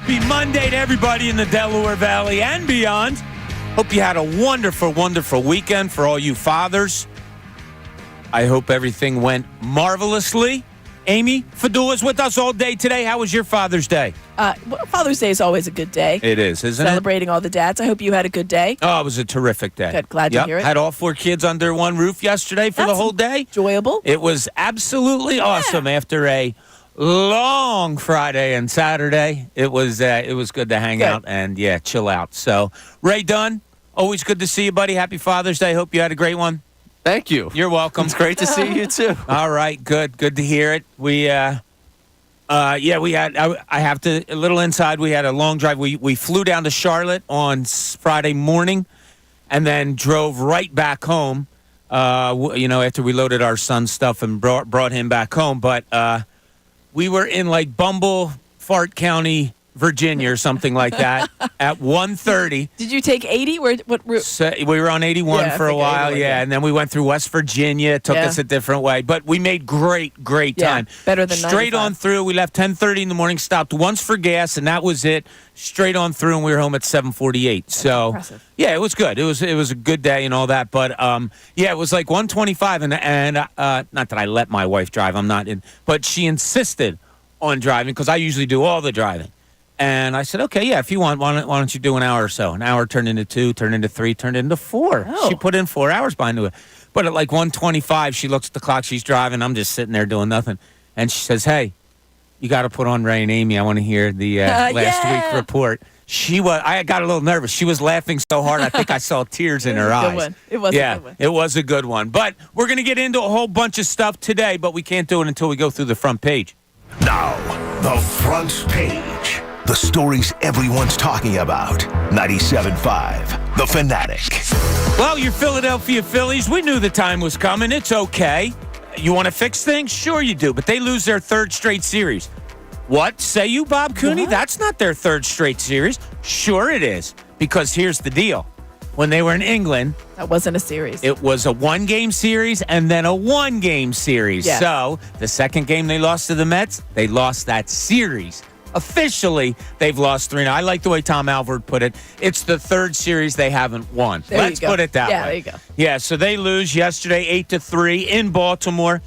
Happy Monday to everybody in the Delaware Valley and beyond. Hope you had a wonderful, wonderful weekend for all you fathers. I hope everything went marvelously. Amy Fadul is with us all day today. How was your Father's Day? Father's Day is always a good day. It is, isn't it? Celebrating all the dads. I hope you had a good day. Oh, it was a terrific day. Good. Glad to hear it. Had all 4 kids under one roof yesterday for the whole day. Enjoyable. It was absolutely awesome after a long Friday and Saturday. It was good to hang out and, chill out. So, Ray Dunn, always good to see you, buddy. Happy Father's Day. Hope you had a great one. Thank you. You're welcome. It's great to see you, too. All right, good. Good to hear it. We had, I have to, a little inside, we had a long drive. We flew down to Charlotte on Friday morning and then drove right back home, after we loaded our son's stuff and brought him back home. But we were in like Fart County, Virginia or something like that at 1:30. Did you take 80? What route? So we were on 81 for a while, 81, and then we went through West Virginia. It took us a different way, but we made great time. Better than straight 95. on through. We left 10:30 in the morning, stopped once for gas, and that was it. Straight on through, and we were home at 7:48. So impressive. It was good. It was a good day and all that, but it was like 1:25, and not that I let my wife drive. I'm not in, but she insisted on driving because I usually do all the driving. And I said, okay, if you want, why don't you do an hour or so? An hour turned into 2, turned into 3, turned into 4. Oh. She put in 4 hours behind it. But at like 1:25, she looks at the clock. She's driving. I'm just sitting there doing nothing. And she says, hey, you got to put on Ray and Amy. I want to hear the last week report. I got a little nervous. She was laughing so hard, I think I saw tears in her eyes. It was a good one. It was a good one. But we're going to get into a whole bunch of stuff today, but we can't do it until we go through the front page. Now, the front page. The stories everyone's talking about. 97.5, The Fanatic. Well, your Philadelphia Phillies, we knew the time was coming. It's okay. You want to fix things? Sure you do. But they lose their 3rd straight series. What, say you, Bob Cooney? What? That's not their 3rd straight series. Sure it is. Because here's the deal. When they were in England, that wasn't a series. It was a 1-game series and then a 1-game series. Yes. So the second game they lost to the Mets, they lost that series. Officially, they've lost 3 now. I like the way Tom Alvord put it. It's the 3rd series they haven't won. Let's put it that way. Yeah, there you go. Yeah, so they lose yesterday 8-3 in Baltimore.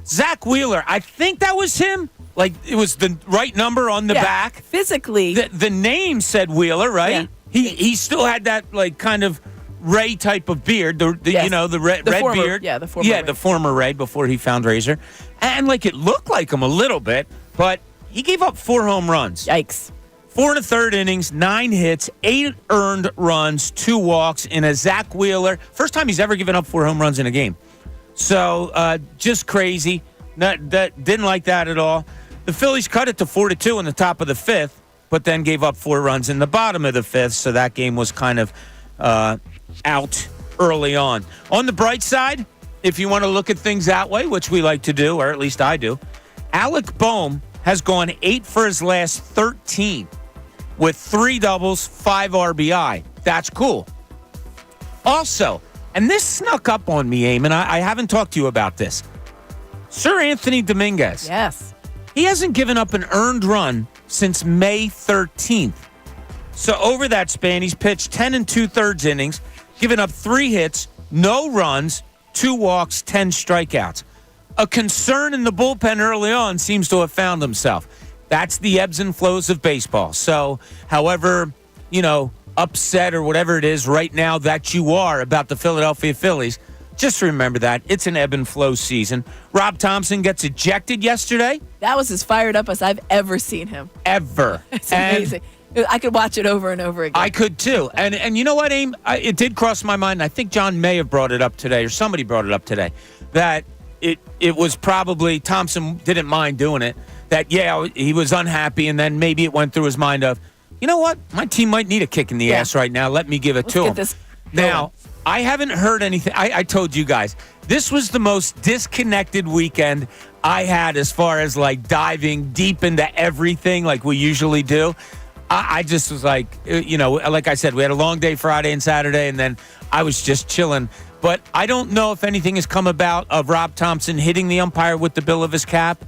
Zach Wheeler, I think that was him. Like, it was the right number on the back. Physically. The name said Wheeler, right? Yeah. He still had that, like, kind of Ray type of beard. The red beard. Yeah, the former Ray. The former Ray before he found Razor. And, like, it looked like him a little bit, but he gave up 4 home runs. Yikes. 4 1/3 innings, 9 hits, 8 earned runs, 2 walks in a Zach Wheeler. First time he's ever given up 4 home runs in a game. So just crazy. Didn't like that at all. The Phillies cut it to 4-2 in the top of the 5th, but then gave up 4 runs in the bottom of the 5th. So that game was kind of out early on. On the bright side, if you want to look at things that way, which we like to do, or at least I do, Alec Boehm has gone 8 for his last 13 with 3 doubles, 5 RBI. That's cool. Also, and this snuck up on me, Eamon, I haven't talked to you about this. Sir Anthony Dominguez. Yes. He hasn't given up an earned run since May 13th. So over that span, he's pitched 10 2/3 innings, given up 3 hits, no runs, 2 walks, 10 strikeouts. A concern in the bullpen early on seems to have found himself. That's the ebbs and flows of baseball. So, however, upset or whatever it is right now that you are about the Philadelphia Phillies, just remember that. It's an ebb and flow season. Rob Thompson gets ejected yesterday. That was as fired up as I've ever seen him. Ever. It's amazing. I could watch it over and over again. I could too. And you know what, Aim? It did cross my mind. I think John may have brought it up today, or somebody brought it up today, that it was probably Thompson didn't mind doing it. That, he was unhappy, and then maybe it went through his mind of, you know what? My team might need a kick in the ass right now. Let me give it to him. Now, I haven't heard anything. I told you guys, this was the most disconnected weekend I had as far as, like, diving deep into everything like we usually do. I just was like, like I said, we had a long day Friday and Saturday, and then I was just chilling. But I don't know if anything has come about of Rob Thompson hitting the umpire with the bill of his cap.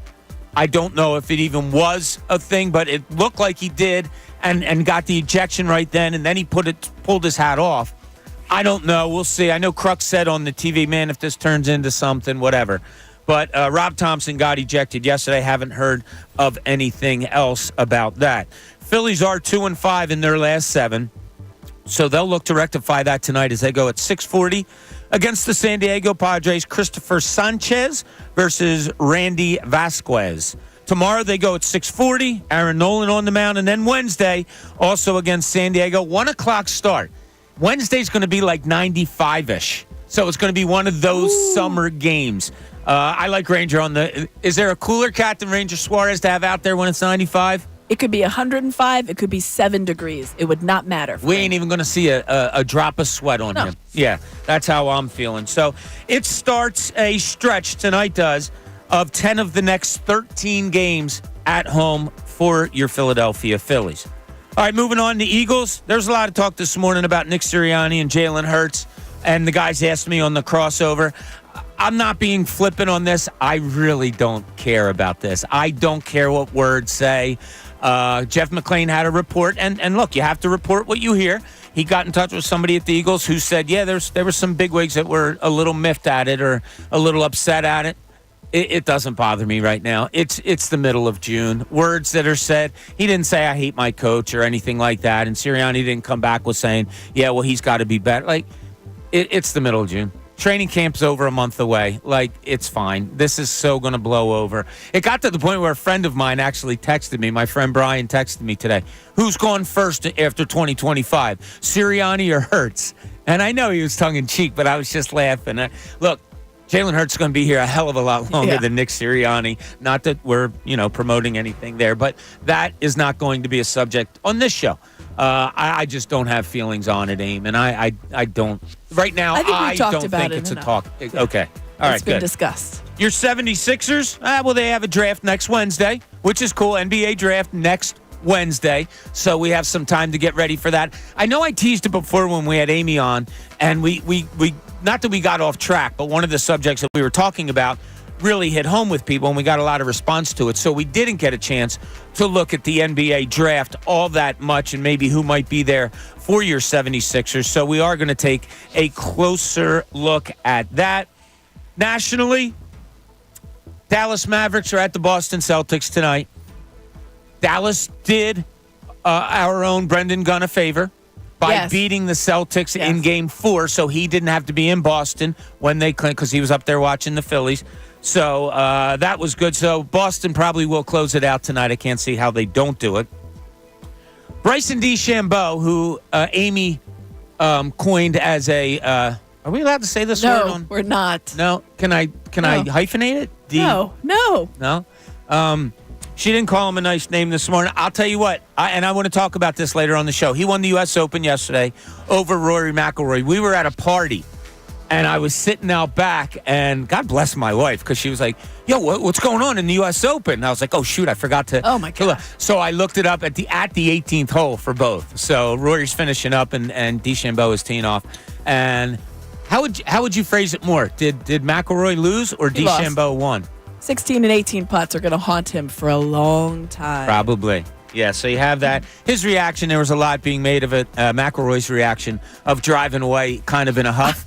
I don't know if it even was a thing, but it looked like he did. and got the ejection right then, and then he pulled his hat off. I don't know. We'll see. I know Crux said on the TV, man, if this turns into something, whatever. But Rob Thompson got ejected yesterday. Haven't heard of anything else about that. Phillies are 2-5 in their last 7. So they'll look to rectify that tonight as they go at 6:40 against the San Diego Padres. Christopher Sanchez versus Randy Vasquez. Tomorrow they go at 6:40. Aaron Nolan on the mound. And then Wednesday, also against San Diego, 1 o'clock start. Wednesday's going to be like 95-ish. So it's going to be one of those summer games. I like Ranger on the... Is there a cooler cat than Ranger Suarez to have out there when it's 95? It could be 105. It could be 7 degrees. It would not matter. We ain't even going to see a drop of sweat on him. Yeah, that's how I'm feeling. So it starts a stretch, tonight does, of 10 of the next 13 games at home for your Philadelphia Phillies. All right, moving on to Eagles. There's a lot of talk this morning about Nick Sirianni and Jalen Hurts, and the guys asked me on the crossover. I'm not being flippant on this. I really don't care about this. I don't care what words say. Jeff McClain had a report, and look, you have to report what you hear. He got in touch with somebody at the Eagles who said, yeah, there were some bigwigs that were a little miffed at it or a little upset at it. It doesn't bother me right now. It's the middle of June. Words that are said. He didn't say I hate my coach or anything like that, and Sirianni didn't come back with saying, yeah, well, he's got to be better. Like, it's the middle of June. Training camp's over a month away. Like, it's fine. This is so going to blow over. It got to the point where a friend of mine actually texted me. My friend Brian texted me today. Who's going first after 2025? Sirianni or Hurts? And I know he was tongue-in-cheek, but I was just laughing. Look, Jalen Hurts is going to be here a hell of a lot longer than Nick Sirianni. Not that we're, promoting anything there, but that is not going to be a subject on this show. I just don't have feelings on it, Aim, and I don't. Right now, I don't think it's a talk. Yeah. Okay. All right, it's been good. discussed. Your 76ers, well, they have a draft next Wednesday, which is cool. NBA draft next Wednesday, so we have some time to get ready for that. I know I teased it before when we had Amy on, and we not that we got off track, but one of the subjects that we were talking about really hit home with people, and we got a lot of response to it. So we didn't get a chance to look at the NBA draft all that much and maybe who might be there for your 76ers. So we are going to take a closer look at that. Nationally, Dallas Mavericks are at the Boston Celtics tonight. Dallas did our own Brendan Gunn a favor by beating the Celtics in Game 4, so he didn't have to be in Boston when they clinched because he was up there watching the Phillies. So that was good. So Boston probably will close it out tonight. I can't see how they don't do it. Bryson DeChambeau, who Amy coined as a are we allowed to say this word? No, we're not. No? Can I hyphenate it? No. She didn't call him a nice name this morning. I'll tell you what, and I want to talk about this later on the show. He won the U.S. Open yesterday over Rory McIlroy. We were at a party, and I was sitting out back, and God bless my wife, because she was like, yo, what's going on in the U.S. Open? And I was like, oh, shoot, I forgot to. Oh, my God. So I looked it up at the 18th hole for both. So Rory's finishing up, and DeChambeau is teeing off. And how would you phrase it more? Did McIlroy lose or DeChambeau won? 16 and 18 putts are going to haunt him for a long time. Probably. Yeah, so you have that. His reaction, there was a lot being made of it. McIlroy's reaction of driving away kind of in a huff.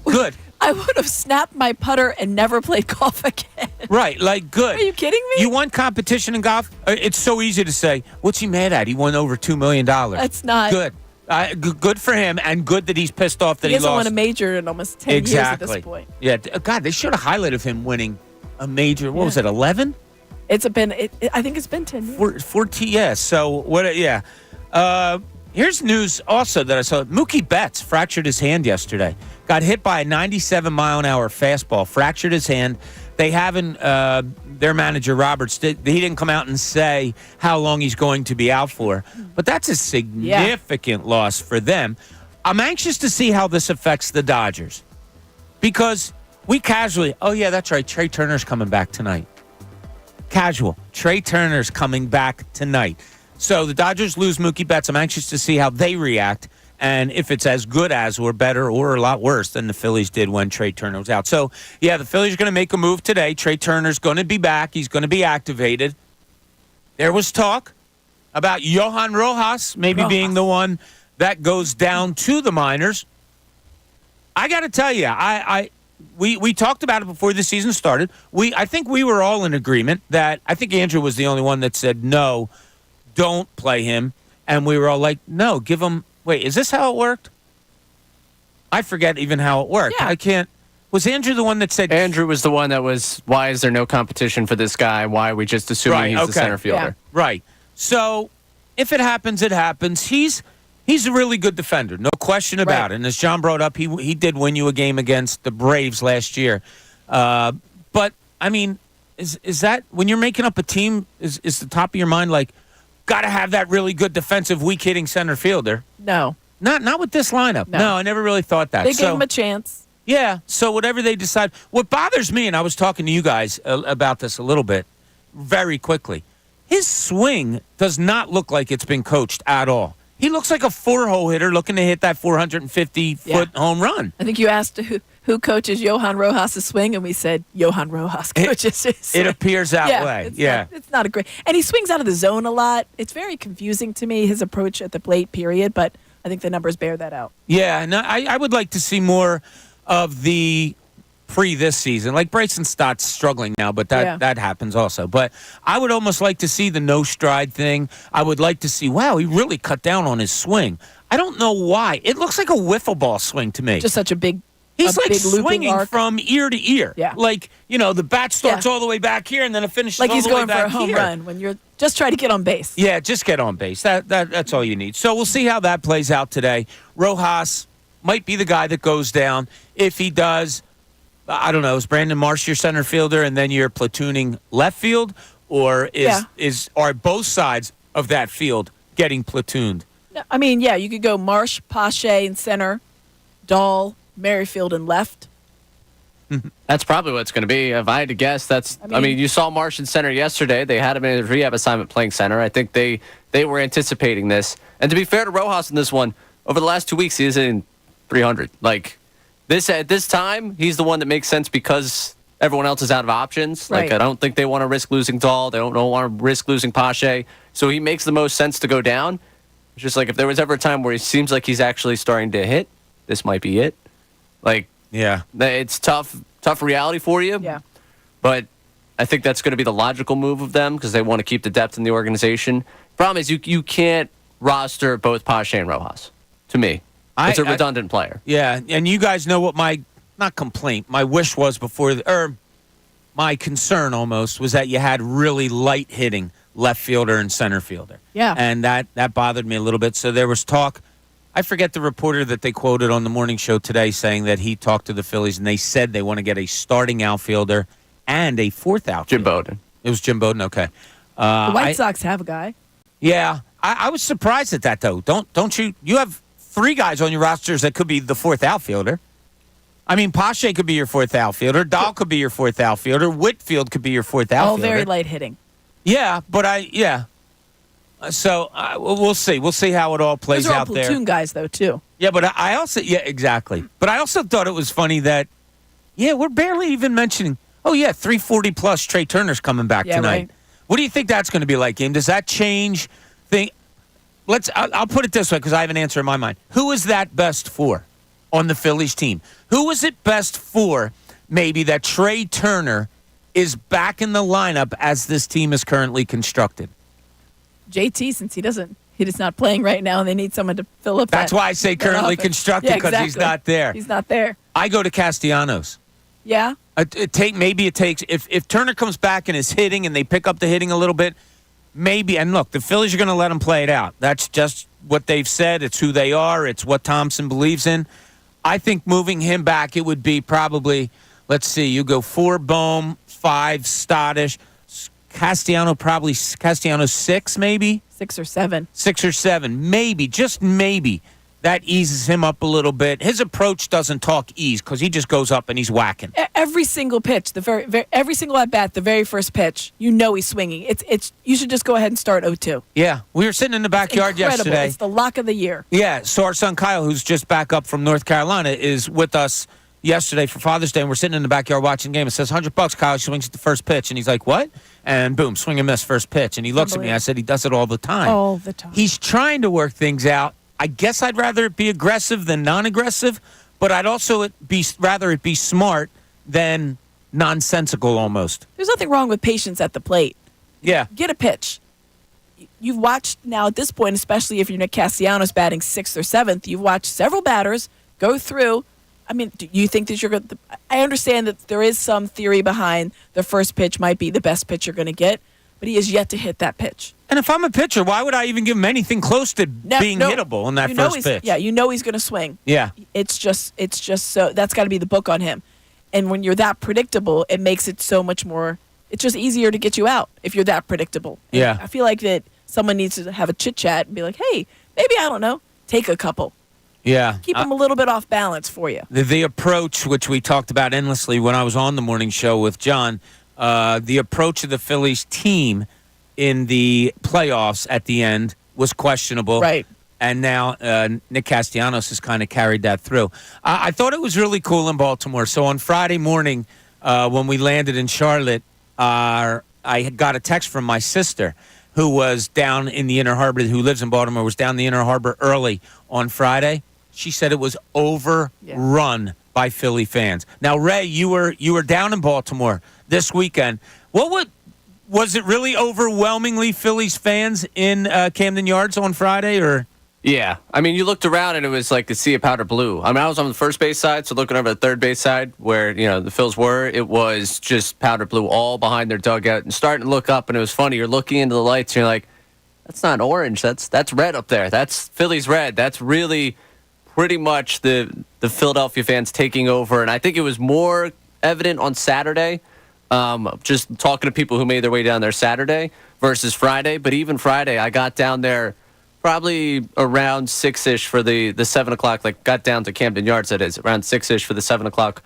Good. I would have snapped my putter and never played golf again. Right, like good. Are you kidding me? You want competition in golf? It's so easy to say, what's he mad at? He won over $2 million. That's not. Good. Good for him, and good that he's pissed off that he lost. He hasn't won a major in almost 10 years at this point. Yeah, God, they should have highlighted him winning a major. What was it, 11? It's been. I think it's been 10 years. 14. Yeah. So what? Yeah. Here's news also that I saw. Mookie Betts fractured his hand yesterday. Got hit by a 97-mile-an-hour fastball. Fractured his hand. They haven't. Their manager Roberts he didn't come out and say how long he's going to be out for. But that's a significant loss for them. I'm anxious to see how this affects the Dodgers, because we casually, oh, yeah, that's right, Trea Turner's coming back tonight. Casual. Trea Turner's coming back tonight. So the Dodgers lose Mookie Betts. I'm anxious to see how they react and if it's as good as or better or a lot worse than the Phillies did when Trea Turner was out. So, yeah, the Phillies are going to make a move today. Trea Turner's going to be back. He's going to be activated. There was talk about Johan Rojas maybe being the one that goes down to the minors. I got to tell you, we talked about it before the season started. I think we were all in agreement that I think Andrew was the only one that said, no, don't play him. And we were all like, no, give him. Wait, is this how it worked? I forget even how it worked. Yeah. I can't. Was Andrew the one that said? Andrew was the one that was, why is there no competition for this guy? Why are we just assuming he's the center fielder? Yeah. Right. So if it happens, it happens. He's a really good defender, no question about it. And as John brought up, he did win you a game against the Braves last year. But, I mean, is that when you're making up a team, is the top of your mind like, got to have that really good defensive, weak-hitting center fielder? No. Not with this lineup. No, I never really thought that. They gave him a chance. Yeah, so whatever they decide. What bothers me, and I was talking to you guys about this a little bit, very quickly, his swing does not look like it's been coached at all. He looks like a four-hole hitter looking to hit that 450-foot home run. I think you asked who coaches Johan Rojas' swing, and we said Johan Rojas coaches his swing. It appears that way. It's not a great. And he swings out of the zone a lot. It's very confusing to me, his approach at the plate, period, but I think the numbers bear that out. Yeah, and I would like to see more of the this season. Like Bryson Stott's struggling now, but that happens also. But I would almost like to see the no stride thing. I would like to see, wow, he really cut down on his swing. I don't know why. It looks like a wiffle ball swing to me. Just such a big He's like big swinging arc from ear to ear. Yeah. Like, the bat starts all the way back here and then it finishes like all he's the way going back for a home here. run when you're just trying to get on base. Yeah, just get on base. That's all you need. So we'll see how that plays out today. Rojas might be the guy that goes down. If he does, I don't know, is Brandon Marsh your center fielder and then you're platooning left field? Or are both sides of that field getting platooned? I mean, you could go Marsh, Pache in center, Dahl, Merrifield in left. That's probably what it's going to be. If I had to guess, I mean, you saw Marsh in center yesterday. They had him in his rehab assignment playing center. I think they were anticipating this. And to be fair to Rojas in this one, over the last 2 weeks, he is in 300. Like, at this time, he's the one that makes sense because everyone else is out of options. Right. Like, I don't think they want to risk losing Dahl. They don't want to risk losing Pache. So he makes the most sense to go down. It's just like if there was ever a time where he seems like he's actually starting to hit, this might be it. Like, yeah, it's tough reality for you. Yeah. But I think that's going to be the logical move of them because they want to keep the depth in the organization. Problem is you can't roster both Pache and Rojas. To me, it's a redundant player. Yeah, and you guys know what my wish was before, or my concern almost was that you had really light hitting left fielder and center fielder. Yeah. And that bothered me a little bit. So there was talk. I forget the reporter that they quoted on the morning show today saying that he talked to the Phillies and they said they want to get a starting outfielder and a fourth outfielder. Jim Bowden. It was Jim Bowden, okay. The White Sox have a guy. Yeah. I was surprised at that, though. Don't you? You have 3 guys on your rosters that could be the fourth outfielder. I mean, Pache could be your fourth outfielder. Dahl could be your fourth outfielder. Whitfield could be your fourth outfielder. All very light hitting. Yeah, but So we'll see. We'll see how it all plays Those are all out there. platoon guys, though, too. Yeah, but I also exactly. But I also thought it was funny that we're barely even mentioning. Oh yeah, 340 plus Trea Turner's coming back tonight. Right. What do you think that's going to be like, Game? Does that change thing? I'll put it this way because I have an answer in my mind. Who is that best for on the Phillies team? Who is it best for? Maybe that Trea Turner is back in the lineup as this team is currently constructed. JT, since he's not playing right now, and they need someone to fill up. That's why I say currently constructed because he's not there. He's not there. I go to Castellanos. Yeah. Maybe it takes if Turner comes back and is hitting and they pick up the hitting a little bit, maybe. And look, the Phillies are going to let him play it out. That's just what they've said. It's who they are. It's what Thompson believes in. I think moving him back, it would be probably. Let's see. You go 4 Bohm, 5 Stottish, Castellanos 6 maybe 6 or 7. 6 or 7 maybe, just maybe. That eases him up a little bit. His approach doesn't talk ease because he just goes up and he's whacking. Every single pitch, every single at bat, the very first pitch, he's swinging. It's you should just go ahead and start 0-2. Yeah, we were sitting in the backyard yesterday. It's the lock of the year. Yeah, so our son Kyle, who's just back up from North Carolina, is with us yesterday for Father's Day, and we're sitting in the backyard watching the game. It says $100, Kyle swings at the first pitch, and he's like, "What?" and boom, swing and miss first pitch. And he looks at me. I said, he does it all the time. All the time. He's trying to work things out. I guess I'd rather it be aggressive than non-aggressive, but I'd also rather it be smart than nonsensical almost. There's nothing wrong with patience at the plate. Yeah. Get a pitch. You've watched now at this point, especially if you're Nick Castellanos batting 6th or 7th, you've watched several batters go through. I mean, do you think that you're going to... I understand that there is some theory behind the first pitch might be the best pitch you're going to get, but he has yet to hit that pitch. And if I'm a pitcher, why would I even give him anything close to being hittable in that first pitch? Yeah, you know he's going to swing. Yeah. It's just so... That's got to be the book on him. And when you're that predictable, it makes it so much more... It's just easier to get you out if you're that predictable. And yeah. I feel like that someone needs to have a chit-chat and be like, hey, maybe, I don't know, take a couple. Yeah. Keep them a little bit off balance for you. The approach, which we talked about endlessly when I was on the morning show with John, the approach of the Phillies team in the playoffs at the end was questionable. Right. And now Nick Castellanos has kind of carried that through. I thought it was really cool in Baltimore. So on Friday morning, when we landed in Charlotte, I had got a text from my sister who was down in the Inner Harbor, who lives in Baltimore, was down in the Inner Harbor early on Friday. She said it was overrun by Philly fans. Now, Ray, you were down in Baltimore this weekend. Was it really overwhelmingly Phillies fans in Camden Yards on Friday, or? Yeah. I mean, you looked around and it was like a sea of powder blue. I mean, I was on the first base side, so looking over the third base side where, the Phils were, it was just powder blue all behind their dugout and starting to look up, and it was funny. You're looking into the lights and you're like, that's not orange. That's red up there. That's Phillies red. That's really pretty much the Philadelphia fans taking over. And I think it was more evident on Saturday, just talking to people who made their way down there Saturday versus Friday. But even Friday, I got down there probably around 6-ish for the 7 o'clock, like got down to Camden Yards, that is, around 6-ish for the 7 o'clock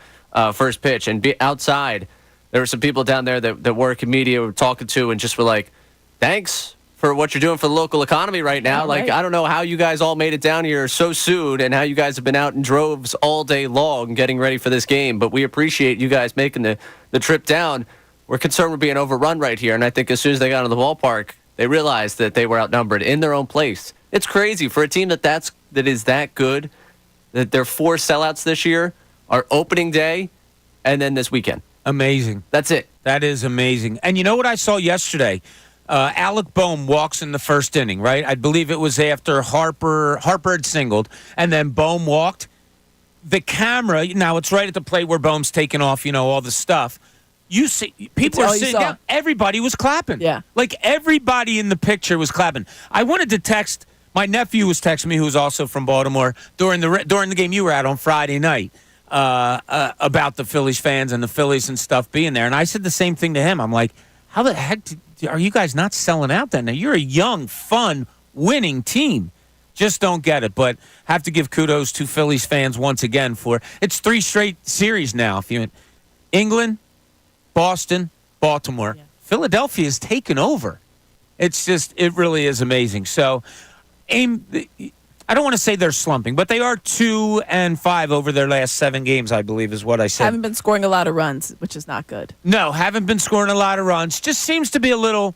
first pitch. And outside, there were some people down there that work in media we were talking to and just were like, thanks for what you're doing for the local economy right now. Yeah, right. I don't know how you guys all made it down here so soon and how you guys have been out in droves all day long getting ready for this game, but we appreciate you guys making the trip down. We're concerned we're being overrun right here, and I think as soon as they got into the ballpark, they realized that they were outnumbered in their own place. It's crazy for a team that is that good, that their 4 sellouts this year are opening day and then this weekend. Amazing. That's it. That is amazing. And you know what I saw yesterday? Alec Boehm walks in the first inning, right? I believe it was after Harper had singled, and then Boehm walked. The camera, now it's right at the plate where Boehm's taking off, all the stuff. You see, people are sitting down. Everybody was clapping. Yeah. Like everybody in the picture was clapping. I wanted to text, my nephew was texting me, who was also from Baltimore, during the game you were at on Friday night, about the Phillies fans and the Phillies and stuff being there. And I said the same thing to him. I'm like, how the heck are you guys not selling out then? Now, you're a young, fun, winning team. Just don't get it. But have to give kudos to Phillies fans once again for it's 3 straight series now. England, Boston, Baltimore. Yeah. Philadelphia is taken over. It's just, it really is amazing. So, I don't want to say they're slumping, but they are 2-5 over their last 7 games, I believe is what I said. Haven't been scoring a lot of runs, which is not good. No, haven't been scoring a lot of runs. Just seems to be a little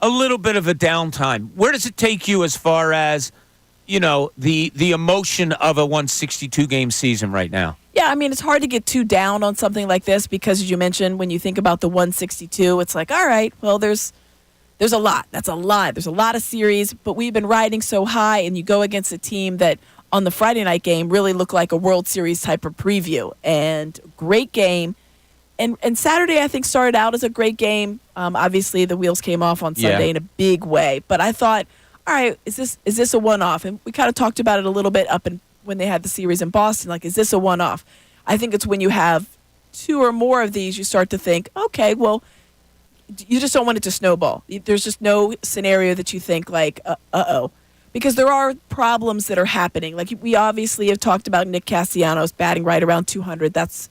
bit of a downtime. Where does it take you as far as, the emotion of a 162-game season right now? Yeah, I mean, it's hard to get too down on something like this because, as you mentioned, when you think about the 162, it's like, all right, well, there's a lot. That's a lot. There's a lot of series, but we've been riding so high, and you go against a team that on the Friday night game really looked like a World Series type of preview. And great game. And Saturday, I think, started out as a great game. Obviously, the wheels came off on Sunday in a big way. But I thought, all right, is this a one-off? And we kind of talked about it a little bit when they had the series in Boston. Like, is this a one-off? I think it's when you have 2 or more of these, you start to think, okay, well, you just don't want it to snowball. There's just no scenario that you think like, uh-oh. Because there are problems that are happening. Like we obviously have talked about Nick Castellanos batting right around 200. We're just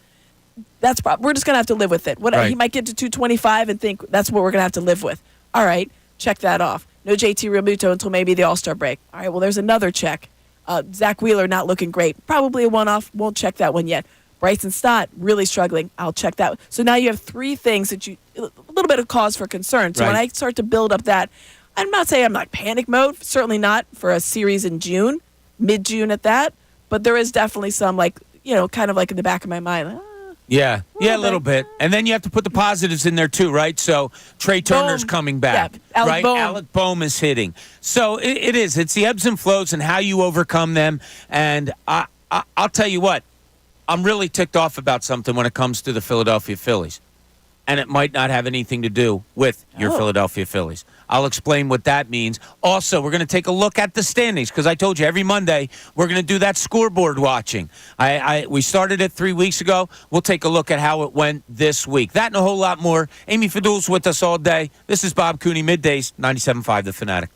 going to have to live with it. He might get to 225 and think that's what we're going to have to live with. All right, check that off. No JT Realmuto until maybe the All-Star break. All right, well, there's another check. Zach Wheeler not looking great. Probably a one-off. Won't check that one yet. Bryson Stott really struggling. I'll check that. So now you have three things that a little bit of cause for concern. So when I start to build up that, I'm not saying I'm like panic mode, certainly not for a series in June, mid-June at that, but there is definitely some kind of like in the back of my mind. Yeah, a little bit. And then you have to put the positives in there too, right? So Trea Turner's coming back, Alec Bohm. Alec Bohm is hitting. So it is. It's the ebbs and flows and how you overcome them. And I'll tell you what, I'm really ticked off about something when it comes to the Philadelphia Phillies. And it might not have anything to do with your Philadelphia Phillies. I'll explain what that means. Also, we're going to take a look at the standings because I told you every Monday we're going to do that scoreboard watching. We started it 3 weeks ago. We'll take a look at how it went this week. That and a whole lot more. Amy Fadul's with us all day. This is Bob Cooney, Middays, 97.5 The Fanatic.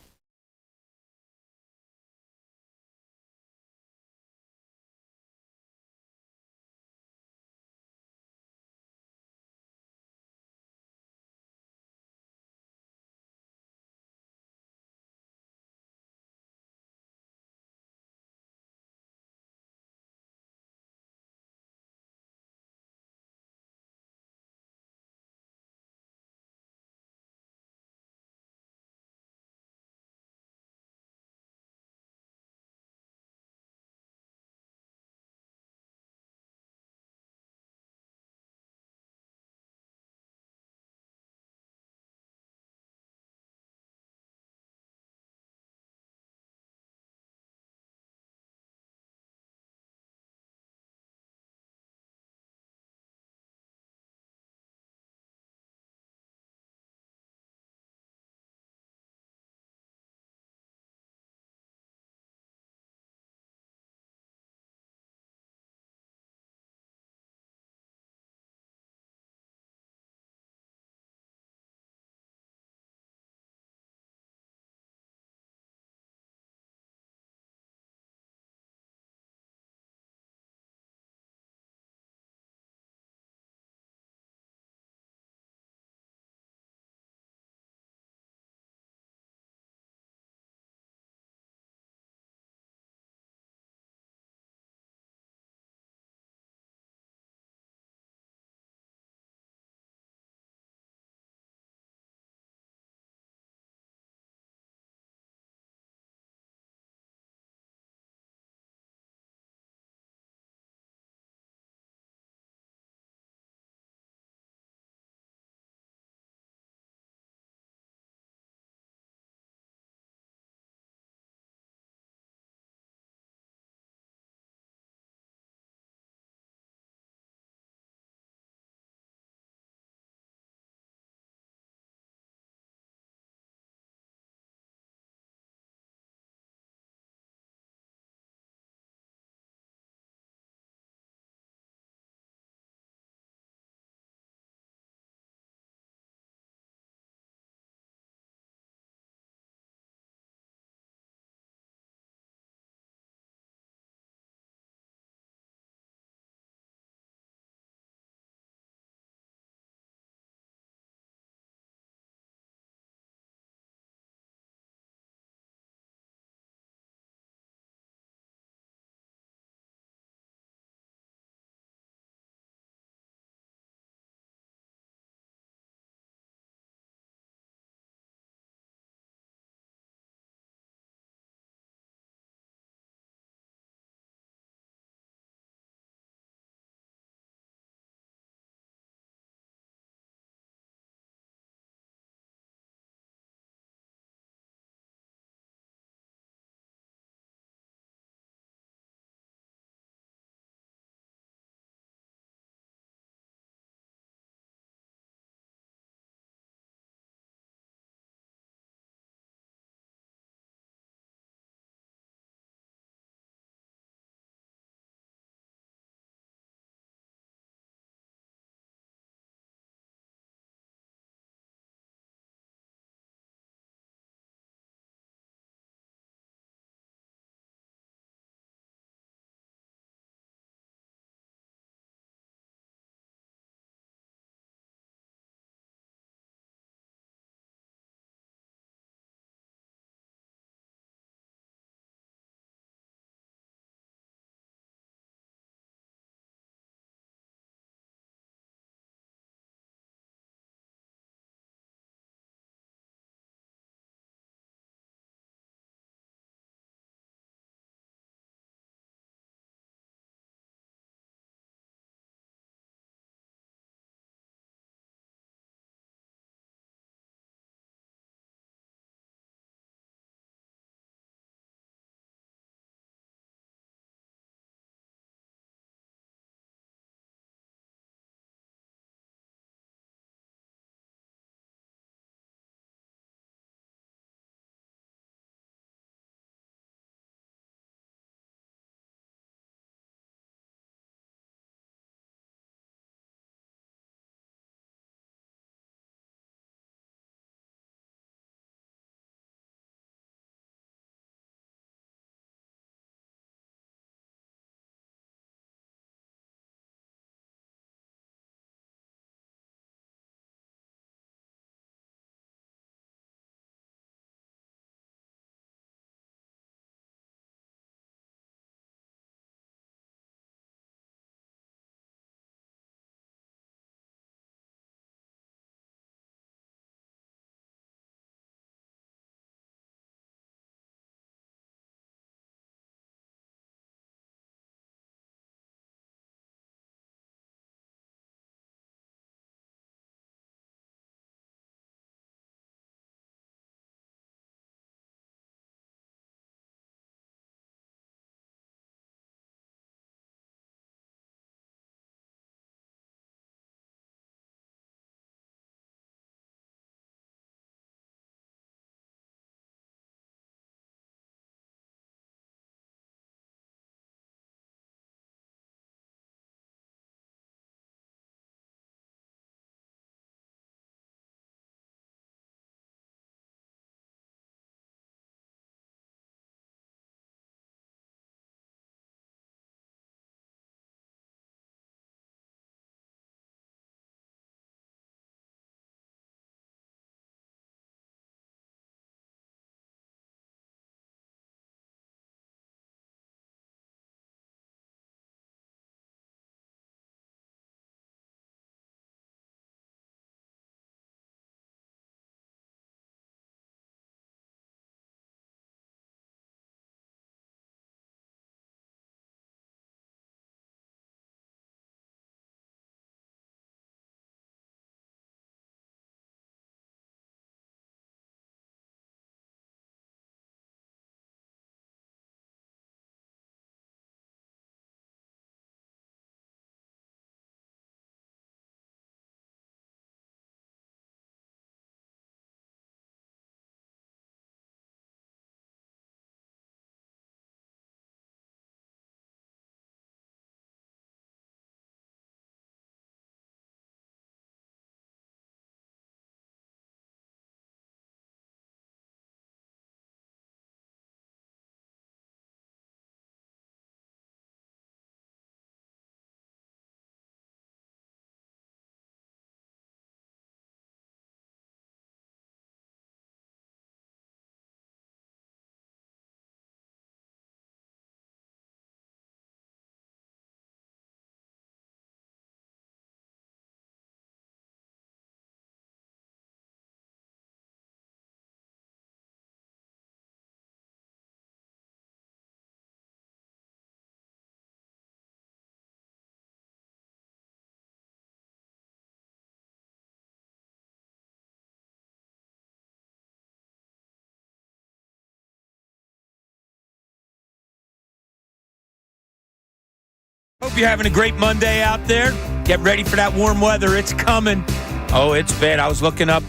Hope you're having a great Monday out there. Get ready for that warm weather. It's coming. Oh, it's bad. I was looking up.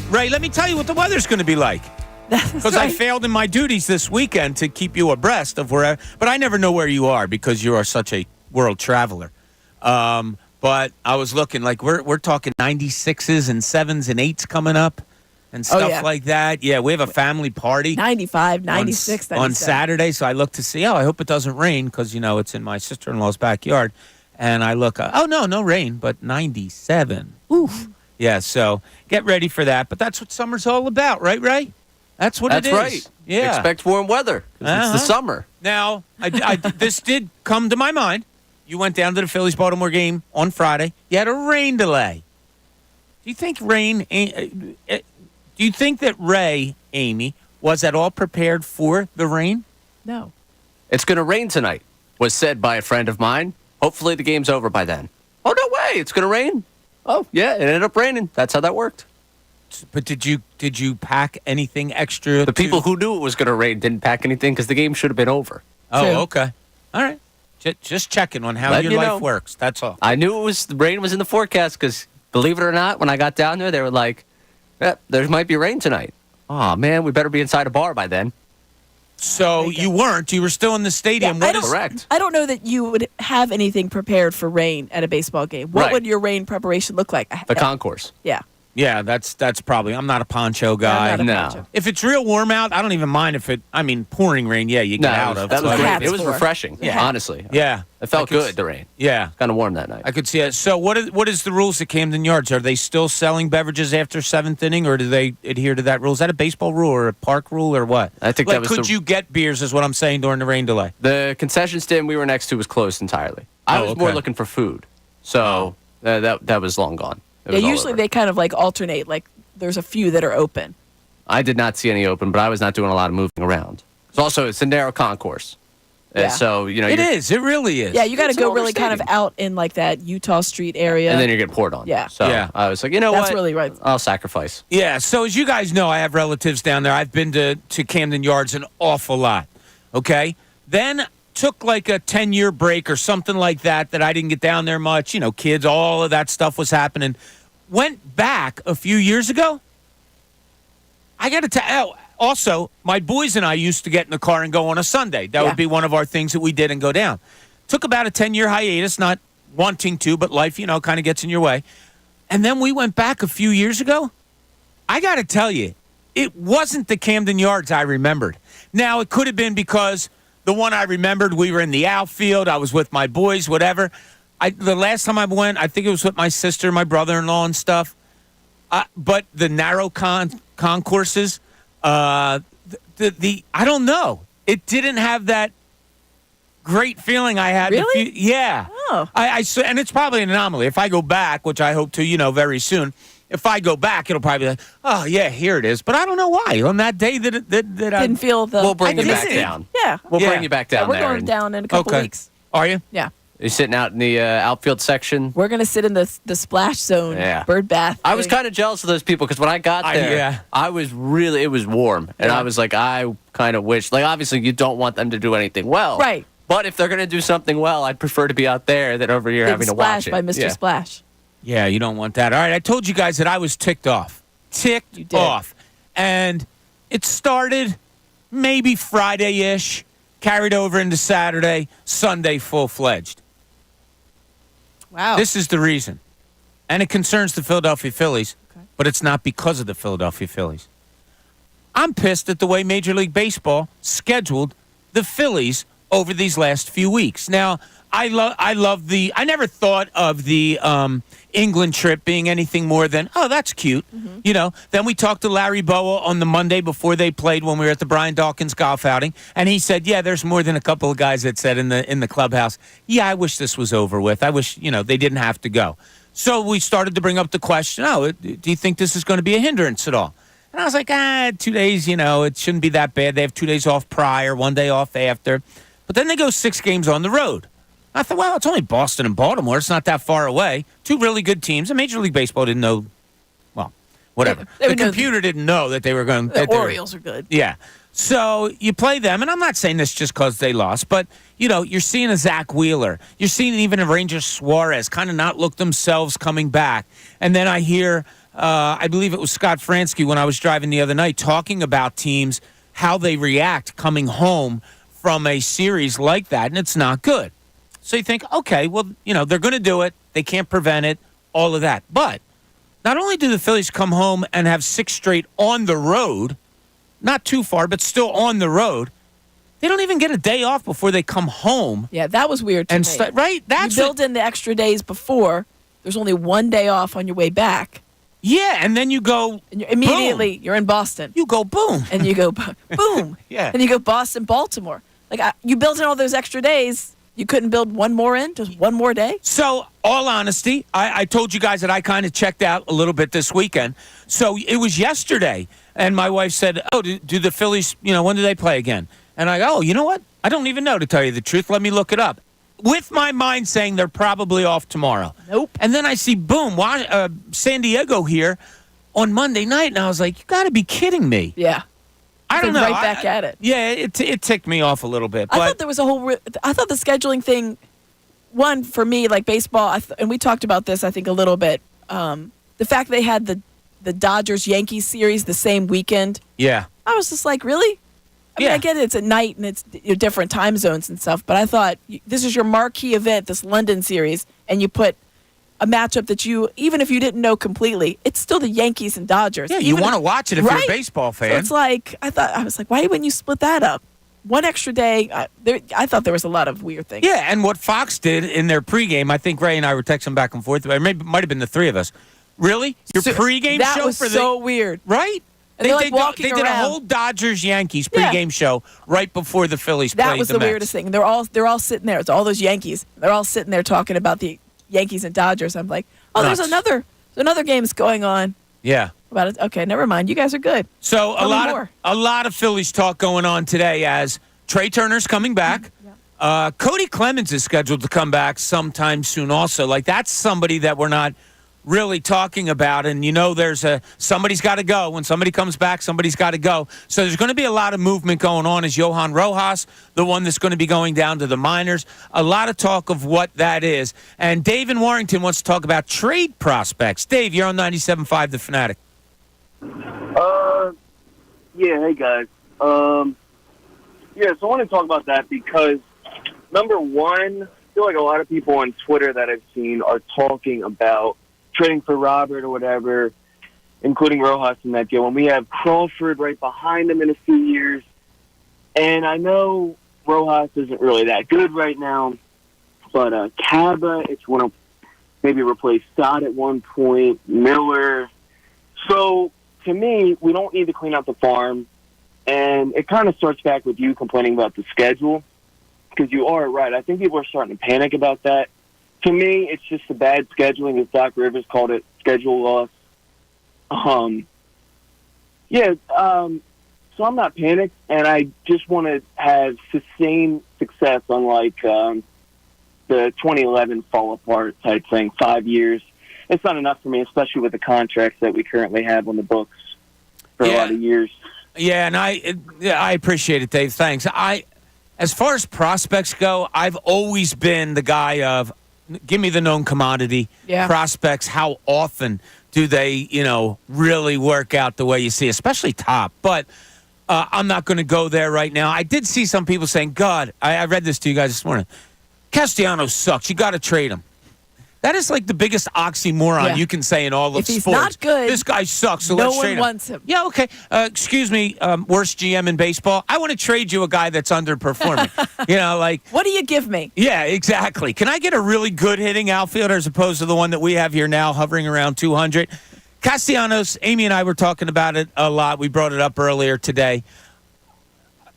Ray, let me tell you what the weather's going to be like. Because I failed in my duties this weekend to keep you abreast of where, but I never know where you are because you are such a world traveler. But I was looking like we're talking 96s and 7s and 8s coming up and stuff like that. Yeah, we have a family party. 95, 96, on Saturday. So I look to see, I hope it doesn't rain because, it's in my sister-in-law's backyard. And I look, no rain, but 97. Oof. Yeah, so get ready for that. But that's what summer's all about, right, Ray? That's what it is. That's right. Yeah. Expect warm weather. It's the summer. Now, this did come to my mind. You went down to the Phillies-Baltimore game on Friday. You had a rain delay. Do you think that Ray, Amy, was at all prepared for the rain? No. It's going to rain tonight, was said by a friend of mine. Hopefully the game's over by then. Oh, no way. It's going to rain. Oh, yeah, it ended up raining. That's how that worked. But did you pack anything extra? The people who knew it was going to rain didn't pack anything because the game should have been over. Oh, True. Okay. All right. Just checking on how your life works. That's all. I knew the rain was in the forecast because, believe it or not, when I got down there, they were like, there might be rain tonight. Oh, man, we better be inside a bar by then. So you weren't. You were still in the stadium. Yeah, Correct. I don't know that you would have anything prepared for rain at a baseball game. What would your rain preparation look like? The concourse. Yeah. Yeah, that's probably. I'm not a poncho guy. I'm not a No. poncho. If it's real warm out, I don't even mind if pouring rain. Yeah, you get out of. That was what great. hats It was for. refreshing, honestly. Yeah, It felt good, the rain. Yeah, Kind of warm that night. I could see it. So what is the rules at Camden Yards? Are they still selling beverages after seventh inning, or do they adhere to that rule? Is that a baseball rule or a park rule or what? I think that was could you get beers? Is what I'm saying during the rain delay. The concession stand we were next to was closed entirely. I was more looking for food, so that was long gone. It was all Usually over. they kind of like alternate. Like there's a few that are open. I did not see any open, but I was not doing a lot of moving around. It's a narrow concourse. Yeah. So, It is. It really is. Yeah, you got to It's go an really kind of overstadium. out in like that Utah Street area. And then you're getting poured on. Yeah. So Yeah. I was like, you know That's what? really right. I'll sacrifice. Yeah, so as you guys know, I have relatives down there. I've been to Camden Yards an awful lot, okay? Then took like a 10-year break or something like that I didn't get down there much. Kids, all of that stuff was happening. Went back a few years ago. I got to tell also, my boys and I used to get in the car and go on a Sunday. That would be one of our things that we did and go down. Took about a 10-year hiatus, not wanting to, but life, kind of gets in your way. And then we went back a few years ago. I got to tell you, it wasn't the Camden Yards I remembered. Now, it could have been because the one I remembered, we were in the outfield. I was with my boys, whatever. The last time I went, I think it was with my sister, my brother-in-law and stuff. But the narrow concourses, I don't know. It didn't have that great feeling I had. Really? Yeah. Oh. And it's probably an anomaly. If I go back, which I hope to, very soon, if I go back, it'll probably be like, oh, yeah, here it is. But I don't know why. On that day that I Didn't feel the. We'll bring I you back didn't. down. Yeah. We'll bring you back down We're there. going and down in a couple weeks. Are you? Yeah. You're sitting out in the outfield section. We're gonna sit in the splash zone. Yeah. Bird bath. I was kind of jealous of those people because when I got there, yeah. it was warm. And I was like, I kind of wish, obviously you don't want them to do anything well. Right. But if they're going to do something well, I'd prefer to be out there than over here having to watch Splash it. by Mr. Yeah. Splash. Yeah, you don't want that. All right, I told you guys that I was ticked off. You did. Off. And it started maybe Friday-ish, carried over into Saturday, Sunday full-fledged. Wow. This is the reason. And it concerns the Philadelphia Phillies, but it's not because of the Philadelphia Phillies. I'm pissed at the way Major League Baseball scheduled the Phillies over these last few weeks. Now, I never thought of the England trip being anything more than, oh, that's cute. Mm-hmm. Then we talked to Larry Boa on the Monday before they played when we were at the Brian Dawkins golf outing, and he said, yeah, there's more than a couple of guys that said in the clubhouse, yeah, I wish this was over with. I wish, they didn't have to go. So we started to bring up the question, do you think this is going to be a hindrance at all? And I was like, 2 days, it shouldn't be that bad. They have 2 days off prior, 1 day off after. But then they go 6 games on the road. I thought, well, it's only Boston and Baltimore. It's not that far away. 2 really good teams. And Major League Baseball didn't know, well, whatever. They The would know computer didn't know that they were going. The Orioles are good. Yeah. So you play them, and I'm not saying this just because they lost, but, you're seeing a Zach Wheeler. You're seeing even a Ranger Suarez kind of not look themselves coming back. And then I hear, I believe it was Scott Fransky when I was driving the other night, talking about teams, how they react coming home from a series like that, and it's not good. So you think, okay, well, they're going to do it. They can't prevent it, all of that. But not only do the Phillies come home and have 6 straight on the road, not too far, but still on the road, they don't even get a day off before they come home. Yeah, that was weird to me. Right? You build in the extra days before. There's only 1 day off on your way back. Yeah, and then you go, and immediately, boom. You're in Boston. You go boom. And you go boom. Yeah. And you go Boston, Baltimore. You built in all those extra days. You couldn't build one more in? Just one more day? So, all honesty, I told you guys that I kind of checked out a little bit this weekend. So, it was yesterday, and my wife said, oh, do the Phillies, when do they play again? And I go, oh, you know what? I don't even know, to tell you the truth. Let me look it up. With my mind saying they're probably off tomorrow. Nope. And then I see, boom, San Diego here on Monday night, and I was like, you got to be kidding me. Yeah. I don't know. Right back at it. Yeah, it ticked me off a little bit. I thought there was I thought the scheduling thing, one, for me, like baseball, and we talked about this, I think, a little bit. The fact they had the Dodgers-Yankees series the same weekend. Yeah. I was just like, really? I mean, I get it. It's at night and it's different time zones and stuff, but I thought this is your marquee event, this London series, and you put a matchup that even if you didn't know completely, it's still the Yankees and Dodgers. Yeah, you want to watch it if you're a baseball fan. So it's like, I was like, why wouldn't you split that up? One extra day. I thought there was a lot of weird things. Yeah, and what Fox did in their pregame, I think Ray and I were texting back and forth. It might have been the three of us. Really? Your pregame that show was for so weird, right? And they walking They did around. a whole Dodgers-Yankees pregame show right before the Phillies played the That was the Mets. weirdest thing. They're all sitting there. It's all those Yankees. They're all sitting there talking about the Yankees and Dodgers. I'm like, oh, Nuts. there's another game's going on. Yeah. About it. Okay, never mind. You guys are good. So a lot of Phillies talk going on today as Trea Turner's coming back. Yeah. Cody Clemens is scheduled to come back sometime soon also. Like, that's somebody that we're not really talking about, and there's somebody's got to go. When somebody comes back, somebody's got to go. So there's going to be a lot of movement going on. Is Johan Rojas the one that's going to be going down to the minors? A lot of talk of what that is. And Dave in Warrington wants to talk about trade prospects. Dave, you're on 97.5 The Fanatic. Yeah, hey guys. So I want to talk about that because number one, I feel like a lot of people on Twitter that I've seen are talking about trading for Robert or whatever, including Rojas in that deal. And we have Crawford right behind him in a few years. And I know Rojas isn't really that good right now, but Caba, if you want to maybe replace Stott at one point, Miller. So to me, we don't need to clean out the farm. And it kind of starts back with you complaining about the schedule, because you are right. I think people are starting to panic about that. To me, it's just a bad scheduling, as Doc Rivers called it, schedule loss. So I'm not panicked, and I just want to have sustained success, unlike the 2011 fall apart type thing, 5 years. It's not enough for me, especially with the contracts that we currently have on the books for a lot of years. Yeah, and I appreciate it, Dave. Thanks. As far as prospects go, I've always been the guy of give me the known commodity. Yeah. Prospects, how often do they, really work out the way you see, especially top. But I'm not going to go there right now. I did see some people saying, God, I read this to you guys this morning. Castellanos sucks. You got to trade him. That is like the biggest oxymoron you can say in all of sports. If he's not good, this guy sucks, so let's trade him. No one wants him. Yeah, okay. Excuse me, worst GM in baseball. I want to trade you a guy that's underperforming. What do you give me? Yeah, exactly. Can I get a really good hitting outfielder as opposed to the one that we have here now hovering around 200? Castellanos, Amy and I were talking about it a lot. We brought it up earlier today.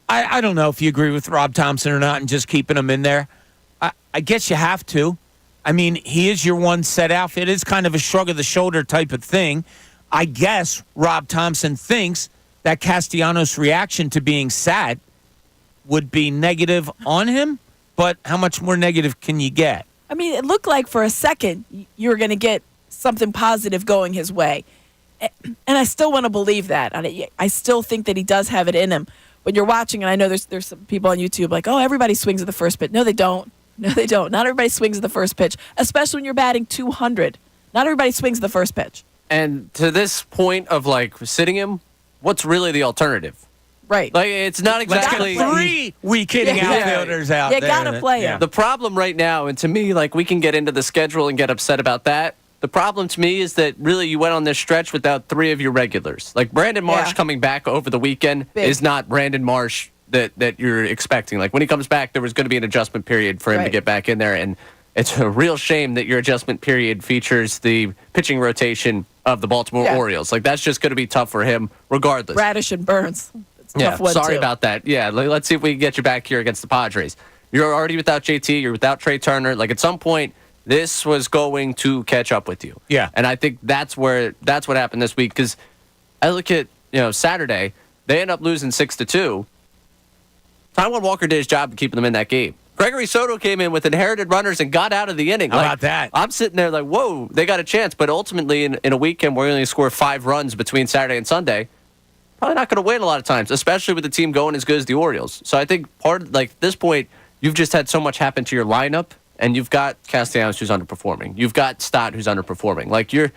I don't know if you agree with Rob Thompson or not and just keeping him in there. I guess you have to. I mean, he is your one set outfit. It's kind of a shrug of the shoulder type of thing. I guess Rob Thompson thinks that Castellanos' reaction to being sad would be negative on him, but how much more negative can you get? I mean, it looked like for a second you were going to get something positive going his way. And I still want to believe that. I still think that he does have it in him. when you're watching, and I know there's some people on YouTube like, oh, everybody swings at the first pitch. No, they don't. No, they don't. Not everybody swings at the first pitch, especially when you're batting 200. Not everybody swings at the first pitch. And to this point of like sitting him, what's really the alternative? Right. Like it's not exactly Let's get 3 weak hitting Yeah. outfielders out You there. gotta play him. the problem right now. And to me, like we can get into the schedule and get upset about that. The problem to me is that really you went on this stretch without 3 of your regulars. Like Brandon Marsh Yeah. coming back over the weekend Big. is not Brandon Marsh that you're expecting. Like when he comes back, there was going to be an adjustment period for him to Right. get back in there. And it's a real shame that your adjustment period features the pitching rotation of the Baltimore Yeah. Orioles. Like that's just going to be tough for him regardless. Radish and Burns. It's a Yeah, tough one, sorry too. about that. Yeah, let's see if we can get you back here against the Padres. You're already without JT. You're without Trea Turner. Like at some point, this was going to catch up with you. Yeah. And I think that's what happened this week. Because I look at Saturday, they end up losing 6-2. Taijuan Walker did his job of keeping them in that game. Gregory Soto came in with inherited runners and got out of the inning. How about that? I'm sitting there like, whoa, they got a chance. But ultimately, in a weekend where you only score 5 runs between Saturday and Sunday, probably not going to win a lot of times, especially with the team going as good as the Orioles. So I think at this point, you've just had so much happen to your lineup, and you've got Castellanos who's underperforming. You've got Stott who's underperforming. Like you're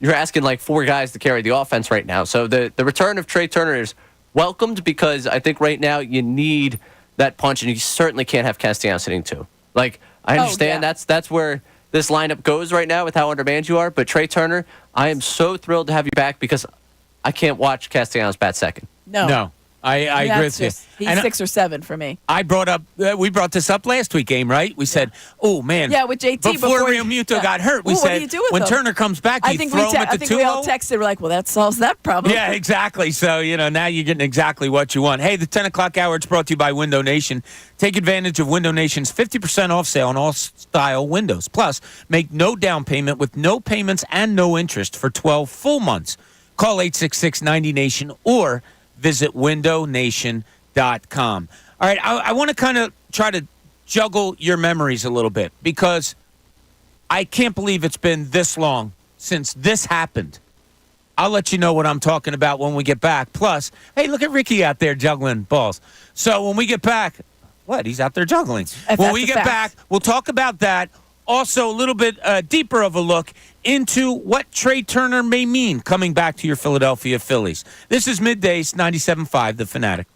asking like 4 guys to carry the offense right now. So the return of Trea Turner is welcomed because I think right now you need that punch, and you certainly can't have Castellanos hitting 2. Like I understand yeah. that's where this lineup goes right now with how undermanned you are. But Trea Turner, I am so thrilled to have you back because I can't watch Castellanos bat second. No, I agree with you. He's And 6 or 7 for me. I brought up, we brought this up last week game, right? We said, oh, man. Yeah, with JT Before before Real Muto yeah. got hurt, we Ooh, what do said, you do with when him? Turner comes back, you throw him at the 2-0. I think we all texted. We're like, well, that solves that problem. Yeah, exactly. So, now you're getting exactly what you want. Hey, the 10 o'clock hour, it's brought to you by Window Nation. Take advantage of Window Nation's 50% off sale on all style windows. Plus, make no down payment with no payments and no interest for 12 full months. Call 866-90-NATION or visit windownation.com. All right, I want to kind of try to juggle your memories a little bit because I can't believe it's been this long since this happened. I'll let you know what I'm talking about when we get back. Plus, hey, look at Ricky out there juggling balls. So when we get back, what? He's out there juggling. When we get back, we'll talk about that. Also, a little bit deeper of a look into what Trea Turner may mean coming back to your Philadelphia Phillies. This is Middays 97.5, The Fanatic.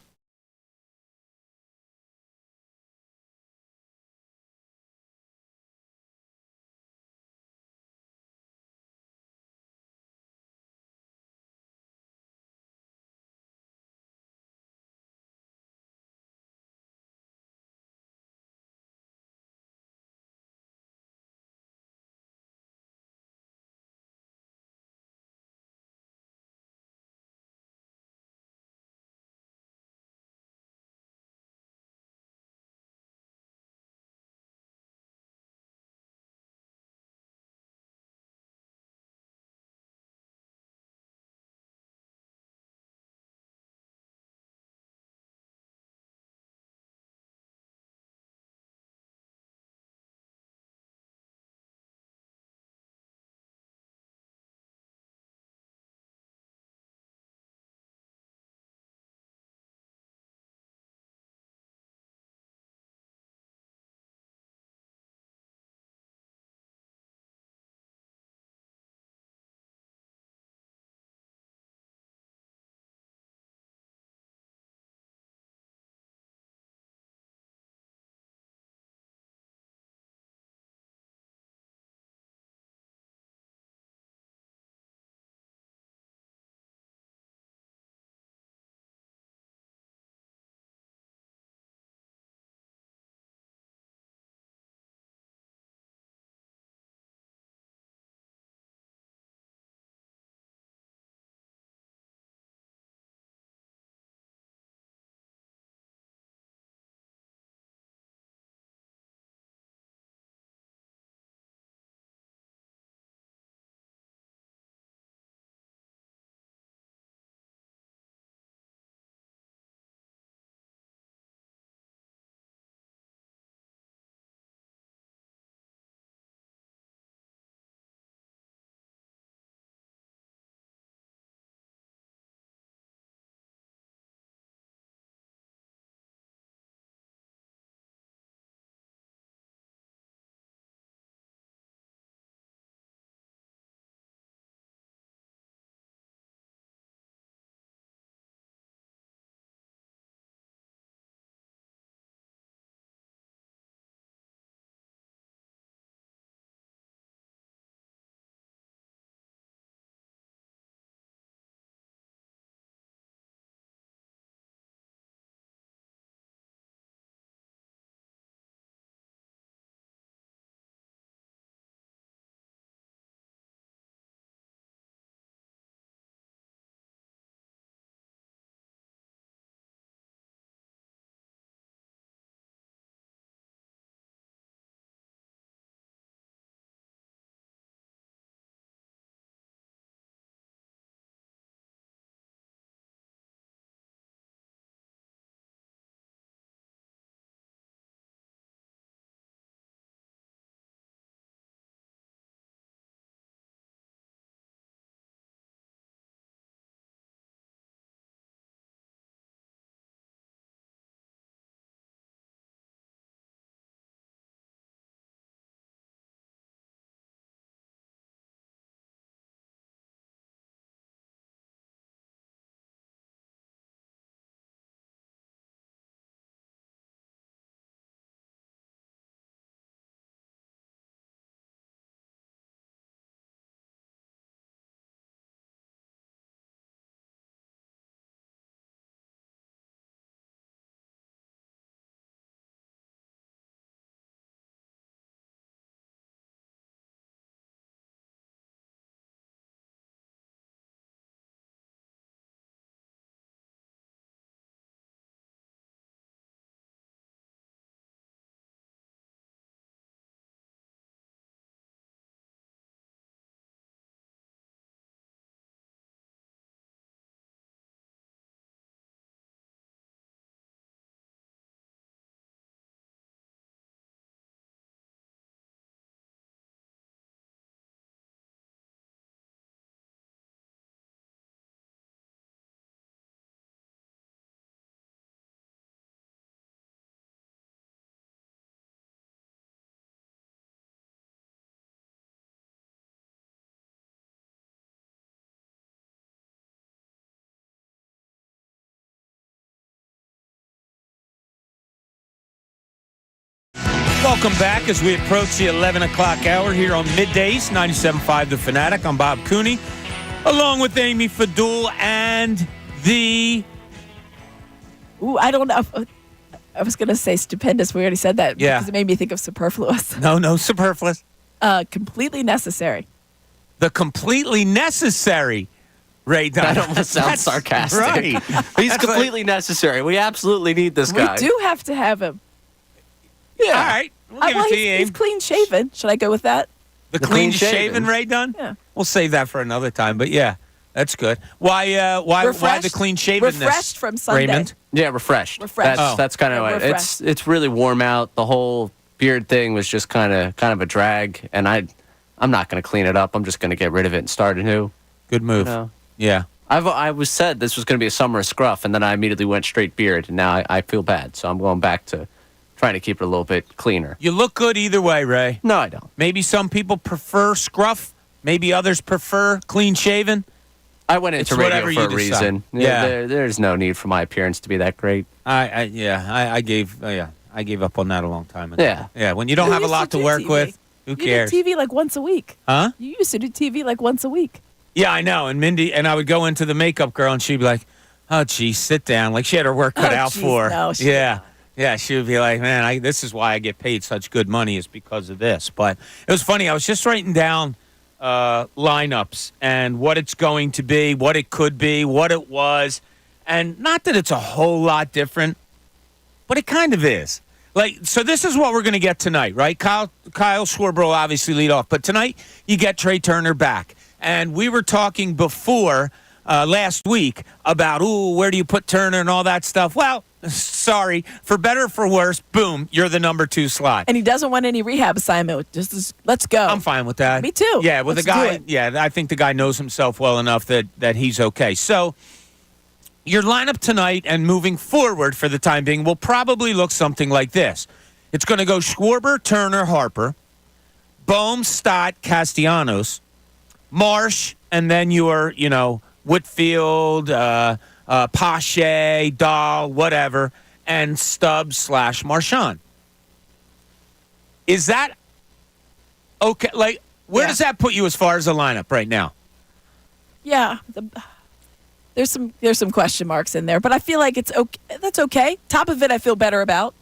Welcome back as we approach the 11 o'clock hour here on Middays, 97.5 The Fanatic. I'm Bob Cooney, along with Amy Fadul and the... Ooh, I don't know. I was going to say stupendous. We already said that Yeah. because it made me think of superfluous. No superfluous. Completely necessary. The completely necessary Ray Dunn. That almost sounds That's sarcastic. Right. He's That's completely necessary. We absolutely need this guy. We do have to have him. Yeah. All right. We'll give it to you, he's Abe. clean shaven. Should I go with that? The clean-shaven clean-shaven Ray Dunn? Yeah. We'll save that for another time, but yeah, that's good. Why the Refreshed? clean-shavenness? Refreshed from Sunday. Raymond? Yeah, refreshed. Refreshed. That's kind of Yeah, it. It's really warm out. The whole beard thing was just kind of a drag, and I'm not going to clean it up. I'm just going to get rid of it and start anew. Good move. You know? Yeah. I was said this was going to be a summer scruff, and then I immediately went straight beard, and now I feel bad. So I'm going back to trying to keep it a little bit cleaner. You look good either way, Ray. No, I don't. Maybe some people prefer scruff. Maybe others prefer clean-shaven. I went into It's whatever radio for you a decide. reason. Yeah. There's no need for my appearance to be that great. I gave up on that a long time ago. Yeah. Yeah, when you don't You have a used lot to to do work TV. with, who You cares? did TV like once a week. Huh? You used to do TV like once a week. Yeah, I know. And Mindy, and I would go into the makeup girl, and she'd be like, "Oh, geez, sit down." Like she had her work cut Oh, out geez, for her. no, she yeah. Yeah, she would be like, "Man, this is why I get paid such good money is because of this." But it was funny. I was just writing down lineups and what it's going to be, what it could be, what it was. And not that it's a whole lot different, but it kind of is. Like, so this is what we're going to get tonight, right? Kyle Schwarber will obviously lead off. But tonight, you get Trea Turner back. And we were talking before last week about, where do you put Turner and all that stuff? Well, sorry. For better or for worse, boom, you're the number 2 slot. And he doesn't want any rehab assignment. Let's go. I'm fine with that. Me too. Yeah, with Let's the guy. do it. Yeah, I think the guy knows himself well enough that he's okay. So your lineup tonight and moving forward for the time being will probably look something like this. It's going to go Schwarber, Turner, Harper, Bohm, Stott, Castellanos, Marsh, and then your, Whitfield, Pache, Dahl, whatever, and Stubbs / Marchand. Is that okay? Like, where does that put you as far as a lineup right now? Yeah. There's some question marks in there, but I feel like it's okay. That's okay. Top of it, I feel better about.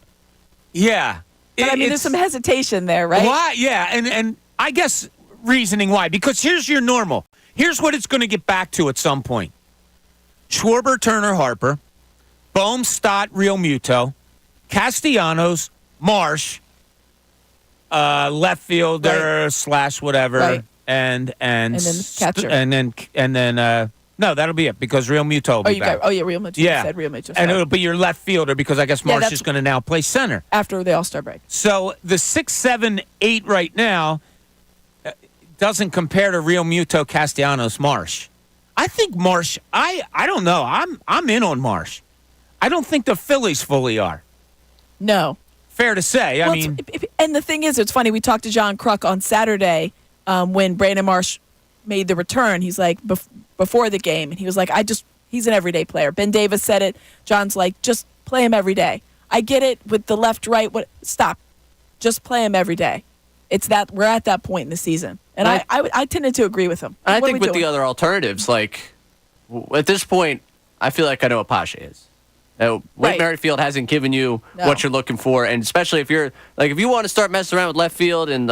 Yeah. But there's some hesitation there, right? Why? Yeah, and I guess reasoning why. Because here's your normal. Here's what it's going to get back to at some point. Schwarber, Turner, Harper, Bohm, Stott, Real Muto, Castellanos, Marsh, left fielder / whatever, Right. and then catcher. and then no, that'll be it because Real Muto will be back. Real Muto. Yeah. You said Real Muto. And sorry. it'll be your left fielder because I guess Marsh that's- is going to now play center. After the All-Star break. So the 6, 7, 8 right now doesn't compare to Real Muto, Castellanos, Marsh. I think Marsh. I don't know. I'm in on Marsh. I don't think the Phillies fully are. No. Fair to say. Well, I mean, and the thing is, it's funny. We talked to John Kruk on Saturday when Brandon Marsh made the return. He's like, before the game, and he was like, he's an everyday player. Ben Davis said it. John's like, just play him every day. I get it with the left, right. Stop. Just play him every day. It's that we're at that point in the season. And I tended to agree with him. I What are think we with doing? the other alternatives, like at this point, I feel like I know what Pache is. Whit Right. Merrifield hasn't given you No. what you're looking for, and especially if you want to start messing around with left field, and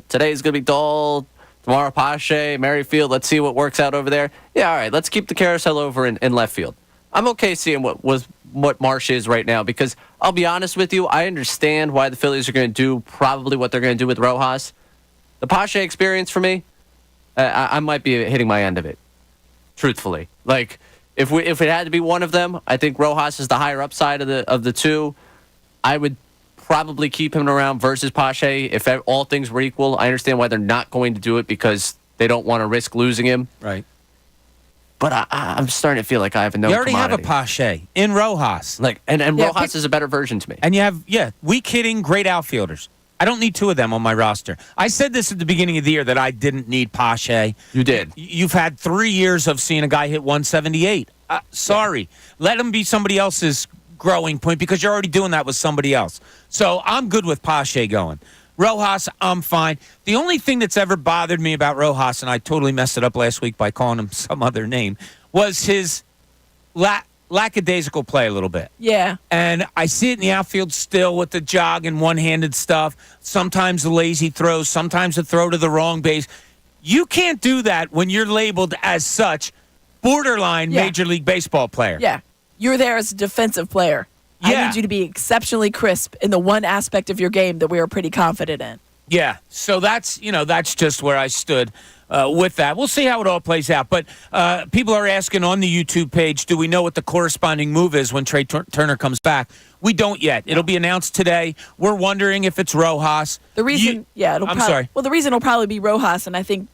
today's gonna be Dahl, tomorrow Pache, Merrifield. Let's see what works out over there. Yeah, all right. Let's keep the carousel over in left field. I'm okay seeing what Marsh is right now because I'll be honest with you, I understand why the Phillies are going to do probably what they're going to do with Rojas. The Pache experience for me, I might be hitting my end of it, truthfully. Like, if it had to be one of them, I think Rojas is the higher upside of the two. I would probably keep him around versus Pache if all things were equal. I understand why they're not going to do it because they don't want to risk losing him. right. But I'm starting to feel like I have a known You already commodity. have a Pache in Rojas. And Yeah, Rojas is a better version to me. And you have, weak hitting, great outfielders. I don't need 2 of them on my roster. I said this at the beginning of the year that I didn't need Pache. You did. You've had 3 years of seeing a guy hit 178. Sorry. Let him be somebody else's growing point because you're already doing that with somebody else. So I'm good with Pache going. Rojas, I'm fine. The only thing that's ever bothered me about Rojas, and I totally messed it up last week by calling him some other name, was his lackadaisical play a little bit. Yeah. And I see it in the outfield still with the jog and one-handed stuff. Sometimes the lazy throws, sometimes the throw to the wrong base. You can't do that when you're labeled as such borderline Major League Baseball player. Yeah. You're there as a defensive player. I need you to be exceptionally crisp in the one aspect of your game that we are pretty confident in. Yeah, so that's just where I stood with that. We'll see how it all plays out. But people are asking on the YouTube page, do we know what the corresponding move is when Trea Turner comes back? We don't yet. It'll be announced today. We're wondering if it's Rojas. The reason, sorry. Well, the reason will probably be Rojas, and I think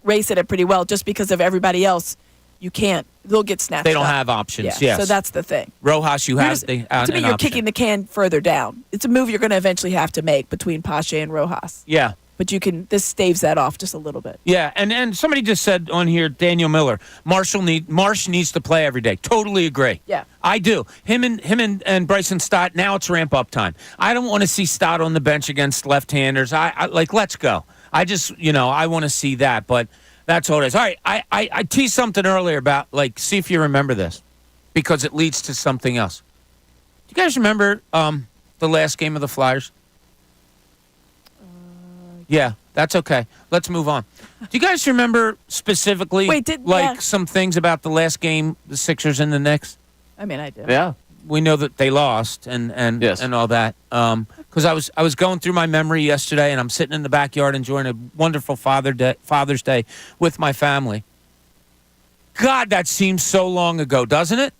Ray said it pretty well, just because of everybody else. You can't. They'll get snatched They don't up. have options, Yeah, yes. so that's the thing. Rojas, you have the to me, you're kicking the can further down. It's a move you're going to eventually have to make between Pache and Rojas. Yeah. But this staves that off just a little bit. Yeah, and somebody just said on here, Daniel Miller, Marsh needs to play every day. Totally agree. Yeah. I do. Him and Bryson Stott, now it's ramp-up time. I don't want to see Stott on the bench against left-handers. I let's go. I just, I want to see that, but that's all it is. All right, I teased something earlier about, see if you remember this, because it leads to something else. Do you guys remember the last game of the Flyers? Yeah, that's okay. Let's move on. Do you guys remember specifically, some things about the last game, the Sixers and the Knicks? I mean, I do. Yeah. We know that they lost and all that. Because I was going through my memory yesterday, and I'm sitting in the backyard enjoying a wonderful Father's Day with my family. God, that seems so long ago, doesn't it?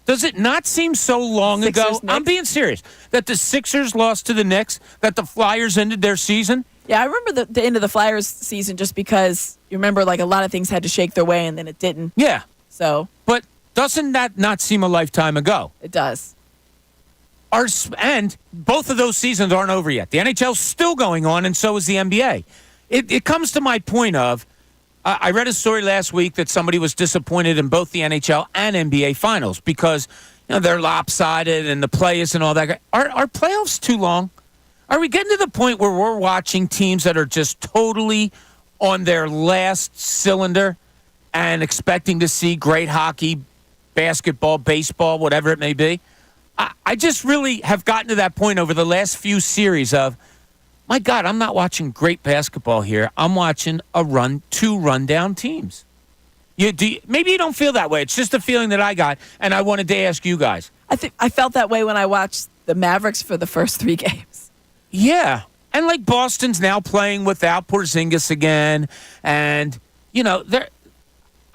Does it not seem so long ago? Knicks? I'm being serious. That the Sixers lost to the Knicks, that the Flyers ended their season. Yeah, I remember the end of the Flyers season just because you remember a lot of things had to shake their way and then it didn't. Yeah. So. But doesn't that not seem a lifetime ago? It does. And both of those seasons aren't over yet. The NHL's still going on, and so is the NBA. It comes to my point of, I read a story last week that somebody was disappointed in both the NHL and NBA finals because they're lopsided and the play isn't all that good. Are playoffs too long? Are we getting to the point where we're watching teams that are just totally on their last cylinder and expecting to see great hockey, basketball, baseball, whatever it may be? I just really have gotten to that point over the last few series of, my God, I'm not watching great basketball here. I'm watching two rundown teams. Maybe you don't feel that way. It's just a feeling that I got, and I wanted to ask you guys. I think I felt that way when I watched the Mavericks for the first 3 games. Yeah. And Boston's now playing without Porzingis again. And, I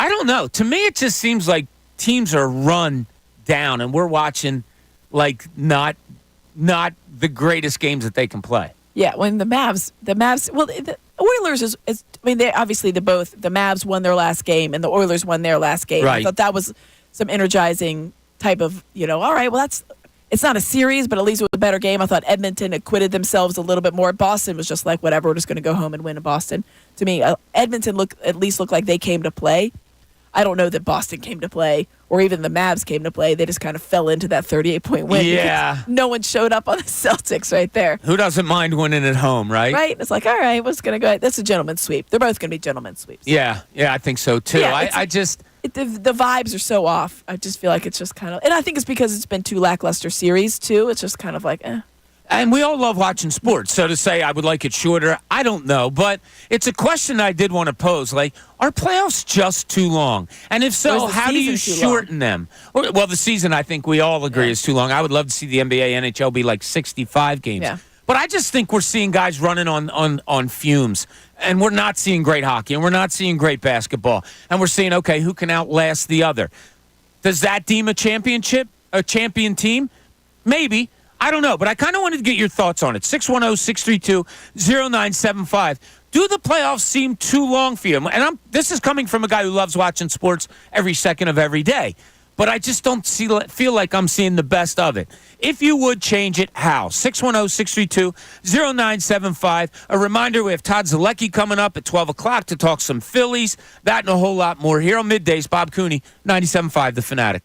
don't know. To me, it just seems like teams are run down and we're watching not the greatest games that they can play. Yeah, when the Mavs, well, the Oilers is they obviously the Mavs won their last game and the Oilers won their last game. Right. I thought that was some energizing type of, all right, well, it's not a series, but at least it was a better game. I thought Edmonton acquitted themselves a little bit more. Boston was just whatever, we're just going to go home and win in Boston. To me, Edmonton at least looked like they came to play. I don't know that Boston came to play or even the Mavs came to play. They just kind of fell into that 38-point win. Yeah. No one showed up on the Celtics right there. Who doesn't mind winning at home, right? Right. It's all right, what's going to go? That's a gentleman's sweep. They're both going to be gentleman's sweeps. Yeah, I think so, too. Yeah, the vibes are so off. I just feel like it's just kind of, and I think it's because it's been 2 lackluster series, too. It's just kind of eh. And we all love watching sports, so to say I would like it shorter, I don't know. But it's a question I did want to pose. Are playoffs just too long? And if so, how do you shorten them? Well, the season, I think we all agree, is too long. I would love to see the NBA, NHL be 65 games. Yeah. But I just think we're seeing guys running on fumes. And we're not seeing great hockey, and we're not seeing great basketball. And we're seeing, okay, who can outlast the other? Does that deem a champion team? Maybe. I don't know, but I kind of wanted to get your thoughts on it. 610-632-0975. Do the playoffs seem too long for you? And this is coming from a guy who loves watching sports every second of every day. But I just don't feel like I'm seeing the best of it. If you would change it, how? 610-632-0975. A reminder, we have Todd Zolecki coming up at 12 o'clock to talk some Phillies. That and a whole lot more. Here on Middays, Bob Cooney, 97.5 The Fanatic.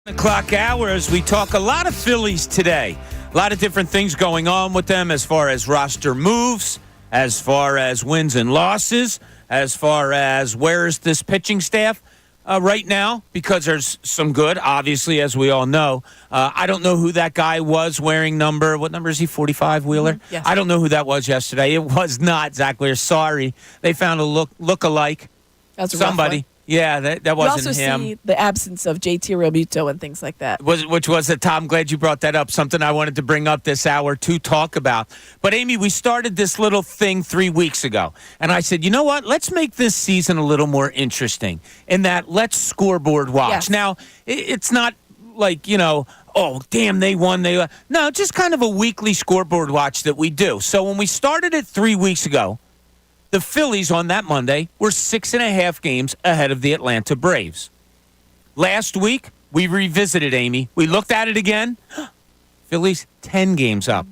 O'clock hour as we talk a lot of Phillies today. A lot of different things going on with them as far as roster moves, as far as wins and losses, as far as where is this pitching staff right now, because there's some good, obviously, as we all know. I don't know who that guy was wearing what number is he, 45, Wheeler? Yes. I don't know who that was yesterday. It was not Zach Wheeler. Sorry. They found a look-alike. That's a rough Somebody. one. Yeah, that You wasn't also him. see the absence of JT Realmuto and things like that. Which was Tom, glad you brought that up. Something I wanted to bring up this hour to talk about. But, Amy, we started this little thing 3 weeks ago. And I said, you know what? Let's make this season a little more interesting in that let's scoreboard watch. Yes. Now, it's not like, oh, damn, they won. No, just kind of a weekly scoreboard watch that we do. So when we started it 3 weeks ago, the Phillies on that Monday were 6.5 games ahead of the Atlanta Braves. Last week, we revisited, Amy. We looked at it again. Phillies 10 games up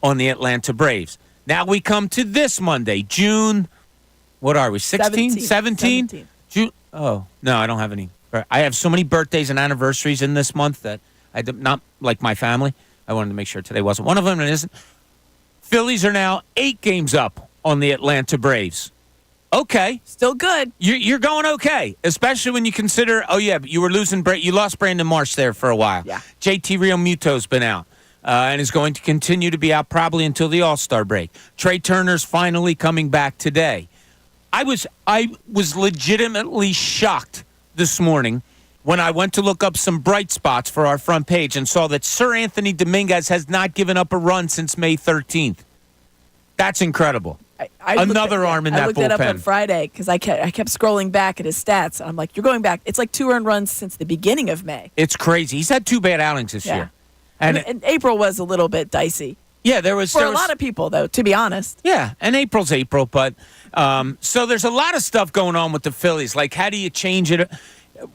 on the Atlanta Braves. Now we come to this Monday, June, what are we, 16? 17? June. Oh, no, I don't have any. I have so many birthdays and anniversaries in this month that I did not like my family. I wanted to make sure today wasn't one of them, and it isn't. Phillies are now 8 games up on the Atlanta Braves. Okay. Still good. You're going okay, especially when you consider, but you lost Brandon Marsh there for a while. Yeah. JT Realmuto's been out and is going to continue to be out probably until the All-Star break. Trea Turner's finally coming back today. I was legitimately shocked this morning when I went to look up some bright spots for our front page and saw that Sir Anthony Dominguez has not given up a run since May 13th. That's incredible. Another arm in that bullpen. I looked it up on Friday because I kept scrolling back at his stats. And I'm like, you're going back. It's like 2 earned runs since the beginning of May. It's crazy. He's had 2 bad outings this year. And April was a little bit dicey. Yeah, there was a lot of people, though, to be honest. Yeah, and April's April. But so there's a lot of stuff going on with the Phillies. Like, how do you change it?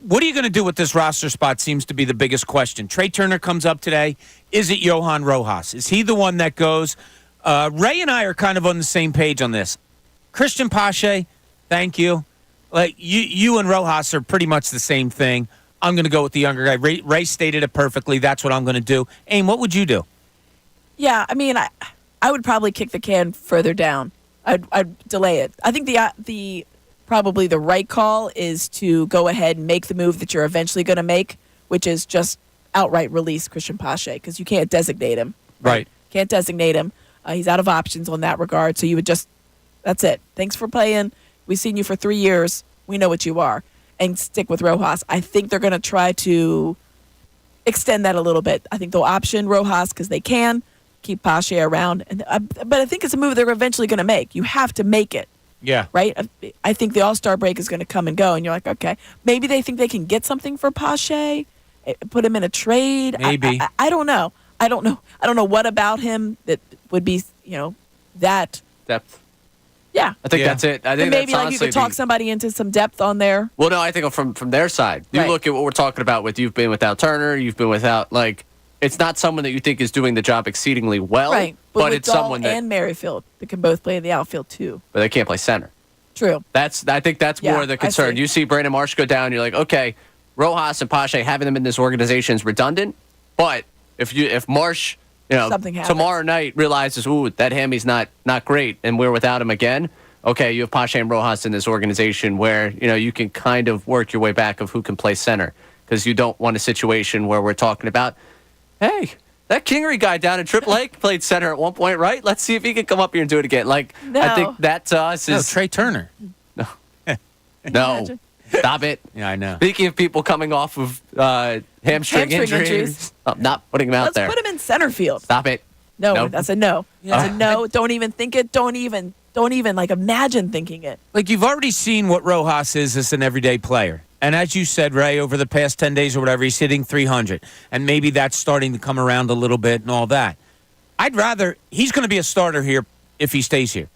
What are you going to do with this roster spot seems to be the biggest question. Trea Turner comes up today. Is it Johan Rojas? Is he the one that goes? Ray and I are kind of on the same page on this. Christian Pache, thank you. Like you and Rojas are pretty much the same thing. I'm going to go with the younger guy. Ray stated it perfectly. That's what I'm going to do. Aim, what would you do? Yeah, I mean, I would probably kick the can further down. I'd delay it. I think the probably the right call is to go ahead and make the move that you're eventually going to make, which is just outright release Christian Pache because you can't designate him. Right. Can't designate him. He's out of options on that regard. So you would that's it. Thanks for playing. We've seen you for 3 years. We know what you are. And stick with Rojas. I think they're going to try to extend that a little bit. I think they'll option Rojas because they can keep Pache around. But I think it's a move they're eventually going to make. You have to make it. Yeah. Right? I think the All-Star break is going to come and go. And you're like, okay, maybe they think they can get something for Pache, put him in a trade. Maybe. I don't know. I don't know what about him that would be, that Depth. Yeah. I think that's it. I think maybe that's like you could talk somebody into some depth on there. Well, no, I think from their side. You look at what we're talking about with you've been without Turner, you've been without, it's not someone that you think is doing the job exceedingly well. Right. But with it's someone that. and Merrifield that can both play in the outfield too. But they can't play center. True. I think that's more the concern. see. You see Brandon Marsh go down, you're like, okay, Rojas and Pache, having them in this organization is redundant. But if Marsh, tomorrow night realizes, ooh, that hammy's not great, and we're without him again. Okay, you have Pache and Rojas in this organization where you can kind of work your way back of who can play center because you don't want a situation where we're talking about, hey, that Kingery guy down in AAA played center at one point, right? Let's see if he can come up here and do it again. No. I think that to us is Trea Turner. no. Stop it. Yeah, I know. Speaking of people coming off of hamstring injuries, I'm not putting him out there. Let's put him in center field. Stop it. No, Nope. that's a no. That's a no. Don't even think it. Don't even imagine thinking it. Like, you've already seen what Rojas is as an everyday player. And as you said, Ray, over the past 10 days or whatever, he's hitting 300. And maybe that's starting to come around a little bit and all that. He's going to be a starter here if he stays here.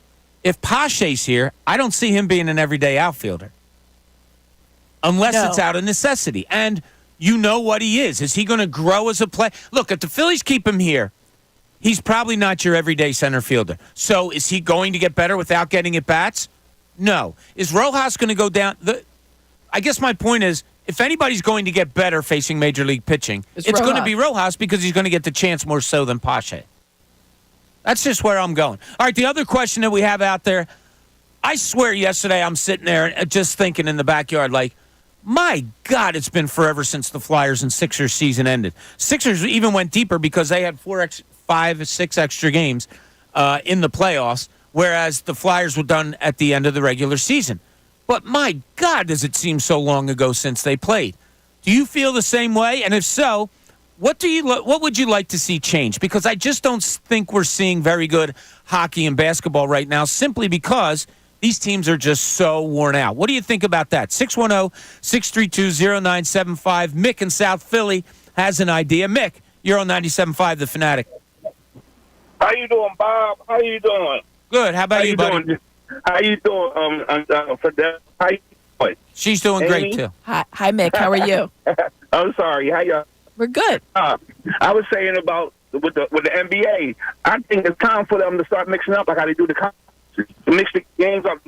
If Pache's here, I don't see him being an everyday outfielder. Unless it's out of necessity. And you know what he is. Is he going to grow as a player? Look, if the Phillies keep him here, he's probably not your everyday center fielder. So is he going to get better without getting at bats? No. Is Rojas going to go down? I guess my point is if anybody's going to get better facing Major League pitching, it's going to Rojas. be Rojas because he's going to get the chance more so than Pache. That's just where I'm going. All right, the other question that we have out there, I swear yesterday I'm sitting there and just thinking in the backyard, like, my God, it's been forever since the Flyers and Sixers season ended. Sixers even went deeper because they had 5 or 6 extra games in the playoffs, whereas the Flyers were done at the end of the regular season. But my God, does it seem so long ago since they played? Do you feel the same way? And if so, what would you like to see change? Because I just don't think we're seeing very good hockey and basketball right now, simply because these teams are just so worn out. What do you think about that? 610-632-0975. Mick in South Philly has an idea. Mick, you're on 97.5 The Fanatic. How you doing, Bob? How you doing? Good. How about you, buddy? Doing? How you doing? For that, how you doing? She's doing great, Amy? too. Hi, Mick. How are you? I'm sorry. How you? We're good. I was saying about with the NBA. I think it's time for them to start mixing up like how they do the conferences. Mix the games up.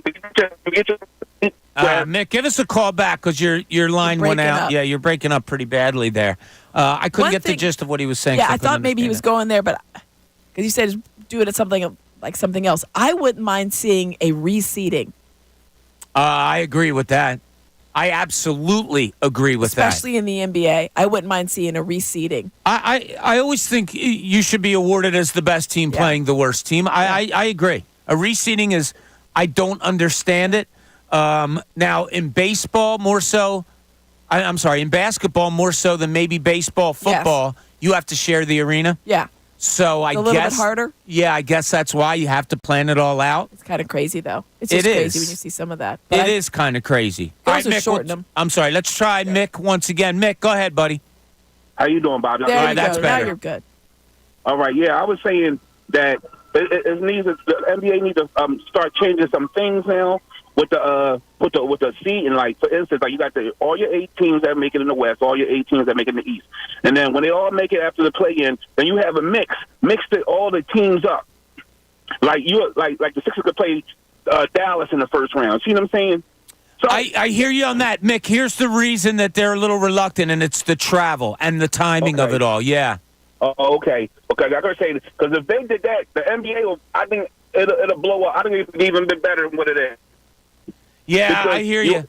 Mick, give us a call back because your line went breaking out. up. Yeah, you're breaking up pretty badly there. I couldn't get the gist of what he was saying. Yeah, so I couldn't thought maybe he was understand going there, but because you said do it at something else. I wouldn't mind seeing a reseeding. I agree with that. I absolutely agree with Especially in the NBA. I wouldn't mind seeing a reseeding. I always think you should be awarded as the best team playing the worst team. I agree. A reseeding is, I don't understand it. Now, in baseball, more so, I'm sorry, in basketball, more so than maybe baseball, football, you have to share the arena. Yeah. So I It's guess. a little bit harder. Yeah, I guess that's why you have to plan it all out. It's kind of crazy, though. It's just crazy when you see some of that. But It is kind of crazy. All right, also Mick, shorten them. I'm sorry. Let's try Mick once again. Mick, go ahead, buddy. How you doing, Bob? There you that's go. better. Now you're good. All right. Yeah, I was saying that it needs the NBA needs to start changing some things now with the seat, and like for instance, like you got all your 8 teams that make it in the West, all your 8 teams that make it in the East, and then when they all make it after the play-in, then you have a mix all the teams up. Like the Sixers could play Dallas in the first round. See what I'm saying? So I hear you on that, Mick. Here's the reason that they're a little reluctant, and it's the travel and the timing of it all. Yeah. Oh, okay. I gotta say because if they did that, the NBA, I think it'll blow up. I think it'll be even bit better than what it is. Yeah, Because I hear you.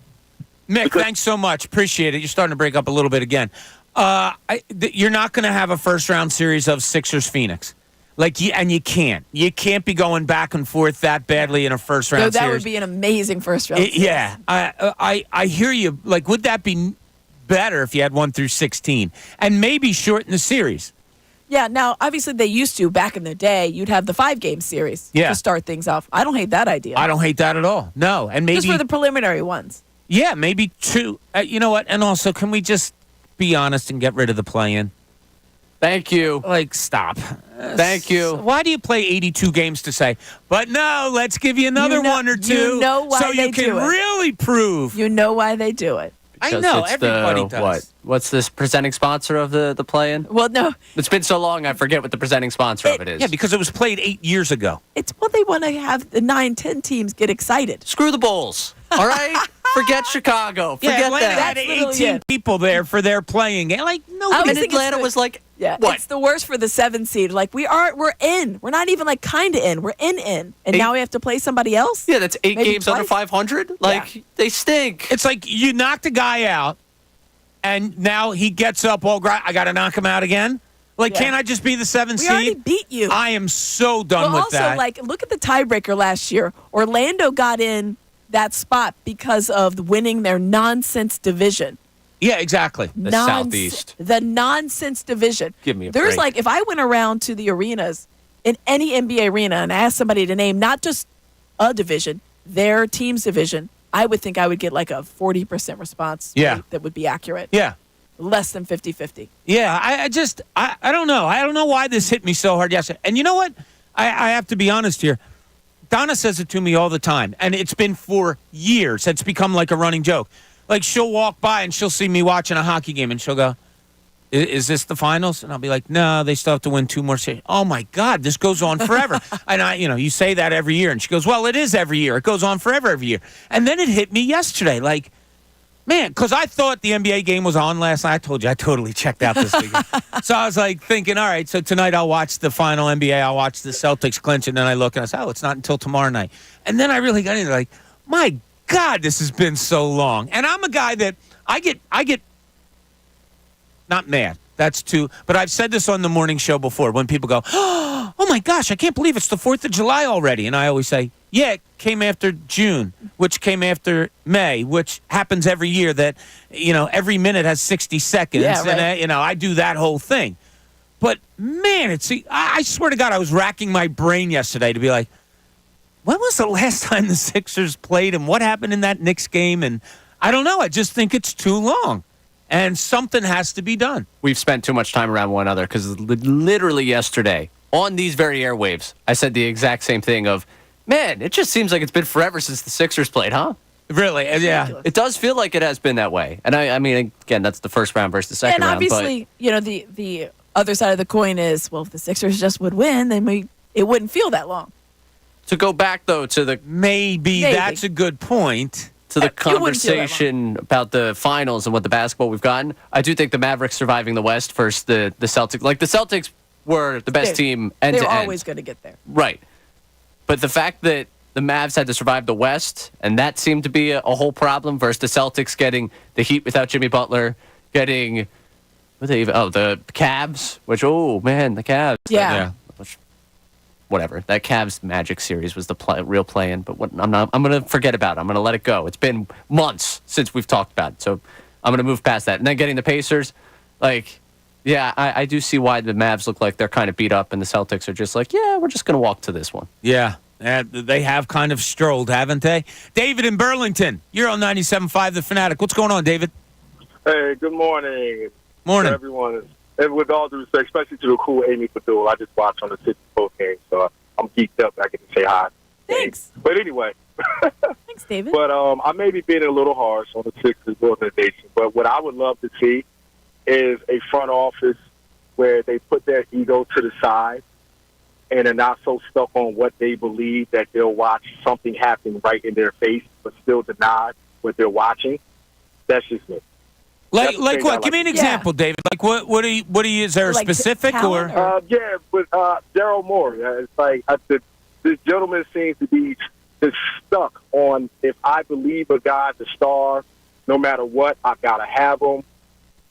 Mick, thanks so much. Appreciate it. You're starting to break up a little bit again. You're not going to have a first-round series of Sixers-Phoenix. And you can't. You can't be going back and forth that badly in a first-round So that series. would be an amazing first round. Yeah. I hear you. Like, would that be better if you had 1 through 16? And maybe shorten the series. Yeah, now, obviously, they used to, back in the day, you'd have the 5-game series to start things off. I don't hate that idea. I don't hate that at all. No. And maybe. Just for the preliminary ones. Yeah, maybe 2. You know what? And also, can we just be honest and get rid of the play-in? Thank you. Like, stop. Thank you. Why do you play 82 games to say, but no, let's give you another 1 or 2 you know why so they you can do it. really prove. You know why they do it. I Because know, it's everybody does. What's this presenting sponsor of the play-in? Well, no. It's been so long, I forget what the presenting sponsor of it is. Yeah, because it was played 8 years ago. They want to have the 9-10 teams get excited. Screw the Bulls. All right? Forget Chicago. Forget Atlanta that. had That's literally 18 it. people there for their playing game. Like, I nobody. And think it's Atlanta the- was like, Yeah, what? it's the worst for the 7 seed. Like we're in. We're not even like kind of in. We're in, and now we have to play somebody else. Yeah, that's 8 Maybe games under twice. 500. Like, they stink. It's like you knocked a guy out, and now he gets up all I got to knock him out again? Like, Yeah. can't I just be the 7 We already seed? beat you. I am so done with also, that. like, look at the tiebreaker last year. Orlando got in that spot because of winning their nonsense division. Yeah, exactly. The Southeast. The nonsense division. Give me a There's break. like, if I went around to the arenas, in any NBA arena, and asked somebody to name not just a division, their team's division, I would think I would get like a 40% response Yeah. rate that would be accurate. Yeah. Less than 50-50. Yeah, I don't know. I don't know why this hit me so hard yesterday. And you know what? I have to be honest here. Donna says it to me all the time, and it's been for years. It's become like a running joke. Like, she'll walk by and she'll see me watching a hockey game, and she'll go, is this the finals? And I'll be like, no, they still have to win 2 more series. Oh, my God, this goes on forever. And you say that every year. And she goes, well, it is every year. It goes on forever every year. And then it hit me yesterday. Like, Man, because I thought the NBA game was on last night. I told you I totally checked out this weekend. So I was like thinking, all right, so tonight I'll watch the final NBA. I'll watch the Celtics clinch, and then I look and I say, oh, it's not until tomorrow night. And then I really got into like, my God, this has been so long. And I'm a guy that I get not mad. That's too, but I've said this on the morning show before when people go, oh my gosh, I can't believe it's the 4th of July already. And I always say, yeah, it came after June, which came after May, which happens every year that, every minute has 60 seconds. Yeah, right. And, I do that whole thing. But, man, I swear to God, I was racking my brain yesterday to be like, when was the last time the Sixers played and what happened in that Knicks game? And I don't know. I just think it's too long. And something has to be done. We've spent too much time around one another because literally yesterday on these very airwaves, I said the exact same thing of, man, it just seems like it's been forever since the Sixers played, huh? Really? Yeah. It does feel like it has been that way. And I mean, again, that's the first round versus the second round. And obviously, the other side of the coin is, well, if the Sixers just would win, then it wouldn't feel that long. To go back, though, to the... Maybe. That's a good point. To the conversation about the finals and what the basketball we've gotten, I do think the Mavericks surviving the West versus the Celtics. Like, the Celtics were the best team end to end. They're always going to get there. Right. But the fact that the Mavs had to survive the West, and that seemed to be a whole problem versus the Celtics getting the Heat without Jimmy Butler, getting... the Cavs, which, oh, man, the Cavs. Yeah. Whatever. That Cavs Magic series was the real play-in, but I'm going to forget about it. I'm going to let it go. It's been months since we've talked about it, so I'm going to move past that. And then getting the Pacers, I do see why the Mavs look like they're kind of beat up, and the Celtics are just like, yeah, we're just going to walk to this one. Yeah. They have kind of strolled, haven't they? David in Burlington, you're on 97.5 The Fanatic. What's going on, David? Hey, good morning. Morning. To everyone. And with all due respect, especially to the cool Amy Fadul, I just watched on the City post game, so I'm geeked up. I get to say hi. Thanks. But anyway. Thanks, David. But I may be being a little harsh on the Sixers organization, but what I would love to see is a front office where they put their ego to the side and are not so stuck on what they believe that they'll watch something happen right in their face, but still deny what they're watching. That's just me. Like what? Give me an example, David. Like what do you? Is there a specific or? With Daryl Morey. It's like this gentleman seems to be just stuck on, if I believe a guy's a star, no matter what, I gotta have him.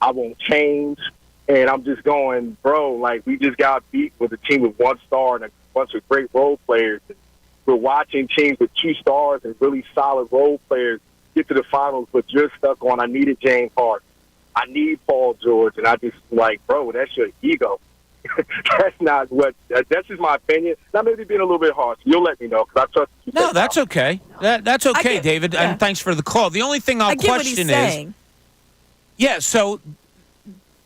I won't change. And I'm just going, bro. Like, we just got beat with a team with one star and a bunch of great role players. And we're watching teams with 2 stars and really solid role players get to the finals, but you're stuck on, I needed James Harden. I need Paul George, and I just like, bro, that's your ego. That's not what. That's just my opinion. Now, maybe being a little bit harsh. You'll let me know because I trust you. No, that's okay. That's okay, David. And thanks for the call. The only thing I'll question is, so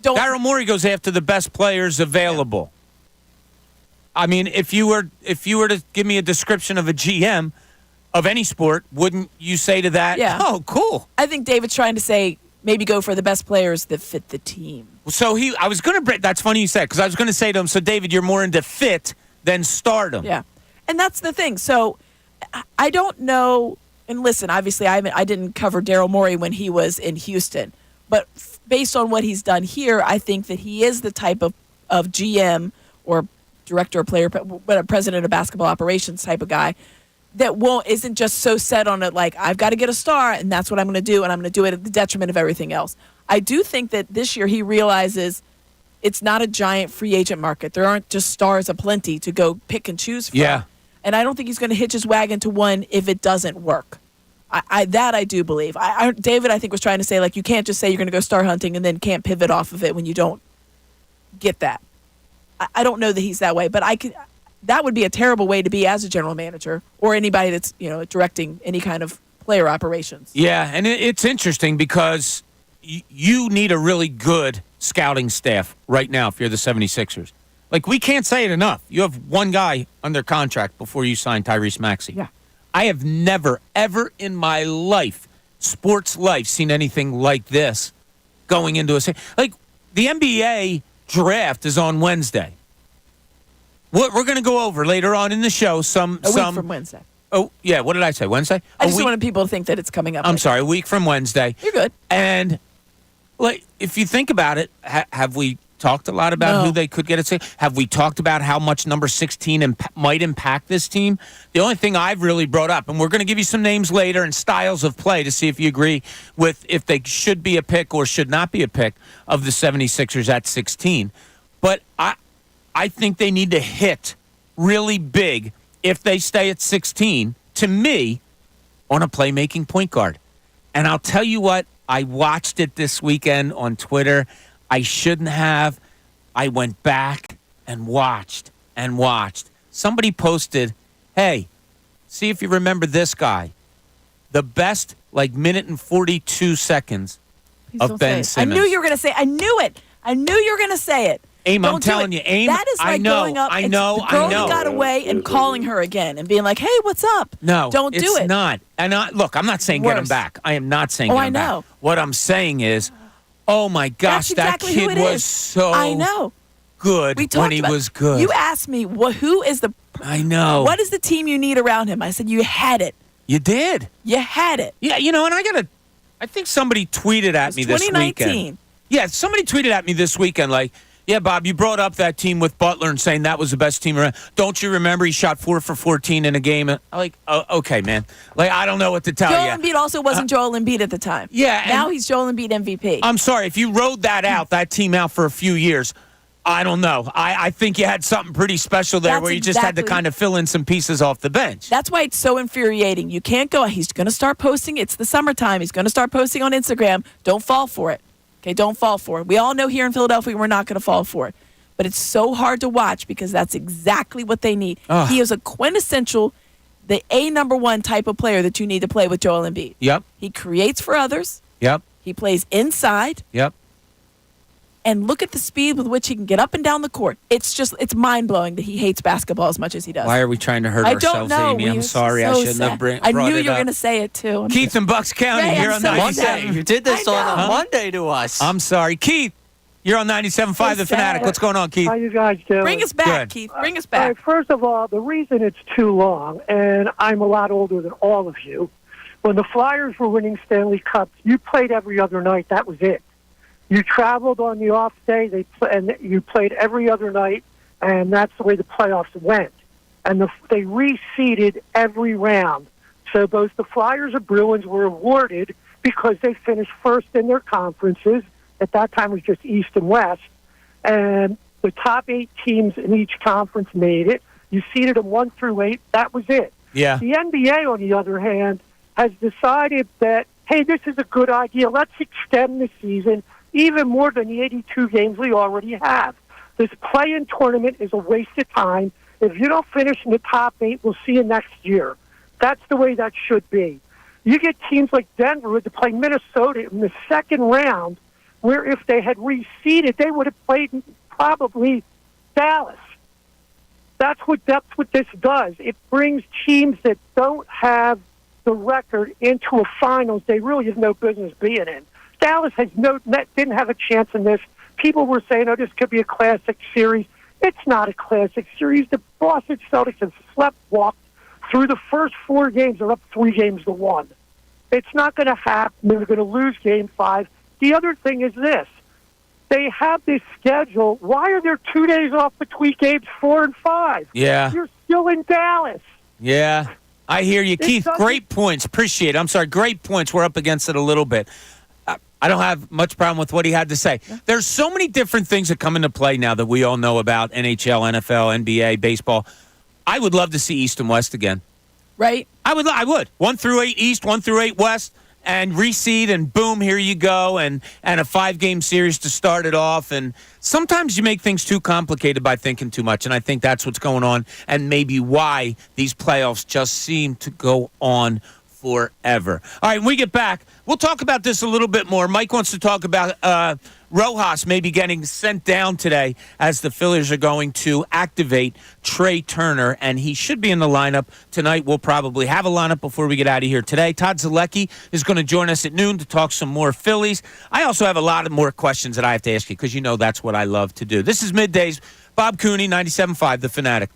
Daryl Morey goes after the best players available. Yeah. I mean, if you were to give me a description of a GM of any sport, wouldn't you say to that, oh, cool? I think David's trying to say, maybe go for the best players that fit the team. So I was going to, that's funny you said, because I was going to say to him, so David, you're more into fit than stardom. Yeah. And that's the thing. So I don't know, and listen, obviously I didn't cover Daryl Morey when he was in Houston, but based on what he's done here, I think that he is the type of GM or director of player, but a president of basketball operations type of guy that isn't just so set on it, like, I've got to get a star, and that's what I'm going to do, and I'm going to do it at the detriment of everything else. I do think that this year he realizes it's not a giant free agent market. There aren't just stars aplenty to go pick and choose from. Yeah. And I don't think he's going to hitch his wagon to one if it doesn't work. That I do believe. David, I think, was trying to say, like, you can't just say you're going to go star hunting and then can't pivot off of it when you don't get that. I don't know that he's that way, but that would be a terrible way to be as a general manager or anybody that's, directing any kind of player operations. Yeah, and it's interesting because you need a really good scouting staff right now if you're the 76ers. Like, we can't say it enough. You have one guy under contract before you sign Tyrese Maxey. Yeah. I have never, ever in my life, sports life, seen anything like this going into a... Like, the NBA draft is on Wednesday. We're going to go over later on in the show a week from Wednesday. Oh, yeah. What did I say? Wednesday? I just wanted people to think that it's coming up. I'm sorry. A week from Wednesday. You're good. And like, if you think about it, have we talked a lot about who they could get at 6? Have we talked about how much number 16 might impact this team? The only thing I've really brought up, and we're going to give you some names later and styles of play to see if you agree with if they should be a pick or should not be a pick of the 76ers at 16. But I think they need to hit really big if they stay at 16, to me, on a playmaking point guard. And I'll tell you what, I watched it this weekend on Twitter. I shouldn't have. I went back and watched. Somebody posted, hey, see if you remember this guy. The best, minute and 42 seconds of Ben Simmons. I knew you were going to say it. I knew it. I knew you were going to say it. Aim, I'm telling you, Aim. That is like going up. I know. The girl that got away and calling her again and being like, hey, what's up? No, don't do it. It's not. And look, I'm not saying get him back. I am not saying get him back. What I'm saying is, oh my gosh, exactly that kid was so good when he was good. You asked me, who is the... I know. What is the team you need around him? I said, you had it. You did. You had it. Yeah, and I think somebody tweeted at me this weekend. Yeah, somebody tweeted at me this weekend like, yeah, Bob, you brought up that team with Butler and saying that was the best team around. Don't you remember he shot 4 for 14 in a game? I'm like, oh, okay, man. I don't know what to tell you. Joel Embiid also wasn't Joel Embiid at the time. Yeah. Now he's Joel Embiid MVP. I'm sorry. If you rode that team out for a few years, I don't know. I think you had something pretty special there where you just had to kind of fill in some pieces off the bench. That's why it's so infuriating. You can't go, he's going to start posting. It's the summertime. He's going to start posting on Instagram. Don't fall for it. Okay, don't fall for it. We all know here in Philadelphia we're not going to fall for it. But it's so hard to watch because that's exactly what they need. He is a quintessential, the number one type of player that you need to play with Joel Embiid. Yep. He creates for others. Yep. He plays inside. Yep. And look at the speed with which he can get up and down the court. It's mind-blowing that he hates basketball as much as he does. Why are we trying to hurt ourselves, Amy? I'm sorry. I shouldn't have brought it up. I knew you were going to say it, too. Keith in Bucks County, you're on 97. You did this on a Monday to us. I'm sorry. Keith, you're on 97.5 The Fanatic. What's going on, Keith? How you guys doing? Bring us back, Keith. Bring us back. All right, first of all, the reason it's too long, and I'm a lot older than all of you, when the Flyers were winning Stanley Cups, you played every other night. That was it. You traveled on the off day, and you played every other night, and that's the way the playoffs went. And they reseeded every round. So both the Flyers and Bruins were awarded because they finished first in their conferences. At that time, it was just East and West. And the top 8 teams in each conference made it. You seeded them 1 through 8. That was it. Yeah. The NBA, on the other hand, has decided that, hey, this is a good idea. Let's extend the season even more than the 82 games we already have. This play-in tournament is a waste of time. If you don't finish in the top 8, we'll see you next year. That's the way that should be. You get teams like Denver to play Minnesota in the second round, where if they had reseeded, they would have played probably Dallas. That's what this does. It brings teams that don't have the record into a finals they really have no business being in. Dallas didn't have a chance in this. People were saying, oh, this could be a classic series. It's not a classic series. The Boston Celtics have slept-walked through the first 4 games. They're up 3-1. It's not going to happen. They're going to lose Game 5. The other thing is this. They have this schedule. Why are there 2 days off between Games 4 and 5? Yeah. You're still in Dallas. Yeah. I hear you. Keith, great points. Appreciate it. I'm sorry, great points. We're up against it a little bit. I don't have much problem with what he had to say. There's so many different things that come into play now that we all know about, NHL, NFL, NBA, baseball. I would love to see East and West again. Right? I would. 1 through 8 East, 1 through 8 West, and reseed, and boom, here you go, and a 5-game series to start it off. And sometimes you make things too complicated by thinking too much, and I think that's what's going on and maybe why these playoffs just seem to go on forever. All right, when we get back, we'll talk about this a little bit more. Mike wants to talk about Rojas maybe getting sent down today as the Phillies are going to activate Trea Turner, and he should be in the lineup tonight. We'll probably have a lineup before we get out of here today. Todd Zolecki is going to join us at noon to talk some more Phillies. I also have a lot of more questions that I have to ask you because you know that's what I love to do. This is Middays. Bob Cooney, 97.5 The Fanatic.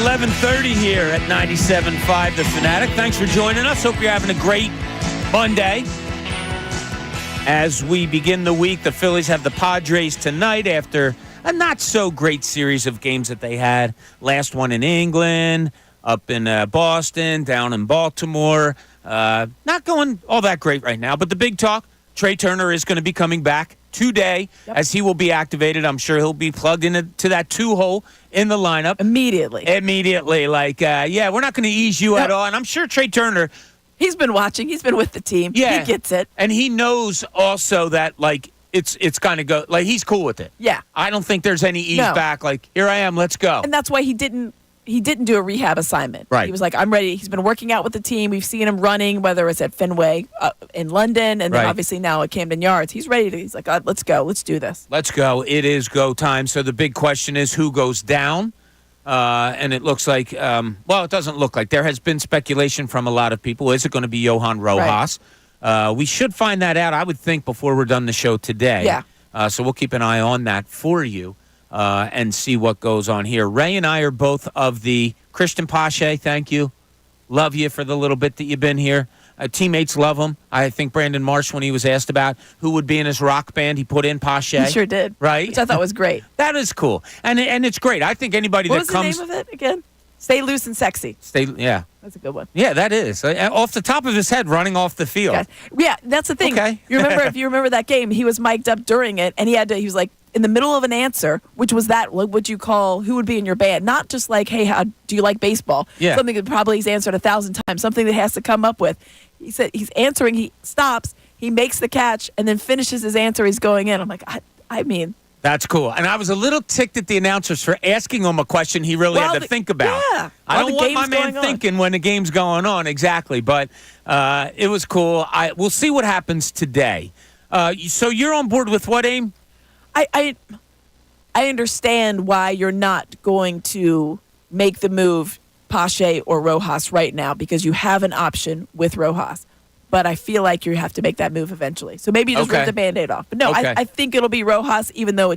11:30 here at 97.5 The Fanatic. Thanks for joining us. Hope you're having a great Monday. As we begin the week, the Phillies have the Padres tonight after a not-so-great series of games that they had. Last one in England, up in Boston, down in Baltimore. Not going all that great right now, but the big talk, Trea Turner is going to be coming back today as he will be activated. I'm sure he'll be plugged into that 2-hole in the lineup. Immediately. Like, we're not going to ease you at all. And I'm sure Trea Turner... He's been watching. He's been with the team. Yeah. He gets it. And he knows also that, like, it's kind of go... Like, he's cool with it. Yeah. I don't think there's any ease back. Like, here I am. Let's go. And that's why he didn't do a rehab assignment. Right. He was like, I'm ready. He's been working out with the team. We've seen him running, whether it's at Fenway in London and then obviously now at Camden Yards. He's ready to, he's like, let's go. Let's do this. Let's go. It is go time. So the big question is who goes down? And it looks like, it doesn't look like. There has been speculation from a lot of people. Is it going to be Johan Rojas? Right. We should find that out, I would think, before we're done the show today. Yeah. So we'll keep an eye on that for you. And see what goes on here. Ray and I are both of the Christian Pache. Thank you. Love you for the little bit that you've been here. Teammates love him. I think Brandon Marsh, when he was asked about who would be in his rock band, he put in Pache. He sure did. Right? Which I thought was great. That is cool. And it's great. I think anybody what that was comes... the name of it again? Stay Loose and Sexy. Yeah. That's a good one. Yeah, that is. Off the top of his head, running off the field. Yeah, that's the thing. Okay. If you remember that game, he was mic'd up during it, and he was like, in the middle of an answer, which was that, what you call, who would be in your band? Not just like, hey, how do you like baseball? Yeah. Something that probably he's answered 1,000 times, something that he has to come up with. He said he's answering, he stops, he makes the catch, and then finishes his answer, he's going in. I'm like, I mean... That's cool. And I was a little ticked at the announcers for asking him a question he really had to think about. Yeah. I don't want my man thinking when the game's going on, exactly. But it was cool. We'll see what happens today. So you're on board with what, Aim? I understand why you're not going to make the move Pache or Rojas right now because you have an option with Rojas. But I feel like you have to make that move eventually. So maybe you just rip the Band-Aid off. But no, I think it'll be Rojas, even though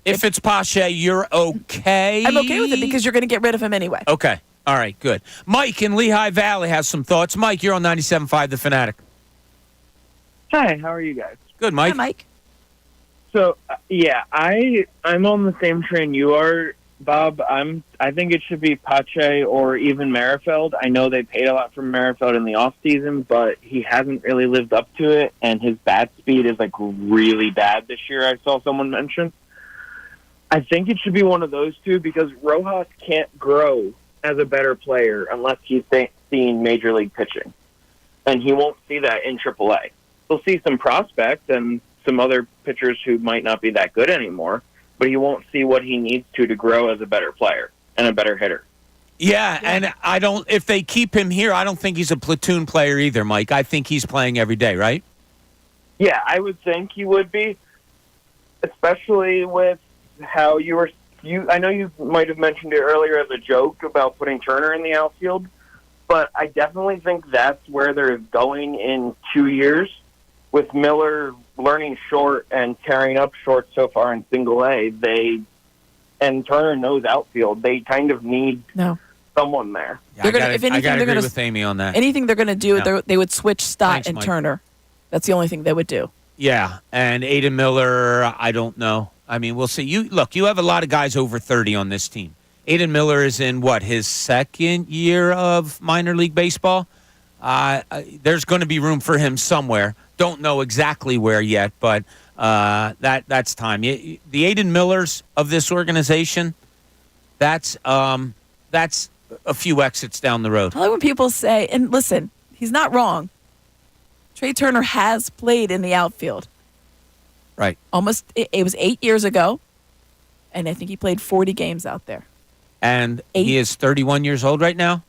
if it's Pache, you're okay? I'm okay with it because you're going to get rid of him anyway. Okay. All right, good. Mike in Lehigh Valley has some thoughts. Mike, you're on 97.5 The Fanatic. Hi, how are you guys? Good, Mike. Hi, Mike. So, I'm on the same train you are, Bob. I think it should be Pache or even Merrifield. I know they paid a lot for Merrifield in the offseason, but he hasn't really lived up to it, and his bat speed is, like, really bad this year, I saw someone mention. I think it should be one of those two because Rojas can't grow as a better player unless he's seen Major League pitching, and he won't see that in AAA. He'll see some prospects and some other pitchers who might not be that good anymore, but he won't see what he needs to grow as a better player and a better hitter. Yeah, and if they keep him here, I don't think he's a platoon player either, Mike. I think he's playing every day, right? Yeah, I would think he would be, especially with how I know you might have mentioned it earlier as a joke about putting Turner in the outfield, but I definitely think that's where they're going in 2 years. With Miller learning short and tearing up short so far in single A, and Turner knows outfield. They kind of need someone there. Yeah, I got to agree with Amy on that. Anything they're going to do, they would switch Stott and Mike. Turner. That's the only thing they would do. Yeah, and Aiden Miller, I don't know. I mean, we'll see. You have a lot of guys over 30 on this team. Aiden Miller is in, his second year of minor league baseball? There's going to be room for him somewhere. Don't know exactly where yet, but that's time. The Aiden Millers of this organization, that's a few exits down the road. I like when people say, and listen, he's not wrong. Trea Turner has played in the outfield. Right. It was 8 years ago, and I think he played 40 games out there. And he is 31 years old right now?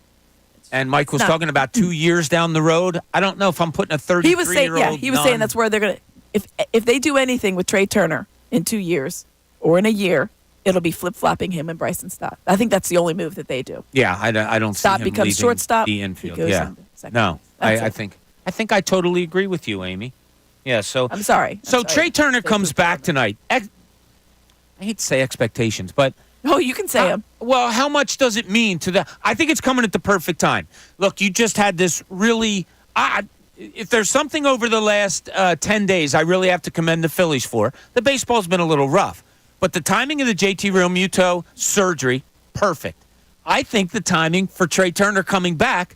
And Mike was talking about 2 years down the road. I don't know if I'm putting a 33-year-old. He was saying that's where they're going to. If they do anything with Trea Turner in 2 years or in a year, it'll be flip-flopping him and Bryson Stott. I think that's the only move that they do. Yeah, I don't see him becomes leaving shortstop. The infield. He goes Yeah, no, I think I totally agree with you, Amy. Yeah, so I'm sorry. Trea Turner comes back tonight. I hate to say expectations, but Oh, you can say them. Well, how much does it mean to the? I think it's coming at the perfect time. Look, you just had this really. If there's something over the last 10 days I really have to commend the Phillies for, the baseball's been a little rough. But the timing of the JT Realmuto surgery, perfect. I think the timing for Trea Turner coming back,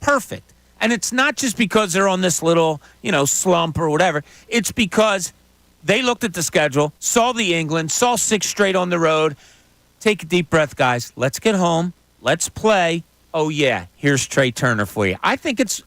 perfect. And it's not just because they're on this little, slump or whatever. It's because they looked at the schedule, saw the England, saw 6 straight on the road. Take a deep breath, guys. Let's get home. Let's play. Oh, yeah, here's Trea Turner for you. I think it's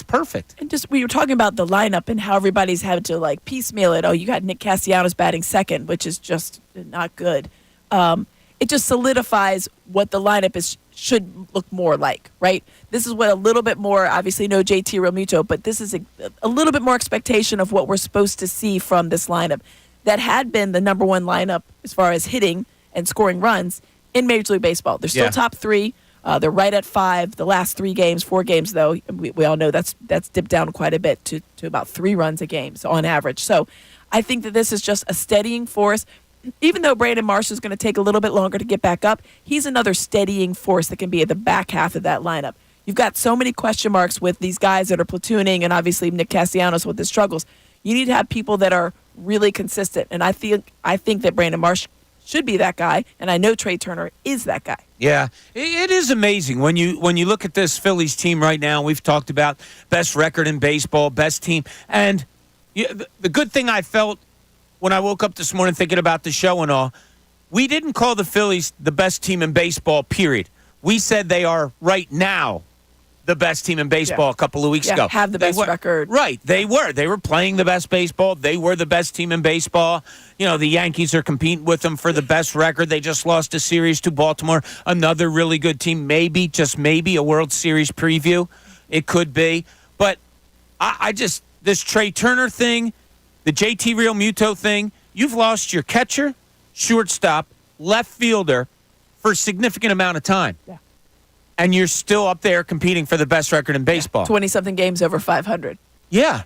perfect. And just we were talking about the lineup and how everybody's had to piecemeal it. Oh, you got Nick Castellanos batting second, which is just not good. It just solidifies what the lineup should look more like, right? This is what a little bit more, obviously no JT Realmuto, but this is a little bit more expectation of what we're supposed to see from this lineup that had been the number one lineup as far as hitting and scoring runs in Major League Baseball. They're still top 3. They're right at 5. The last 4 games, though, we all know that's dipped down quite a bit to about 3 runs a game, so on average. So I think that this is just a steadying force. Even though Brandon Marsh is going to take a little bit longer to get back up, he's another steadying force that can be at the back half of that lineup. You've got so many question marks with these guys that are platooning and obviously Nick Castellanos with his struggles. You need to have people that are really consistent, and I think that Brandon Marsh should be that guy, and I know Trea Turner is that guy. Yeah, it is amazing when you look at this Phillies team right now. We've talked about best record in baseball, best team, and the good thing I felt when I woke up this morning thinking about the show and all, we didn't call the Phillies the best team in baseball, period. We said they are right now the best team in baseball a couple of weeks ago. Have the best record. Right, they were. They were playing the best baseball. They were the best team in baseball. The Yankees are competing with them for the best record. They just lost a series to Baltimore, another really good team. Maybe, just maybe, a World Series preview. It could be. But this Trea Turner thing, the JT Realmuto thing, you've lost your catcher, shortstop, left fielder for a significant amount of time. Yeah. And you're still up there competing for the best record in baseball. 20-something games over 500. Yeah.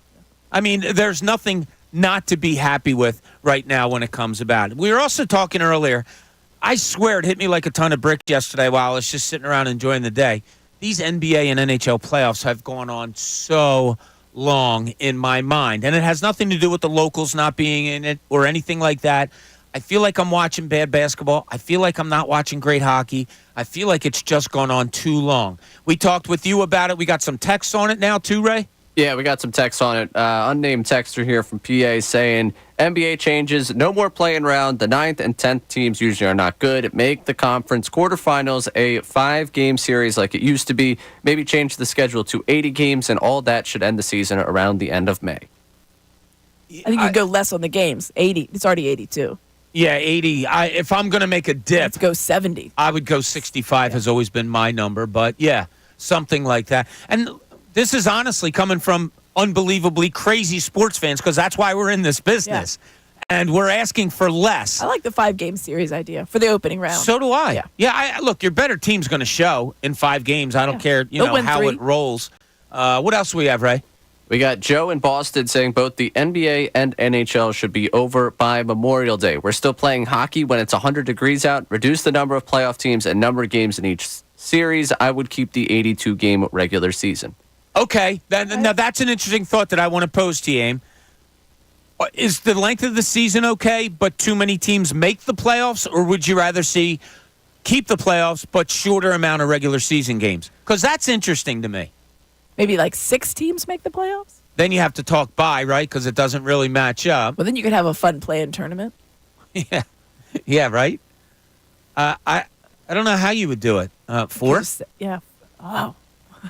I mean, there's nothing not to be happy with right now when it comes about it. We were also talking earlier. I swear it hit me like a ton of bricks yesterday while I was just sitting around enjoying the day. These NBA and NHL playoffs have gone on so long in my mind. And it has nothing to do with the locals not being in it or anything like that. I feel like I'm watching bad basketball. I feel like I'm not watching great hockey. I feel like it's just gone on too long. We talked with you about it. We got some texts on it now too, Ray? Yeah, we got some texts on it. Unnamed texter here from PA saying, NBA changes, no more playing round. The 9th and 10th teams usually are not good. Make the conference quarterfinals a 5-game series like it used to be. Maybe change the schedule to 80 games, and all that should end the season around the end of May. I think you'd go less on the games. 80. It's already 82. Yeah, 80. If I'm going to make a dip, let's go 70. I would go 65 has always been my number. But, yeah, something like that. And this is honestly coming from unbelievably crazy sports fans because that's why we're in this business. Yeah. And we're asking for less. I like the 5-game series idea for the opening round. So do I. Yeah, look, your better team's going to show in 5 games. I don't care how 3. it rolls. What else do we have, Ray? We got Joe in Boston saying both the NBA and NHL should be over by Memorial Day. We're still playing hockey when it's 100 degrees out. Reduce the number of playoff teams and number of games in each series. I would keep the 82-game regular season. Okay. Now, that's an interesting thought that I want to pose to you, Aim. Is the length of the season okay, but too many teams make the playoffs, or would you rather see keep the playoffs but shorter amount of regular season games? Because that's interesting to me. Maybe 6 teams make the playoffs? Then you have to talk bye, right? Because it doesn't really match up. Well, then you could have a fun play-in tournament. Yeah, right? I don't know how you would do it. 4? Yeah. Oh.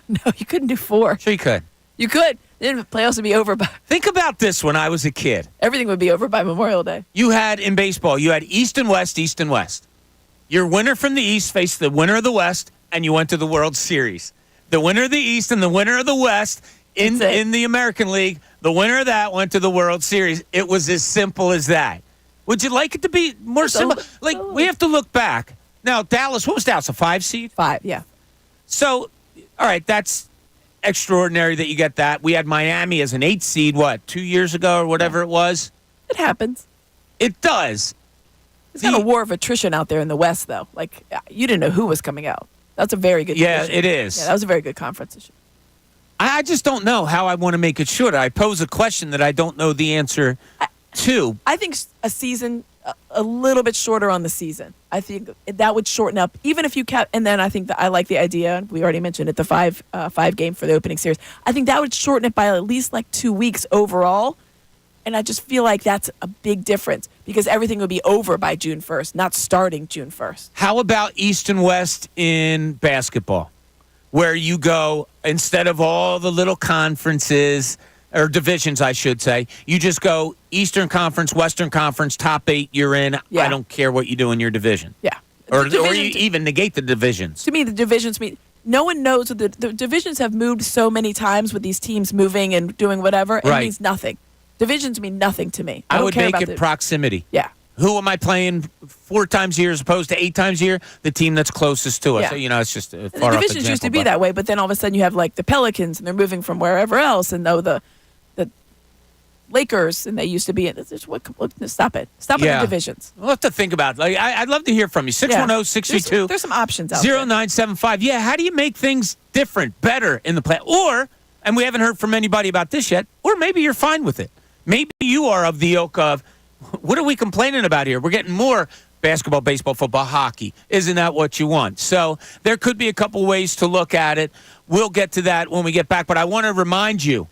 No, you couldn't do 4. Sure you could. You could. Then the playoffs would be over by... Think about this when I was a kid. Everything would be over by Memorial Day. You had, in baseball, you had East and West, East and West. Your winner from the East faced the winner of the West, and you went to the World Series. The winner of the East and the winner of the West in the American League, the winner of that went to the World Series. It was as simple as that. Would you like it to be more simple? We have to look back. Now, Dallas, what was Dallas, a 5 seed? 5, yeah. So, all right, that's extraordinary that you get that. We had Miami as an 8 seed, 2 years ago or whatever it was? It happens. It does. It's not a war of attrition out there in the West, though. Like, you didn't know who was coming out. That's a very good division. it is. Yeah, that was a very good conference this year. I just don't know how I want to make it shorter. I pose a question that I don't know the answer to. I think a season, a little bit shorter on the season. I think that would shorten up, even if you kept. And then I think that I like the idea. We already mentioned it, the five game for the opening series. I think that would shorten it by at least like 2 weeks overall. And I just feel like that's a big difference because everything would be over by June 1st, not starting June 1st. How about East and West in basketball, where you go, instead of all the little conferences, or divisions, I should say, you just go Eastern Conference, Western Conference, top 8, you're in. Yeah. I don't care what you do in your division. Yeah. Or you even negate the divisions. To me, the divisions mean no one knows. The divisions have moved so many times with these teams moving and doing whatever. It Right. means nothing. Divisions mean nothing to me. I don't would care make about it proximity. Yeah. Who am I playing 4 times a year as opposed to 8 times a year? The team that's closest to us. Yeah. So, it's just a The far off divisions example, used to be but- that way, but then all of a sudden you have like the Pelicans and they're moving from wherever else, and the Lakers and they used to be in. Stop it. Stop with the divisions. We'll have to think about it. Like, I'd love to hear from you. 610-632. There's some options out there. 0975. Yeah, how do you make things different, better in the play? Or, and we haven't heard from anybody about this yet, or maybe you're fine with it. Maybe you are of the ilk of, what are we complaining about here? We're getting more basketball, baseball, football, hockey. Isn't that what you want? So there could be a couple ways to look at it. We'll get to that when we get back. But I want to remind you,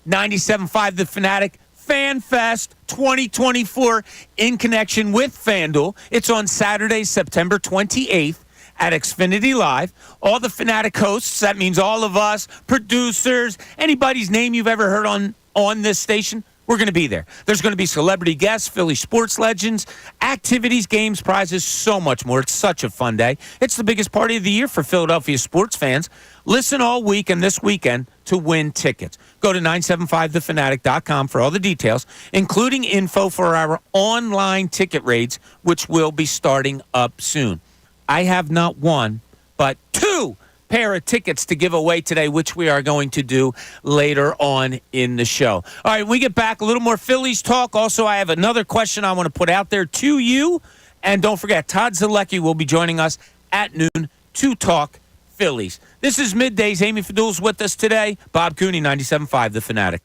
97.5 The Fanatic, FanFest 2024 in connection with FanDuel. It's on Saturday, September 28th at Xfinity Live. All the Fanatic hosts, that means all of us, producers, anybody's name you've ever heard on this station, we're going to be there. There's going to be celebrity guests, Philly sports legends, activities, games, prizes, so much more. It's such a fun day. It's the biggest party of the year for Philadelphia sports fans. Listen all week and this weekend to win tickets. Go to 975thefanatic.com for all the details, including info for our online ticket rates, which will be starting up soon. I have not one, but 2 pair of tickets to give away today, which we are going to do later on in the show. All right, when we get back, a little more Phillies talk. Also, I have another question I want to put out there to you. And don't forget, Todd Zolecki will be joining us at noon to talk Phillies. This is Middays. Amy Fadul's with us today. Bob Cooney, 97.5 The Fanatic.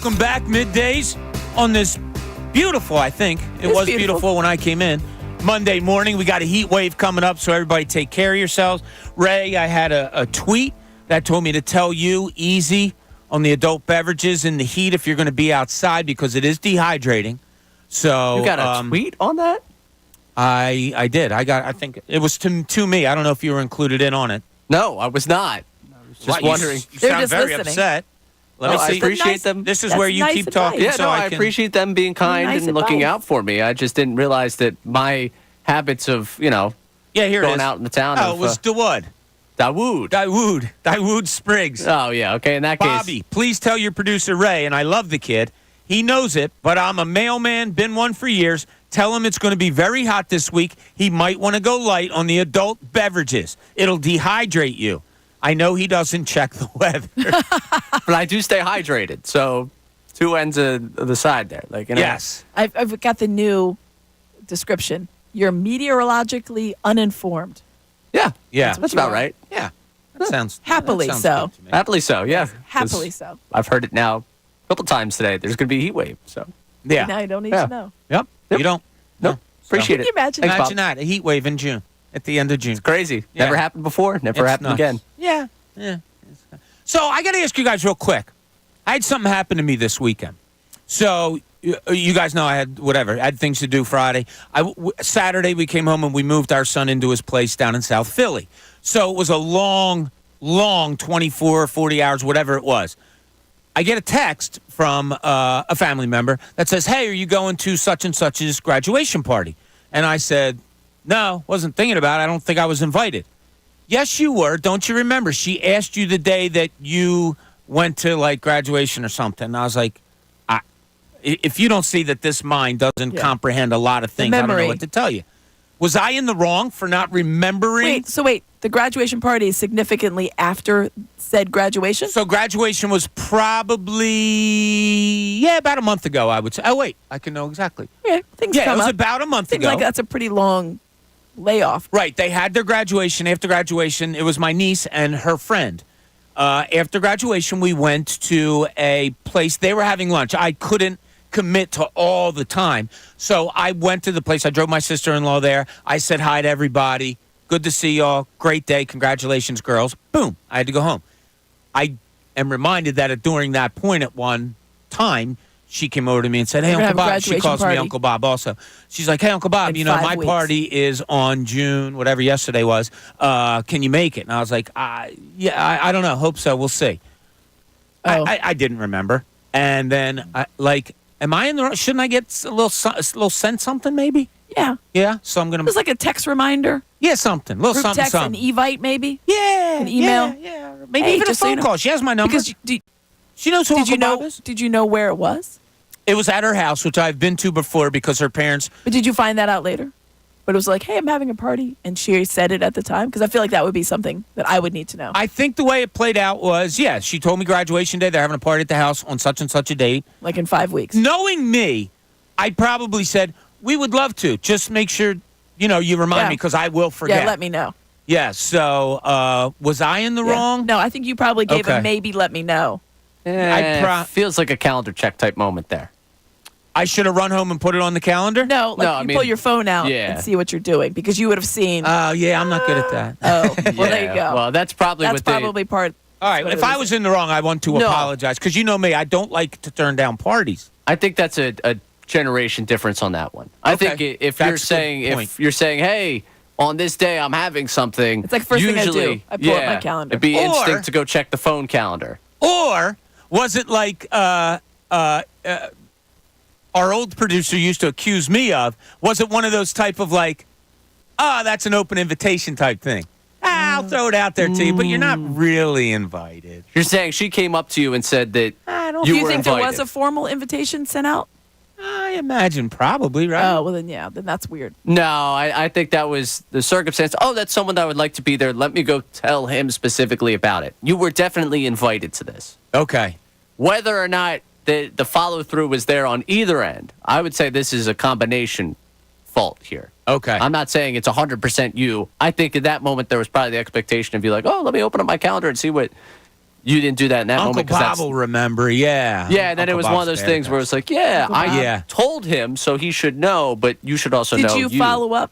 Welcome back, middays, on this beautiful, I think. It was beautiful when I came in. Monday morning, we got a heat wave coming up, so everybody take care of yourselves. Ray, I had a tweet that told me to tell you, easy on the adult beverages in the heat if you're going to be outside because it is dehydrating. So You got a tweet on that? I did. I think it was to me. I don't know if you were included in on it. No, I was not. I was just wondering. You They're sound just very listening. upset. Let me see. I appreciate them. This is That's where you nice keep advice. talking. Yeah, so no, I I can, appreciate them being kind Nice and looking advice. out for me. I just didn't realize that my habits of, Yeah, here it going is. out in the town. Oh, of, it was Dawood. Dawood Spriggs. Oh, yeah. Okay, in that Bobby, case. please tell your producer, Ray, and I love the kid. He knows it, but I'm a mailman, been one for years. Tell him it's going to be very hot this week. He might want to go light on the adult beverages. It'll dehydrate you. I know he doesn't check the weather. But I do stay hydrated. So, two ends of the side there. Yes. I've got the new description. You're meteorologically uninformed. Yeah. Yeah. That's about right. Yeah. That sounds Happily that sounds so. good to me. Happily so, yeah. Happily 'Cause so. I've heard it now a couple times today. There's going to be a heat wave. So, Yeah. Now you don't need Yeah. to know. Yep. Yep. You don't? no, appreciate Can it. you imagine? Thanks, Imagine Bob. that. A heat wave in June. At the end of June. It's crazy. Yeah. Never happened before. Never It's happened nuts. again. Yeah. So I got to ask you guys real quick. I had something happen to me this weekend. So you guys know I had I had things to do Friday. Saturday we came home and we moved our son into his place down in South Philly. So it was a long 24, 40 hours, whatever it was. I get a text from a family member that says, "Hey, are you going to such and such's graduation party?" And I said, "No, wasn't thinking about it. I don't think I was invited." "Yes, you were. Don't you remember? She asked you the day that you went to like graduation or something." And I was like, if you don't see that this mind doesn't comprehend a lot of things, I don't know memory. what to tell you. Was I in the wrong for not remembering? Wait. The graduation party is significantly after said graduation? So graduation was probably, about a month ago, I would say. Oh, wait, I can know exactly. Okay, things Yeah, come it was up. about a month Seems ago. like that's a pretty long layoff. Right. They had their graduation. After graduation, it was my niece and her friend. After graduation, we went to a place. They were having lunch. I couldn't commit to all the time. So I went to the place. I drove my sister-in-law there. I said hi to everybody. Good to see y'all. Great day. Congratulations, girls. Boom. I had to go home. I am reminded that during that point at one time, she came over to me and said, "Hey, We're gonna Uncle have a Bob." She graduation calls party. me Uncle Bob also. She's like, "Hey, Uncle Bob, In my 5 weeks. party is on June, whatever yesterday was. Can you make it?" And I was like, I don't know. Hope so. We'll see. Oh. I didn't remember. And then, am I in the wrong? Shouldn't I get a little send something maybe? Yeah. Yeah. So I'm going It was to, like a text reminder. something. A little Group something, text, an something. Evite maybe? Yeah. an email? Yeah. Maybe Hey, even a just so you phone know. call. She has my number. Because She knows who did you Uncle Bob know? is. Did you know where it was? It was at her house, which I've been to before because her parents. But did you find that out later? But it was like, hey, I'm having a party, and she said it at the time because I feel like that would be something that I would need to know. I think the way it played out was, she told me graduation day. They're having a party at the house on such and such a date. Like in 5 weeks. Knowing me, I probably said, we would love to. Just make sure, you remind Yeah. me because I will forget. Yeah, let me know. Yeah, so was I in the Yeah. wrong? No, I think you probably gave Okay. a maybe let me know. Feels like a calendar check type moment there. I should have run home and put it on the calendar? No, like I you mean, pull your phone out yeah. and see what you're doing because you would have seen. Oh, yeah, I'm not good at that. Oh, well, there you go. Well, that's probably That's what they... probably part. All right, what if it I was in the wrong, I want to No. apologize because you know me, I don't like to turn down parties. I think that's a generation difference on that one. I Okay. think if That's you're a good saying point. if you're saying, hey, on this day I'm having something, It's like first thing I do. usually, I pull up my calendar. It'd be Or- instinct to go check the phone calendar. Or was it like our old producer used to accuse me of? Was it one of those type of like, that's an open invitation type thing? I'll throw it out there to you, but you're not really invited. You're saying she came up to you and said that Do you were think invited. there was a formal invitation sent out? I imagine probably, right? Oh, well, then that's weird. No, I think that was the circumstance. Oh, that's someone that I would like to be there. Let me go tell him specifically about it. You were definitely invited to this. Okay. Whether or not the follow-through was there on either end, I would say this is a combination fault here. Okay. I'm not saying it's 100% you. I think at that moment there was probably the expectation of you like, oh, let me open up my calendar and see what you didn't do that in that Uncle moment. 'Cause Bob that's will remember, yeah. Yeah, and then Uncle it was Bob's one of those bad things at where that. it's like, yeah, I Yeah. told him, so he should know, but you should also know. Did you follow up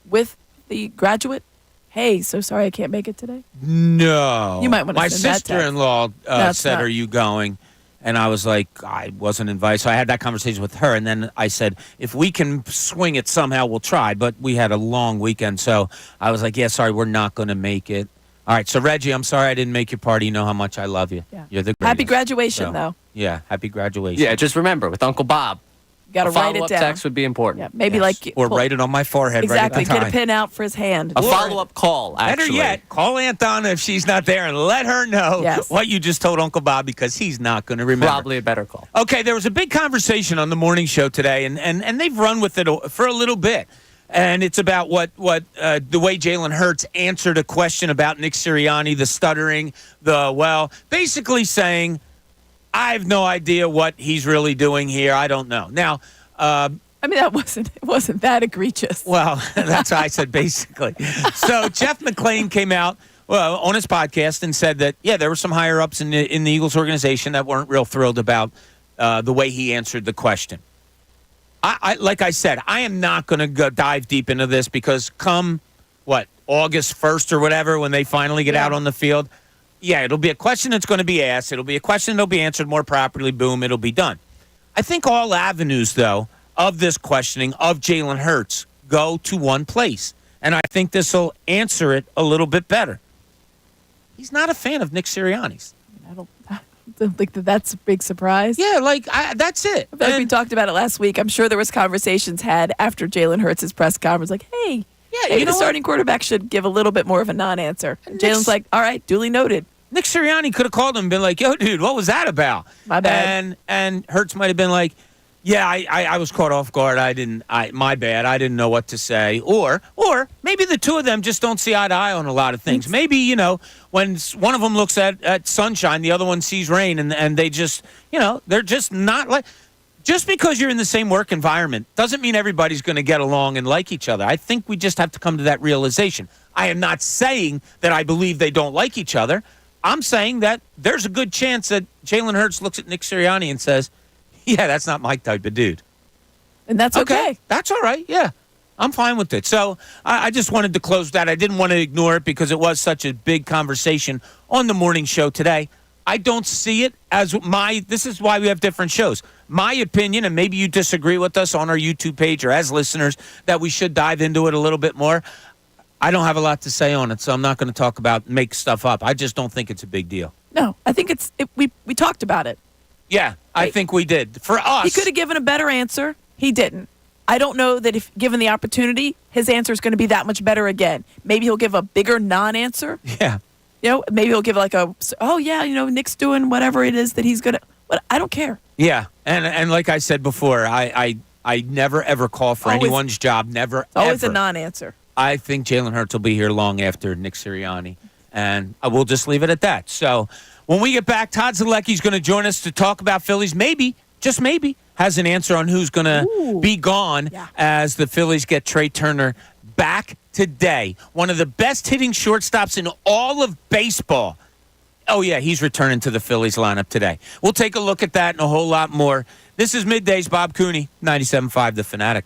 with the graduate? Hey, so sorry I can't make it today. No. You might wanna My send that text. sister-in-law That's said, not- are you going? And I was like, I wasn't invited. So I had that conversation with her. And then I said, if we can swing it somehow, we'll try. But we had a long weekend. So I was like, yeah, sorry, we're not going to make it. All right. So, Reggie, I'm sorry I didn't make your party. You know how much I love you. Yeah. You're the greatest. Happy graduation, So, though. Yeah. Happy graduation. Yeah, just remember, with Uncle Bob, You got to a write it follow-up down. text would be important. Yeah, maybe Yes. like Or write it on my forehead exactly. right at the Get a time. pin out for his hand. A follow-up call, actually. Better yet, call Aunt Donna if she's not there and let her know Yes. what you just told Uncle Bob because he's not going to remember. Probably a better call. Okay, there was a big conversation on the morning show today, and they've run with it for a little bit. And it's about the way Jalen Hurts answered a question about Nick Sirianni, the stuttering, basically saying, I have no idea what he's really doing here. I don't know. Now, I mean, it wasn't that egregious. well, that's what I said, basically. So Jeff McClain came out on his podcast and said that, yeah, there were some higher-ups in the Eagles organization that weren't real thrilled about the way he answered the question. Like I said, I am not going to go dive deep into this because come, August 1st or whatever, when they finally get out on the field, yeah, it'll be a question that's going to be asked. It'll be a question that'll be answered more properly. Boom, it'll be done. I think all avenues, though, of this questioning of Jalen Hurts go to one place. And I think this will answer it a little bit better. He's not a fan of Nick Sirianni's. I don't think that's a big surprise. Yeah, that's it. I feel like we talked about it last week. I'm sure there was conversations had after Jalen Hurts' press conference, like, hey, you know the starting quarterback should give a little bit more of a non-answer. And Jalen's like, all right, duly noted. Nick Sirianni could have called him and been like, yo, dude, what was that about? My bad. And Hurts might have been like, yeah, I was caught off guard. My bad. I didn't know what to say. Or maybe the two of them just don't see eye to eye on a lot of things. Maybe, when one of them looks at sunshine, the other one sees rain, and they just, they're just not like. Just because you're in the same work environment doesn't mean everybody's going to get along and like each other. I think we just have to come to that realization. I am not saying that I believe they don't like each other. I'm saying that there's a good chance that Jalen Hurts looks at Nick Sirianni and says, yeah, that's not my type of dude. And that's okay. That's all right. Yeah, I'm fine with it. So I just wanted to close that. I didn't want to ignore it because it was such a big conversation on the morning show today. I don't see it as this is why we have different shows. My opinion, and maybe you disagree with us on our YouTube page or as listeners, that we should dive into it a little bit more. I don't have a lot to say on it, so I'm not going to make stuff up. I just don't think it's a big deal. No, I think we talked about it. Yeah, I think we did. For us. He could have given a better answer. He didn't. I don't know that if given the opportunity, his answer is going to be that much better again. Maybe he'll give a bigger non-answer. Yeah. Maybe he'll give Nick's doing whatever it is that he's going to. But I don't care. Yeah, and like I said before, I never, ever call for anyone's job. Never, always ever. a non-answer. I think Jalen Hurts will be here long after Nick Sirianni, and we'll just leave it at that. So when we get back, Todd Zolecki is going to join us to talk about Phillies. Maybe, just maybe, has an answer on who's going to be gone as the Phillies get Trea Turner back today. One of the best hitting shortstops in all of baseball. Oh, yeah, he's returning to the Phillies lineup today. We'll take a look at that and a whole lot more. This is Middays, Bob Cooney, 97.5 The Fanatic.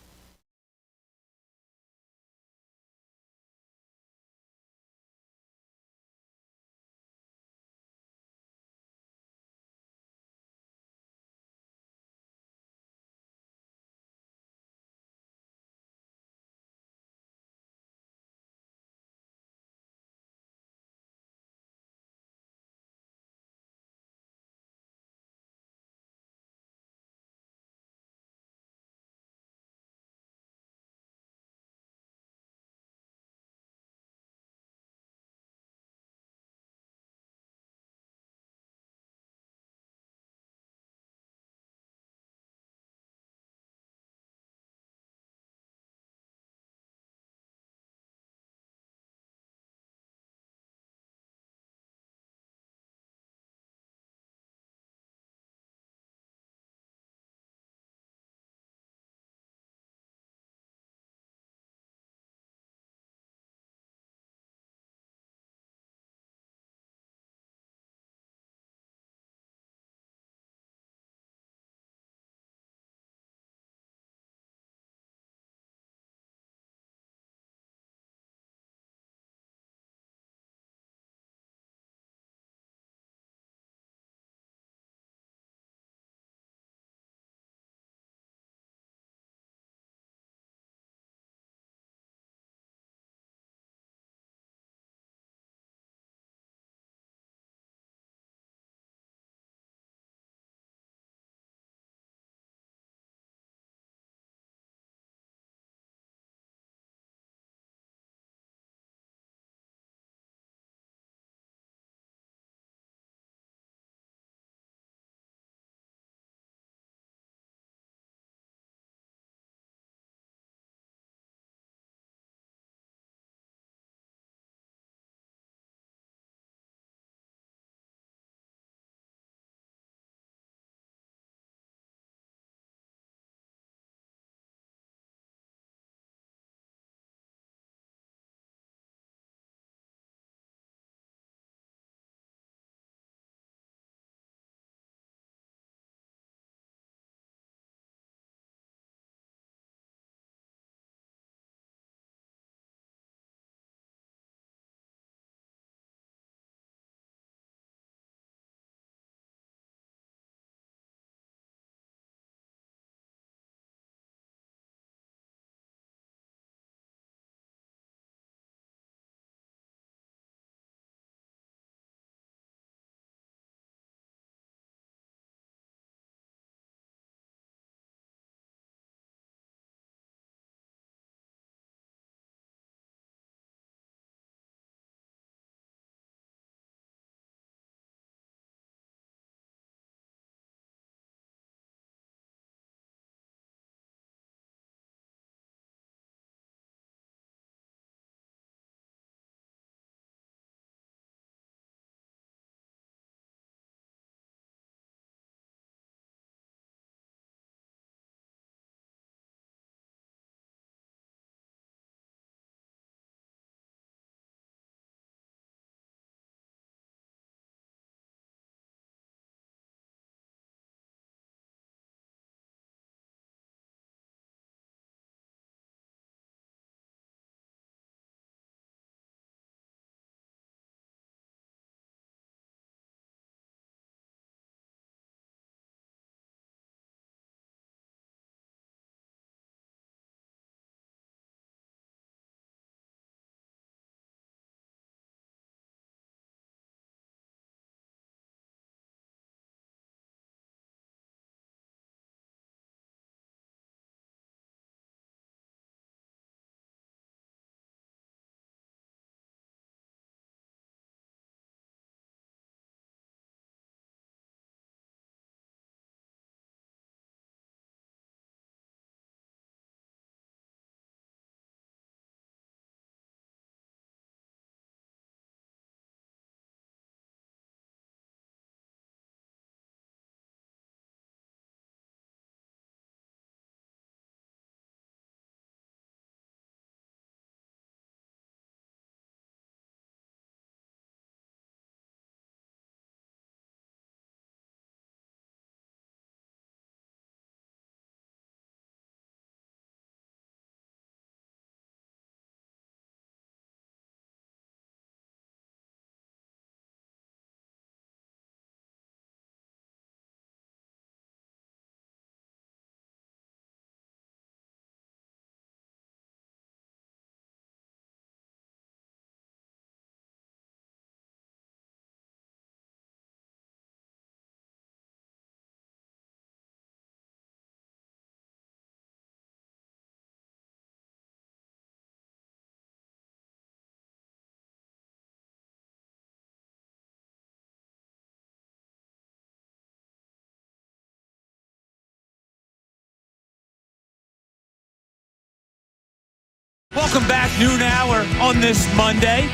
Welcome back, noon hour on this Monday.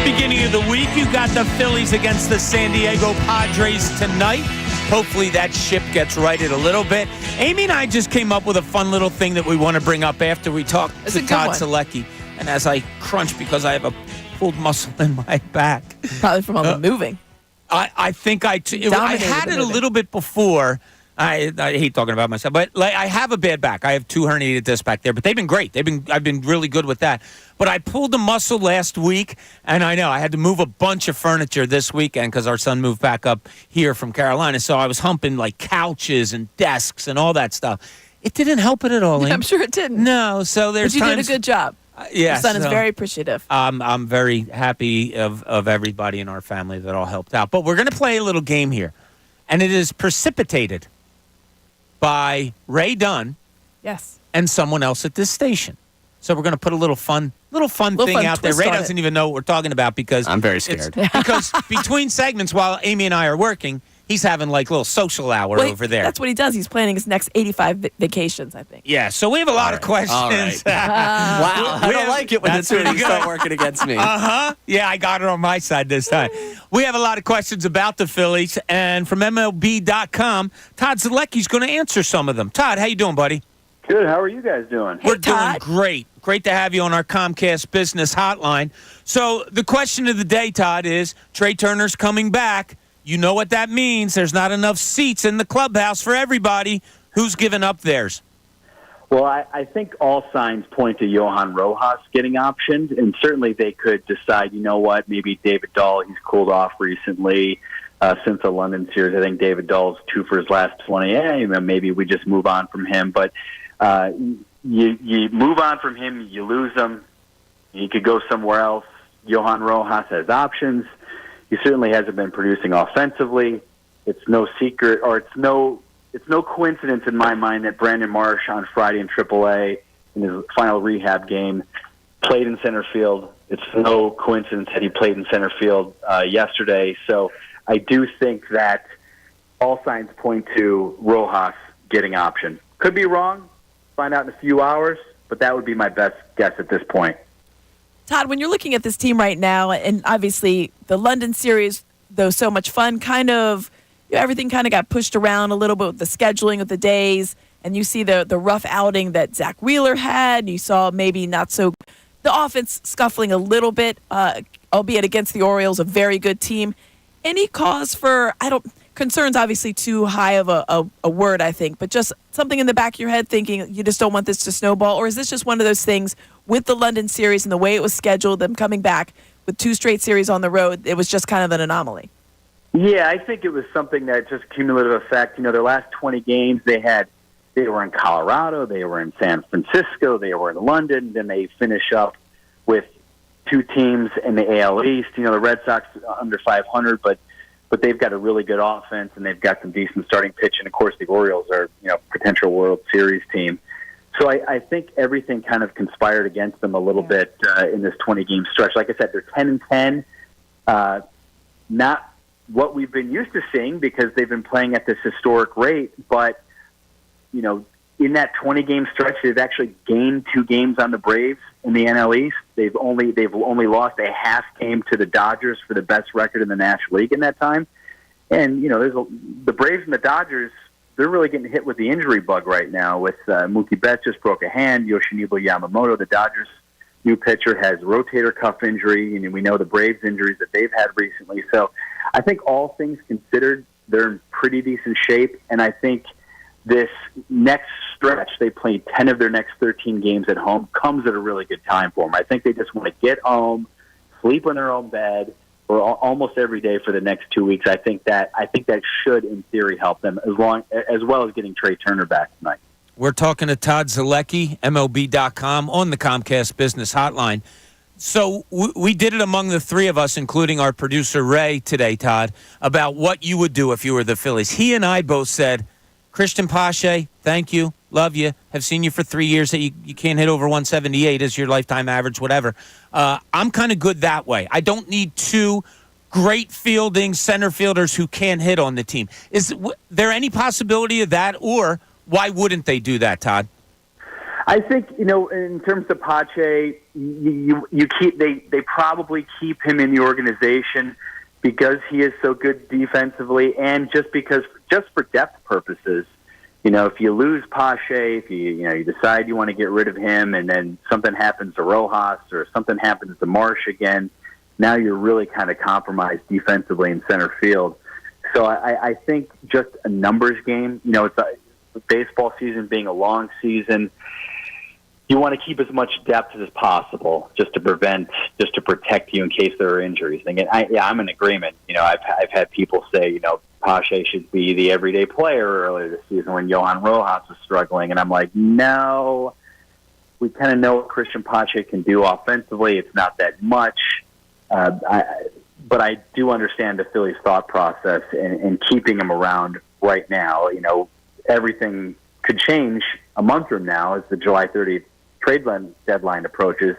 Beginning of the week, you got the Phillies against the San Diego Padres tonight. Hopefully that ship gets righted a little bit. Amy and I just came up with a fun little thing that we want to bring up after we talk to Todd Zolecki. And as I crunch because I have a pulled muscle in my back. Probably from all the moving. I think I had it a little bit before. I hate talking about myself, but like I have a bad back. I have 2 herniated discs back there, but they've been great. I've been really good with that. But I pulled a muscle last week, and I know I had to move a bunch of furniture this weekend because our son moved back up here from Carolina. So I was humping like couches and desks and all that stuff. It didn't help it at all. I'm sure it didn't. No, so there's. But you did a good job. Yeah, your son is very appreciative. I'm very happy of everybody in our family that all helped out. But we're going to play a little game here, and it is precipitated by Ray Dunn, yes, and someone else at this station. So we're going to put a little fun thing out there. Ray doesn't even know what we're talking about because I'm very scared. Because between segments, while Amy and I are working, he's having like a little social hour over there. That's what he does. He's planning his next 85 vacations, I think. Yeah. So we have a lot of questions. All right. Wow. I don't like it when the two of you start working against me. Yeah, I got it on my side this time. We have a lot of questions about the Phillies, and from MLB.com, Todd Zolecki's going to answer some of them. Todd, how you doing, buddy? Good. How are you guys doing? We're doing great. Great to have you on our Comcast Business Hotline. So the question of the day, Todd, is Trea Turner's coming back. You know what that means. There's not enough seats in the clubhouse for everybody. Who's giving up theirs? Well, I think all signs point to Johan Rojas getting optioned, and certainly they could decide, you know what, maybe David Dahl, he's cooled off recently since the London series. I think David Dahl's 2 for his last 20. Maybe we just move on from him. But you move on from him, you lose him. He could go somewhere else. Johan Rojas has options. He certainly hasn't been producing offensively. It's no secret, or it's no coincidence in my mind that Brandon Marsh on Friday in AAA in his final rehab game played in center field. It's no coincidence that he played in center field yesterday. So I do think that all signs point to Rojas getting option. Could be wrong. Find out in a few hours, but that would be my best guess at this point. Todd, when you're looking at this team right now, and obviously the London series, though so much fun, everything kind of got pushed around a little bit with the scheduling of the days, and you see the rough outing that Zach Wheeler had, and you saw maybe not so the offense scuffling a little bit, albeit against the Orioles, a very good team. Any cause for concerns? Obviously, too high of a word, I think, but just something in the back of your head, thinking you just don't want this to snowball, or is this just one of those things with the London series and the way it was scheduled, them coming back with 2 straight series on the road? It was just kind of an anomaly. Yeah, I think it was something that just cumulative effect. Their last 20 games, they were in Colorado, they were in San Francisco, they were in London, then they finish up with 2 teams in the AL East. The Red Sox under 500, but they've got a really good offense and they've got some decent starting pitch. And of course, the Orioles are potential World Series team. So I think everything kind of conspired against them a little bit in this 20-game stretch. Like I said, they're 10-10. Not what we've been used to seeing because they've been playing at this historic rate. But, in that 20-game stretch, they've actually gained 2 games on the Braves in the NL East. They've only lost a half game to the Dodgers for the best record in the National League in that time. And, the Braves and the Dodgers, they're really getting hit with the injury bug right now with Mookie Betts just broke a hand, Yoshinobu Yamamoto, the Dodgers' new pitcher, has rotator cuff injury, and we know the Braves' injuries that they've had recently. So I think all things considered, they're in pretty decent shape, and I think this next stretch, they played 10 of their next 13 games at home, comes at a really good time for them. I think they just want to get home, sleep in their own bed for almost every day for the next 2 weeks. I think that should, in theory, help them as well as getting Trea Turner back tonight. We're talking to Todd Zolecki, MLB.com, on the Comcast Business Hotline. So we did it among the 3 of us, including our producer Ray today, Todd, about what you would do if you were the Phillies. He and I both said, Christian Pache, thank you, love you, have seen you for 3 years that you can't hit over 178 as your lifetime average, whatever. I'm kind of good that way. I don't need 2 great fielding center fielders who can't hit on the team. Is there any possibility of that, or why wouldn't they do that, Todd? I think, in terms of Pache, they probably keep him in the organization because he is so good defensively, and just for depth purposes. If you lose Pache, if you decide you want to get rid of him, and then something happens to Rojas or something happens to Marsh again, now you're really kind of compromised defensively in center field. So I think just a numbers game. It's a baseball season being a long season. You want to keep as much depth as possible just to protect you in case there are injuries. And I'm in agreement. I've had people say, Pache should be the everyday player earlier this season when Johan Rojas was struggling. And I'm like, no, we kind of know what Christian Pache can do offensively. It's not that much. But I do understand the Phillies' thought process in keeping him around right now. Everything could change a month from now as the July 30th trade deadline approaches.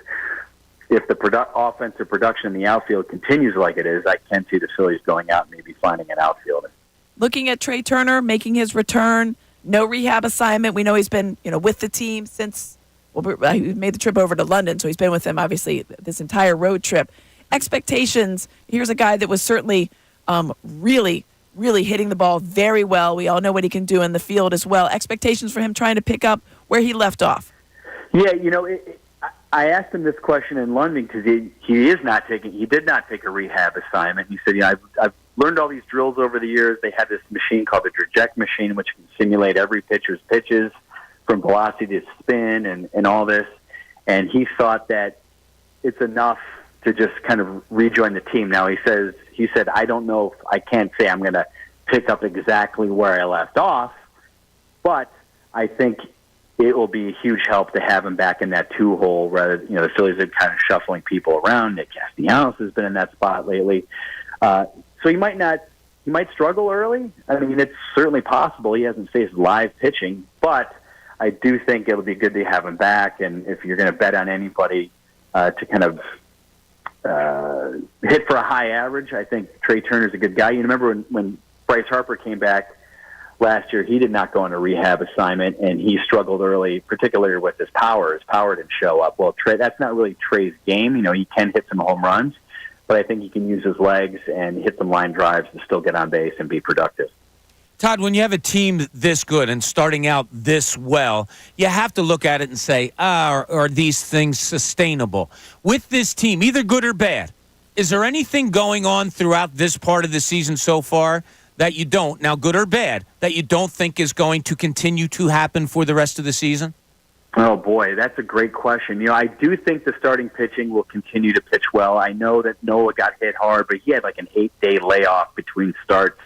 If the offensive production in the outfield continues like it is, I can see the Phillies going out and maybe finding an outfielder. Looking at Trea Turner making his return, no rehab assignment. We know he's been, with the team since he made the trip over to London, so he's been with them obviously this entire road trip. Expectations. Here's a guy that was certainly really, really hitting the ball very well. We all know what he can do in the field as well. Expectations for him trying to pick up where he left off. Yeah, I asked him this question in London because he did not take a rehab assignment. He said, I've learned all these drills over the years. They have this machine called the Traject machine, which can simulate every pitcher's pitches from velocity to spin and all this. And he thought that it's enough to just kind of rejoin the team. Now he said, I don't know if I can't say I'm going to pick up exactly where I left off, but I think it will be a huge help to have him back in that two hole rather, the Phillies are kind of shuffling people around. Nick Castellanos has been in that spot lately. So he might struggle early. I mean, it's certainly possible. He hasn't faced live pitching, but I do think it'll be good to have him back. And if you're going to bet on anybody to kind of hit for a high average, I think Trea Turner's a good guy. You remember when Bryce Harper came back last year, he did not go on a rehab assignment, and he struggled early, particularly with his power. His power didn't show up. Well, that's not really Trea's game. He can hit some home runs, but I think he can use his legs and hit some line drives and still get on base and be productive. Todd, when you have a team this good and starting out this well, you have to look at it and say, are these things sustainable? With this team, either good or bad, is there anything going on throughout this part of the season so far that you don't, now good or bad, that you don't think is going to continue to happen for the rest of the season? Oh, boy, that's a great question. I do think the starting pitching will continue to pitch well. I know that Noah got hit hard, but he had like an 8-day layoff between starts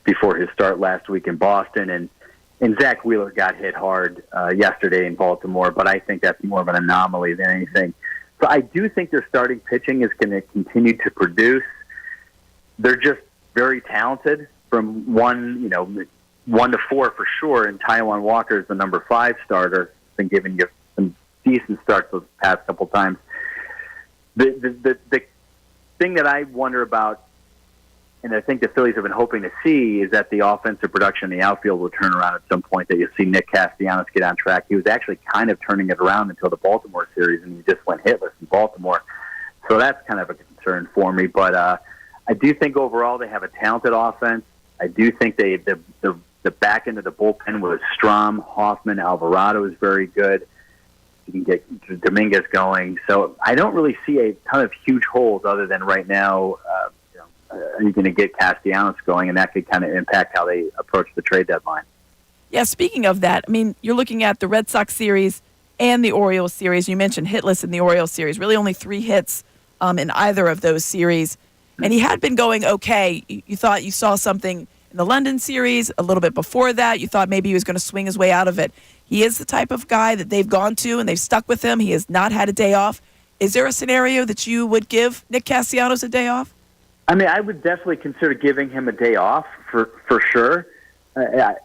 before his start last week in Boston. And Zach Wheeler got hit hard yesterday in Baltimore, but I think that's more of an anomaly than anything. So I do think their starting pitching is going to continue to produce. They're just very talented from 1 to 4 for sure, and Taijuan Walker is the number 5 starter. Been giving you some decent starts the past couple times. The thing that I wonder about, and I think the Phillies have been hoping to see, is that the offensive production in the outfield will turn around at some point, that you'll see Nick Castellanos get on track. He was actually kind of turning it around until the Baltimore series, and he just went hitless in Baltimore. So that's kind of a concern for me. But I do think overall they have a talented offense. I do think the back end of the bullpen with Strom, Hoffman, Alvarado is very good. You can get Dominguez going. So I don't really see a ton of huge holes other than right now you're going to get Castellanos going, and that could kind of impact how they approach the trade deadline. Yeah, speaking of that, I mean, you're looking at the Red Sox series and the Orioles series. You mentioned hitless in the Orioles series, really only 3 hits in either of those series. And he had been going okay. You thought you saw something in the London series, a little bit before that. You thought maybe he was going to swing his way out of it. He is the type of guy that they've gone to and they've stuck with him. He has not had a day off. Is there a scenario that you would give Nick Castellanos a day off? I mean, I would definitely consider giving him a day off for sure. I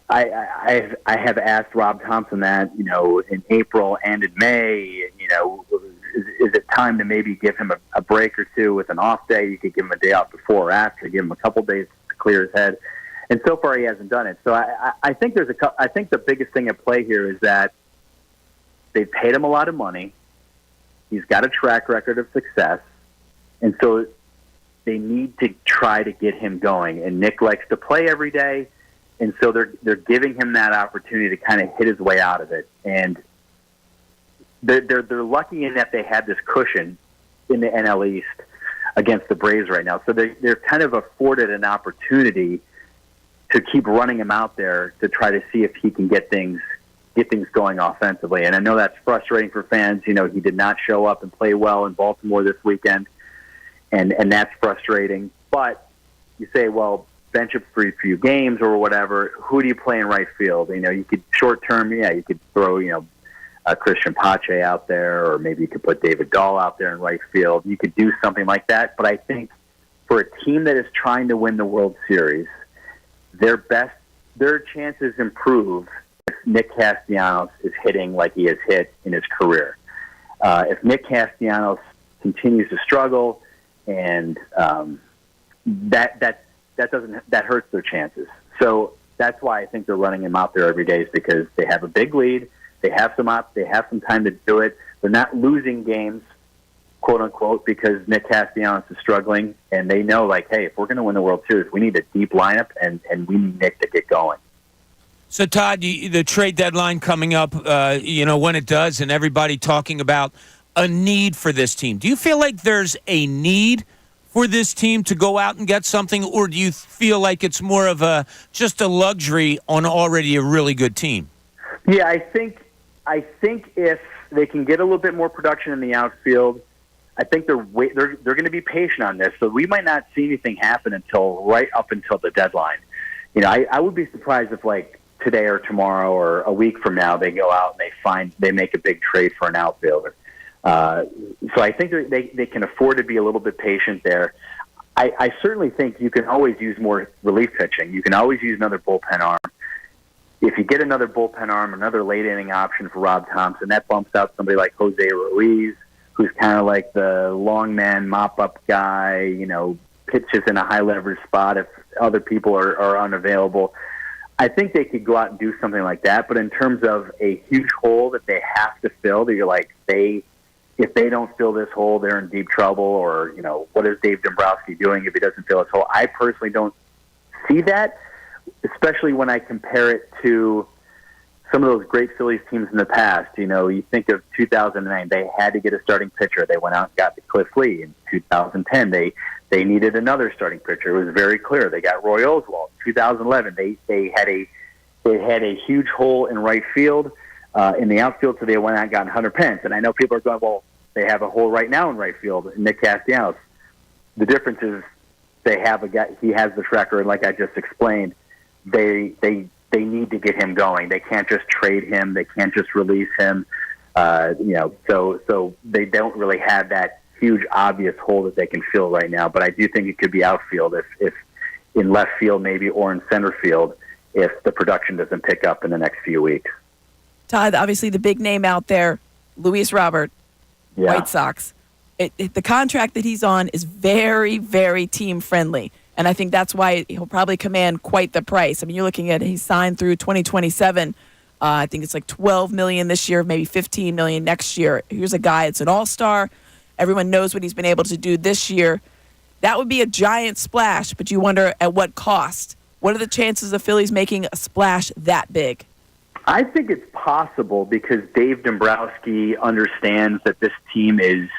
have asked Rob Thompson that, in April and in May, is it time to maybe give him a break or two with an off day? You could give him a day off before or after, give him a couple days to clear his head. And so far he hasn't done it. So I think I think the biggest thing at play here is that they've paid him a lot of money. He's got a track record of success, and so they need to try to get him going. And Nick likes to play every day, and so they're giving him that opportunity to kind of hit his way out of it. And they're lucky in that they have this cushion in the NL East against the Braves right now. So they're kind of afforded an opportunity to keep running him out there to try to see if he can get things going offensively. And I know that's frustrating for fans. He did not show up and play well in Baltimore this weekend, and that's frustrating. But you say, well, bench him for a few games or whatever. Who do you play in right field? You could short term, you could throw, Christian Pache out there, or maybe you could put David Dahl out there in right field. You could do something like that. But I think for a team that is trying to win the World Series, their chances improve if Nick Castellanos is hitting like he has hit in his career. If Nick Castellanos continues to struggle, and that hurts their chances. So that's why I think they're running him out there every day, is because they have a big lead. They have some time to do it. They're not losing games, quote unquote, because Nick Castellanos is struggling, and they know, like, hey, if we're going to win the World Series, we need a deep lineup, and we need Nick to get going. So, Todd, the trade deadline coming up, when it does, and everybody talking about a need for this team. Do you feel like there's a need for this team to go out and get something, or do you feel like it's more of just a luxury on already a really good team? Yeah, I think if they can get a little bit more production in the outfield, I think they're going to be patient on this. So we might not see anything happen until right up until the deadline. I would be surprised if, like, today or tomorrow or a week from now, they go out and they make a big trade for an outfielder. So I think they can afford to be a little bit patient there. I certainly think you can always use more relief pitching. You can always use another bullpen arm. If you get another bullpen arm, another late-inning option for Rob Thompson, that bumps out somebody like Jose Ruiz, who's kind of like the long man, mop-up guy, pitches in a high-leverage spot if other people are unavailable. I think they could go out and do something like that. But in terms of a huge hole that they have to fill, that you're like, if they don't fill this hole, they're in deep trouble, or, what is Dave Dombrowski doing if he doesn't fill his hole? I personally don't see that, especially when I compare it to some of those great Phillies teams in the past. You think of 2009, they had to get a starting pitcher. They went out and got the Cliff Lee. In 2010, they needed another starting pitcher. It was very clear. They got Roy Oswalt. 2011, they had a huge hole in right field, in the outfield, so they went out and got Hunter Pence. And I know people are going, well, they have a hole right now in right field, Nick Castellanos. The difference is they have a guy. He has the track record, like I just explained. They need to get him going. They can't just trade him. They can't just release him. So they don't really have that huge obvious hole that they can fill right now. But I do think it could be outfield, if in left field maybe, or in center field, if the production doesn't pick up in the next few weeks. Todd, obviously the big name out there, Luis Robert, White Sox. The contract that he's on is very, very team friendly. And I think that's why he'll probably command quite the price. I mean, you're looking at he's signed through 2027. I think it's like $12 million this year, maybe $15 million next year. Here's a guy, it's an all-star. Everyone knows what he's been able to do this year. That would be a giant splash, but you wonder at what cost. What are the chances of Phillies making a splash that big? I think it's possible because Dave Dombrowski understands that this team is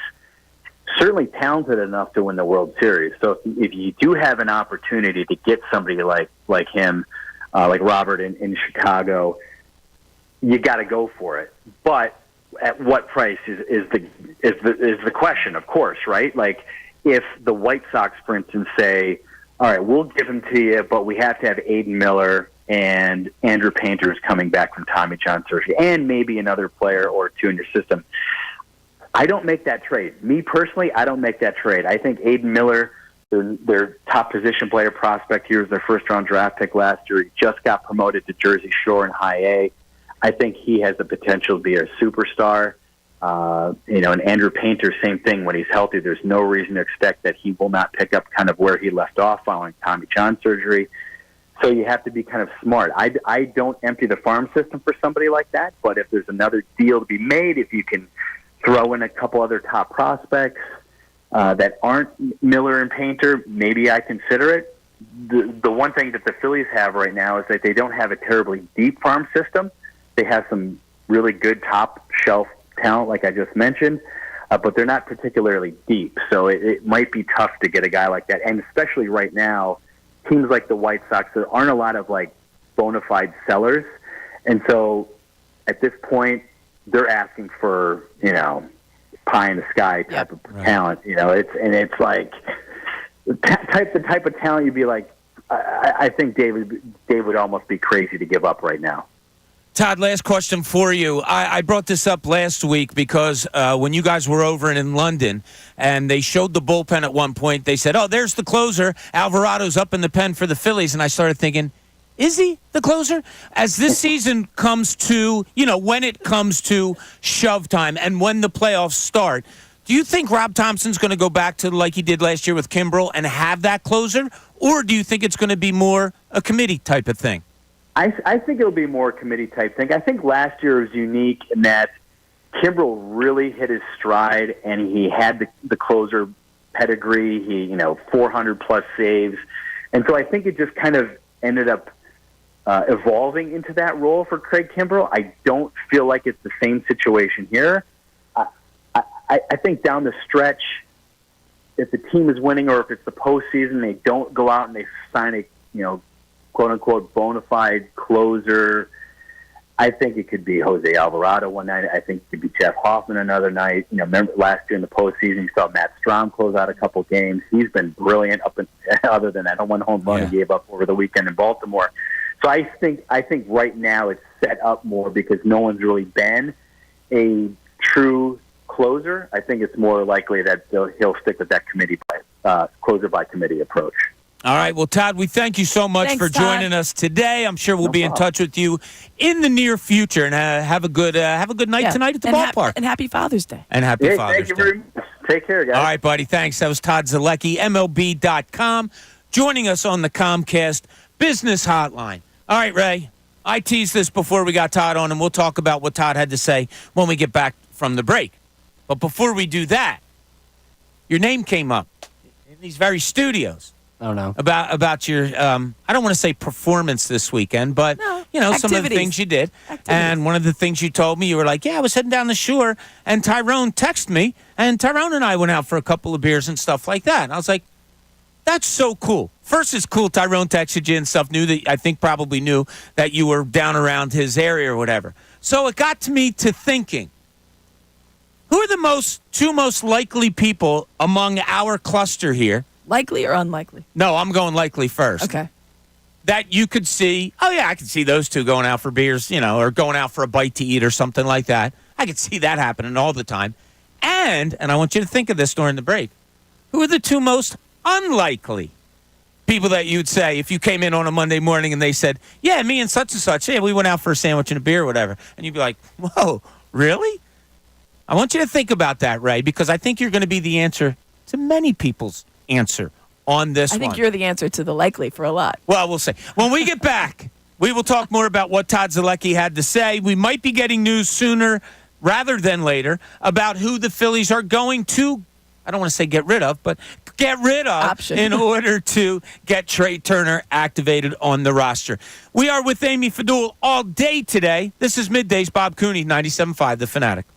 certainly talented enough to win the World Series. So if you do have an opportunity to get somebody like him, like Robert in Chicago, you got to go for it. But at what price is the question, of course, right? Like if the White Sox, for instance, say, all right, we'll give him to you, but we have to have Aiden Miller and Andrew Painter is coming back from Tommy John surgery, and maybe another player or two in your system. I don't make that trade. Me personally, I don't make that trade. I think Aiden Miller, their top position player prospect here, was their first-round draft pick last year. He just got promoted to Jersey Shore in High A. I think he has the potential to be a superstar. And Andrew Painter, same thing. When he's healthy, there's no reason to expect that he will not pick up kind of where he left off following Tommy John surgery. So you have to be kind of smart. I don't empty the farm system for somebody like that, but if there's another deal to be made, if you can throw in a couple other top prospects that aren't Miller and Painter, maybe I consider it. The one thing that the Phillies have right now is that they don't have a terribly deep farm system. They have some really good top shelf talent, like I just mentioned, but they're not particularly deep. So it might be tough to get a guy like that, and especially right now, teams like the White Sox, there aren't a lot of like bona fide sellers, and so at this point, they're asking for pie in the sky type of talent. It's like the type of talent you'd be like, I think Dave would almost be crazy to give up right now. Todd, last question for you. I brought this up last week because when you guys were over in London and they showed the bullpen at one point, they said, oh, there's the closer. Alvarado's up in the pen for the Phillies. And I started thinking, is he the closer? As this season comes to, when it comes to shove time and when the playoffs start, do you think Rob Thompson's going to go back to like he did last year with Kimbrel and have that closer? Or do you think it's going to be more a committee type of thing? I think it'll be more committee type thing. I think last year was unique in that Kimbrel really hit his stride and he had the closer pedigree. He 400 plus saves, and so I think it just kind of ended up evolving into that role for Craig Kimbrel. I don't feel like it's the same situation here. I think down the stretch, if the team is winning or if it's the postseason, they don't go out and they sign a quote-unquote bona fide closer. I think it could be Jose Alvarado one night. I think it could be Jeff Hoffman another night. Remember last year in the postseason, you saw Matt Strahm close out a couple games. He's been brilliant other than that one home run he gave up over the weekend in Baltimore. So I think right now it's set up more because no one's really been a true closer. I think it's more likely that he'll stick with that closer by committee approach. All right. Well, Todd, we thank you so much for joining us today. I'm sure we'll be in touch with you in the near future. And have a good night tonight at the ballpark. And happy Father's Day. And happy Father's Day. Thank you very much. Take care, guys. All right, buddy. Thanks. That was Todd Zolecki, MLB.com, joining us on the Comcast Business Hotline. All right, Ray. I teased this before we got Todd on, and we'll talk about what Todd had to say when we get back from the break. But before we do that, your name came up in these very studios. Oh, no. About your, I don't want to say performance this weekend, but, some of the things you did. And one of the things you told me, you were like, I was heading down the shore, and Tyrone texted me, and Tyrone and I went out for a couple of beers and stuff like that. And I was like, that's so cool. First, it's cool Tyrone texted you and stuff, probably knew that you were down around his area or whatever. So it got to me to thinking, who are the two most likely people among our cluster here? Likely or unlikely? No, I'm going likely first. Okay. That you could see, I could see those two going out for beers, or going out for a bite to eat or something like that. I could see that happening all the time. And I want you to think of this during the break. Who are the two most unlikely people that you'd say if you came in on a Monday morning and they said, yeah, me and such, yeah, we went out for a sandwich and a beer or whatever. And you'd be like, whoa, really? I want you to think about that, Ray, because I think you're going to be the answer to many people's answer on this one. I think you're the answer to the likely for a lot. Well, we'll see. When we get back, we will talk more about what Todd Zolecki had to say. We might be getting news sooner rather than later about who the Phillies are going to, I don't want to say get rid of, but get rid of in order to get Trea Turner activated on the roster. We are with Amy Fadul all day today. This is Middays. Bob Cooney, 97.5, The Fanatic.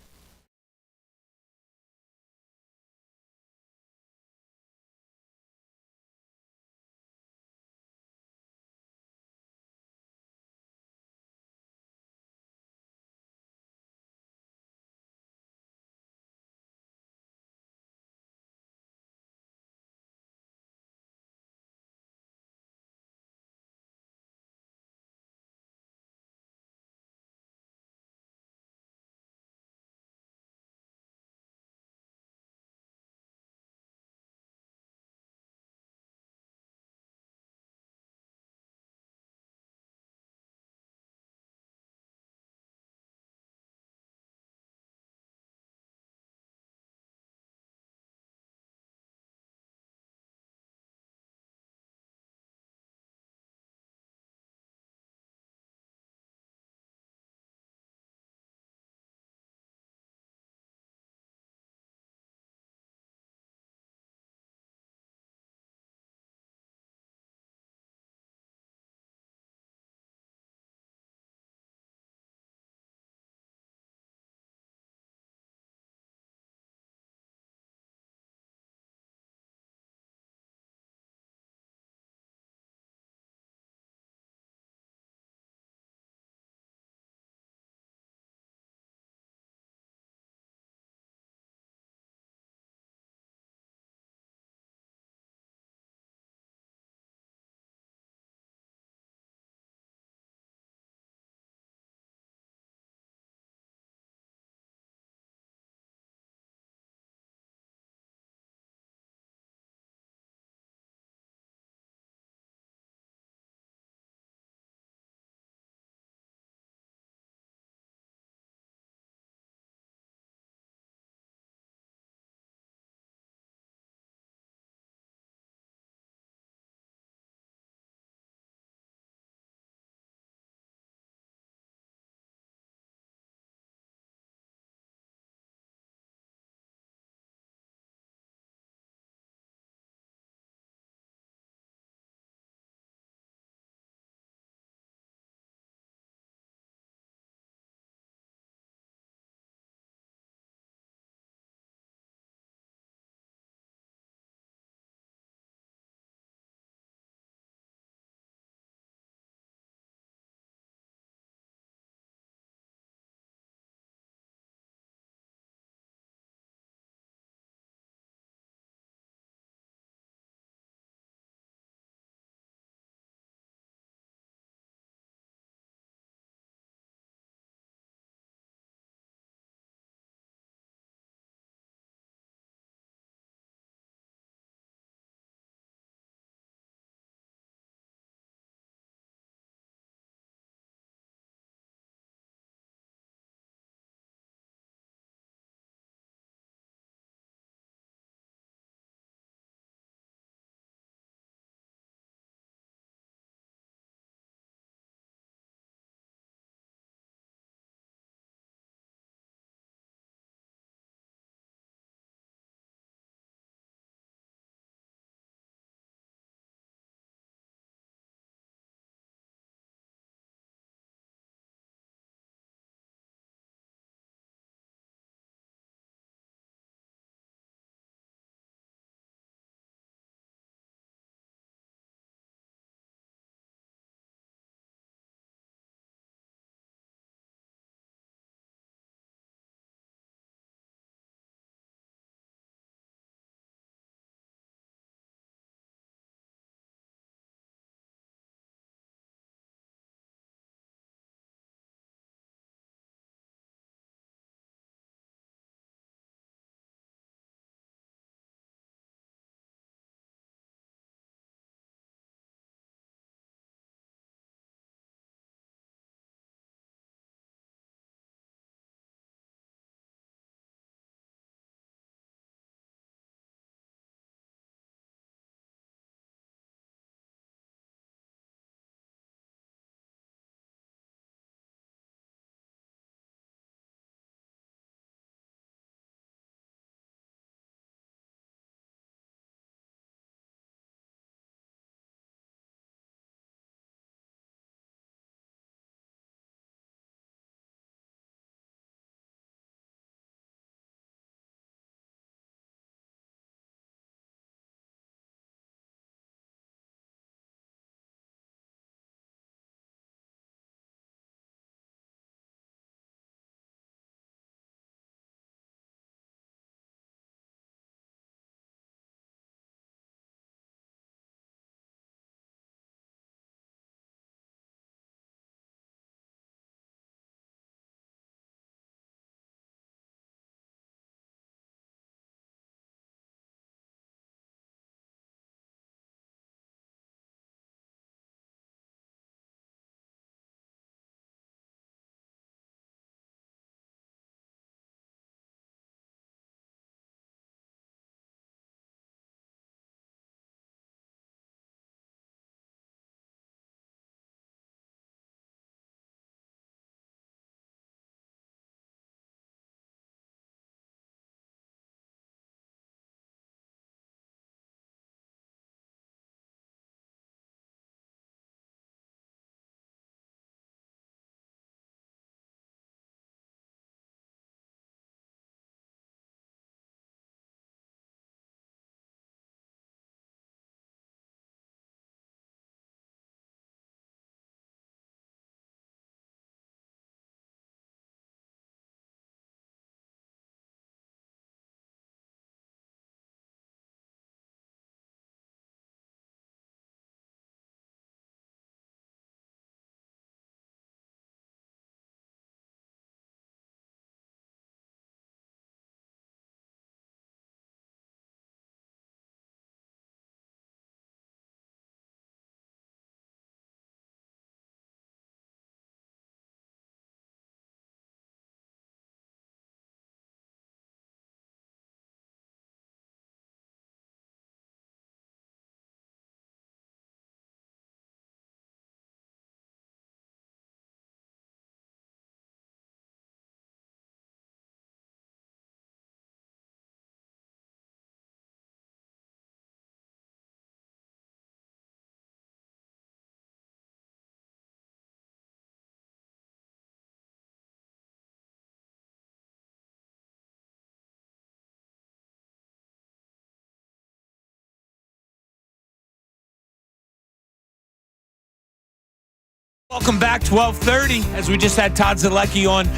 Welcome back, 12:30, as we just had Todd Zolecki on.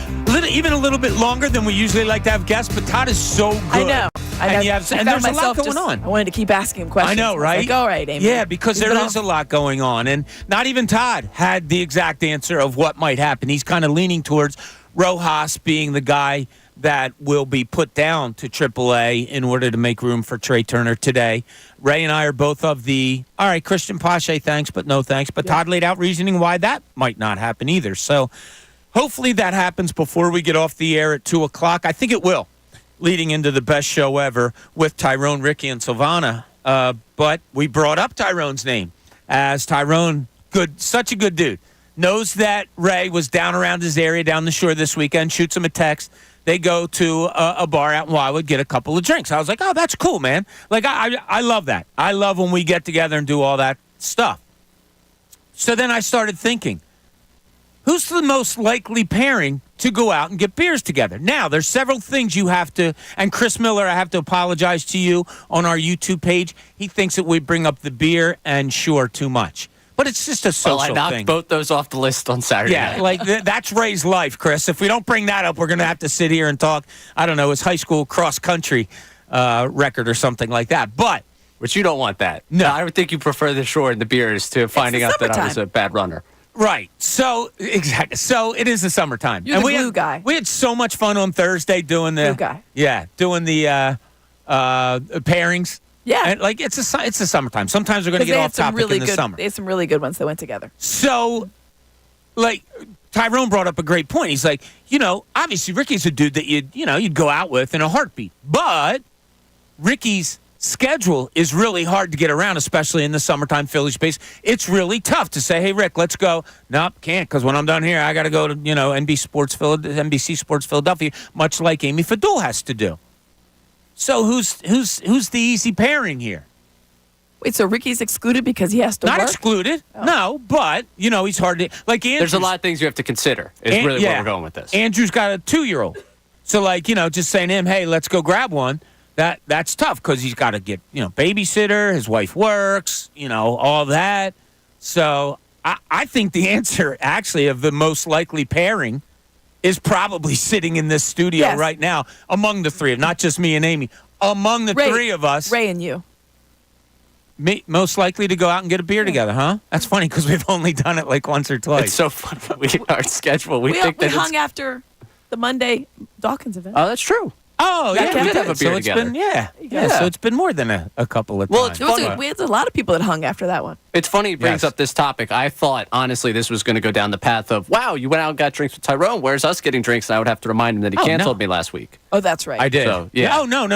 Even a little bit longer than we usually like to have guests, but Todd is so good. I know. And there's a lot going on. I wanted to keep asking him questions. I know, right? Like, all right, Amy. Yeah, because there is a lot going on. And not even Todd had the exact answer of what might happen. He's kind of leaning towards Rojas being the guy that will be put down to AAA in order to make room for Trea Turner today. Ray and I are both of the, all right, Christian Pache, thanks, but no thanks. But Todd laid out reasoning why that might not happen either. So hopefully that happens before we get off the air at 2 o'clock. I think it will, leading into the best show ever with Tyrone, Ricky, and Silvana. But we brought up Tyrone's name as Tyrone, such a good dude. Knows that Ray was down around his area down the shore this weekend, shoots him a text. They go to a bar out in Wildwood, get a couple of drinks. I was like, oh, that's cool, man. Like, I love that. I love when we get together and do all that stuff. So then I started thinking, who's the most likely pairing to go out and get beers together? Now, there's several things you have to, and Chris Miller, I have to apologize to you on our YouTube page. He thinks that we bring up the beer and sure too much. But it's just a social thing. Well, I knocked both those off the list on Saturday night. Like that's Ray's life, Chris. If we don't bring that up, we're going to have to sit here and talk, I don't know, his high school cross-country record or something like that. But you don't want that. No. I would think you prefer the shore and the beers to finding out that I was a bad runner. Right. So, exactly. So, it is the summertime. You're the glue guy. We had so much fun on Thursday doing the... Glue guy. Yeah, doing the pairings. Yeah. And, like, it's the summertime. Sometimes we're going to get off topic in the summer. They had some really good ones that went together. So, like, Tyrone brought up a great point. He's like, obviously Ricky's a dude that you'd go out with in a heartbeat. But Ricky's schedule is really hard to get around, especially in the summertime Philly space. It's really tough to say, hey, Rick, let's go. Nope, can't, because when I'm done here, I got to go to, NBC Sports Philadelphia, much like Amy Fadul has to do. So who's the easy pairing here? Wait, so Ricky's excluded because he has to work? Not excluded, no, but, he's hard to, like Andrews. There's a lot of things you have to consider is really where we're going with this. Andrew's got a 2-year-old. So, like, just saying to him, hey, let's go grab one, that's tough because he's got to get, babysitter, his wife works, all that. So I think the answer, actually, of the most likely pairing is probably sitting in this studio right now among the three, not just me and Amy, among the three of us. Ray and you. Me, most likely to go out and get a beer together, huh? That's funny because we've only done it like once or twice. It's so fun. Our schedule. We hung after the Monday Dawkins event. Oh, that's true. Oh, yeah, we did have a beer so it's together. been, so it's been more than a couple of times. Well, it's funny. We had a lot of people that hung after that one. It's funny it brings up this topic. I thought, honestly, this was going to go down the path of, wow, you went out and got drinks with Tyrone. Where's us getting drinks? And I would have to remind him that he canceled me last week. Oh, that's right. I did. So, yeah. Oh, no.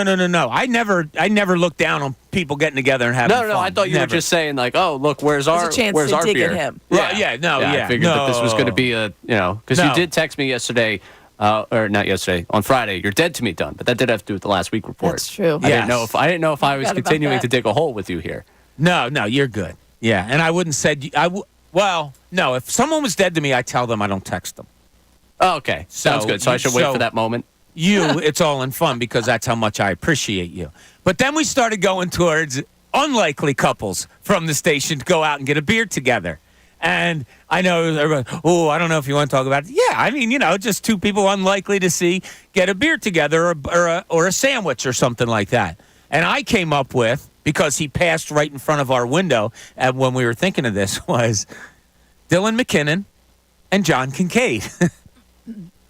I never looked down on people getting together and having fun. No, I thought you were just saying, like, oh, look, where's our dig beer? at him. Yeah, I figured that this was going to be because you did text me yesterday. Or not yesterday, on Friday, you're dead to me, done. But that did have to do with the last week report. That's true. I didn't know if I was continuing to dig a hole with you here. No, you're good. Yeah, and I wouldn't said well, no. If someone was dead to me, I tell them I don't text them. Oh, okay, sounds good. So I should wait for that moment. It's all in fun because that's how much I appreciate you. But then we started going towards unlikely couples from the station to go out and get a beer together. And I know everyone, I don't know if you want to talk about it. Yeah, I mean, just two people unlikely to see get a beer together or a sandwich or something like that. And I came up with, because he passed right in front of our window when we were thinking of this, was Dylan McKinnon and John Kincade.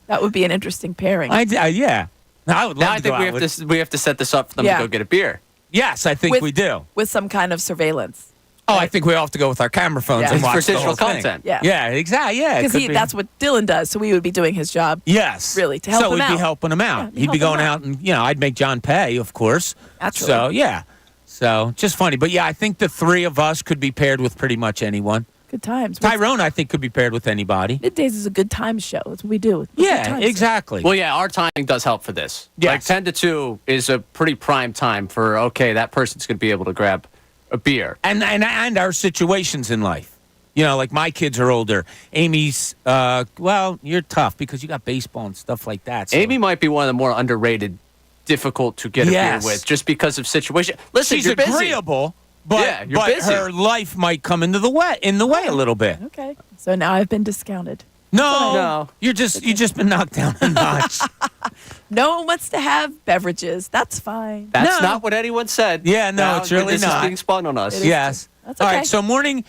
That would be an interesting pairing. Yeah. I would love to go out with. We have to set this up for them to go get a beer. Yes, I think we do. With some kind of surveillance. Oh, I think we all have to go with our camera phones and watch for the whole digital content. Thing. Yeah, exactly. Yeah, because that's what Dylan does. So we would be doing his job. Yes, really to help him out. So we'd be helping him out. He'd be going out, and I'd make John pay, of course. Naturally. So just funny, but I think the three of us could be paired with pretty much anyone. Good times. Tyrone, I think, could be paired with anybody. Middays is a good time show. That's what we do. Yeah, exactly. Well, our timing does help for this. Yes. Like 10 to 2 is a pretty prime time for that person's going to be able to grab a beer. And our situations in life. Like my kids are older. Amy's, you're tough because you got baseball and stuff like that. So. Amy might be one of the more underrated, difficult to get a beer with just because of situation. Listen, she's you're busy. agreeable, but you're busy. her life might come in the way a little bit. Okay. So now I've been discounted. No, you just been knocked down a notch. No one wants to have beverages. That's fine. That's not what anyone said. Yeah, no, Now, it's really this not. is being spun on us. Yes. That's All okay. right. So morning,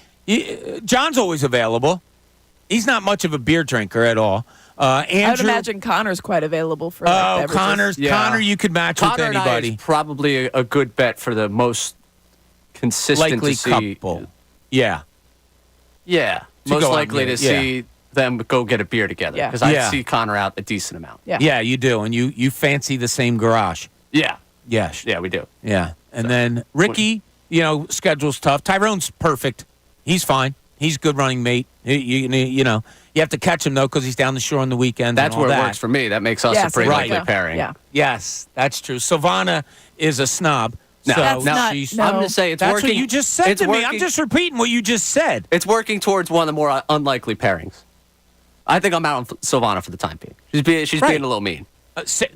John's always available. He's not much of a beer drinker at all. Andrew, I would imagine Connor's quite available for beverages. Connor, you could match Connor with anybody. and I is probably a good bet for the most consistent Likely to see. couple. Yeah. Yeah, To most go out likely and to get it, see them go get a beer together. Yeah. Because I Yeah. see Connor out a decent amount. Yeah. Yeah, you do. And you fancy the same garage. Yeah, Yes. yeah, we do. Yeah. And then Ricky, schedule's tough. Tyrone's perfect. He's fine. He's a good running mate. You have to catch him, though, because he's down the shore on the weekend. That's and all where it that. works for me. That makes us Yeah, a pretty so likely there you go. pairing. Yeah. Yes, that's true. Savannah is a snob. No, so That's not- she's, no. I'm going to say it's That's working. what you just said it's to me. I'm working- just repeating what you just said. It's working towards one of the more unlikely pairings. I think I'm out on Silvana for the time being. She's Right. being a little mean.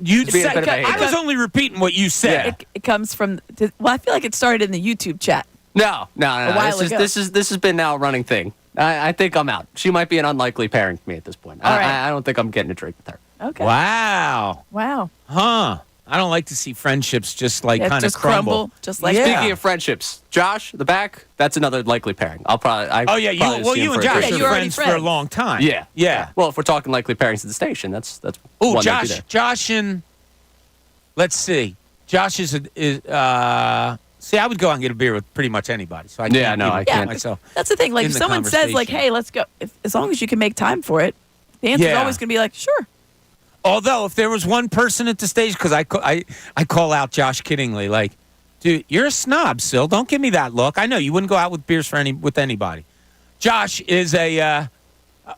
You being a said, bit of a I hater. was only repeating what you said. Yeah. It comes from. Well, I feel like it started in the YouTube chat. No. while This ago. this has been now a running thing. I think I'm out. She might be an unlikely pairing for me at this point. All right. I don't think I'm getting a drink with her. Okay. Wow. Wow. Huh. I don't like to see friendships just like Yeah, kind of just crumble. Just like Yeah. Speaking of friendships, Josh, the back, that's another likely pairing. I'll probably. Oh, yeah. You and Josh Yeah, are you're already friends for a friends. long time. Yeah. Yeah. Well, if we're talking likely pairings at the station, that's Oh, one that'd be Josh there. and let's see. Josh is see, I would go out and get a beer with pretty much anybody. So I can't Yeah, no, even I put can't. myself. That's the thing. Like in if the someone says like, conversation. "Hey, let's go," as long as you can make time for it, the answer is Yeah. always going to be like, "Sure." Although, if there was one person at the stage, because I call out Josh kiddingly, like, dude, you're a snob, Sil. Don't give me that look. I know you wouldn't go out with beers with anybody. Josh is a.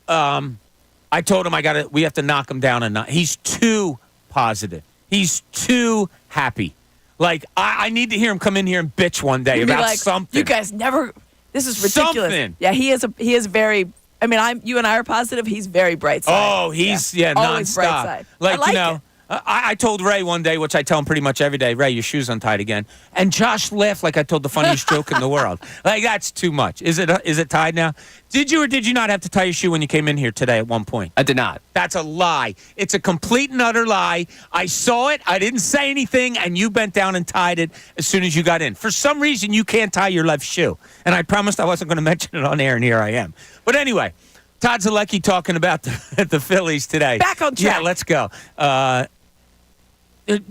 I told him we have to knock him down a notch. He's too positive. He's too happy. Like I need to hear him come in here and bitch one day You'd be about like, something. You guys never. This is ridiculous. Something. Yeah, he is very. I mean, you and I are positive. He's very bright side. Oh, he's Always nonstop. bright side. Like, I like it. I told Ray one day, which I tell him pretty much every day, Ray, your shoe's untied again. And Josh laughed like I told the funniest joke in the world. Like, that's too much. Is it tied now? Did you or did you not have to tie your shoe when you came in here today at one point? I did not. That's a lie. It's a complete and utter lie. I saw it. I didn't say anything, and you bent down and tied it as soon as you got in. For some reason, you can't tie your left shoe. And I promised I wasn't going to mention it on air, and here I am. But anyway, Todd Zolecki talking about the Phillies today. Back on track. Yeah, let's go.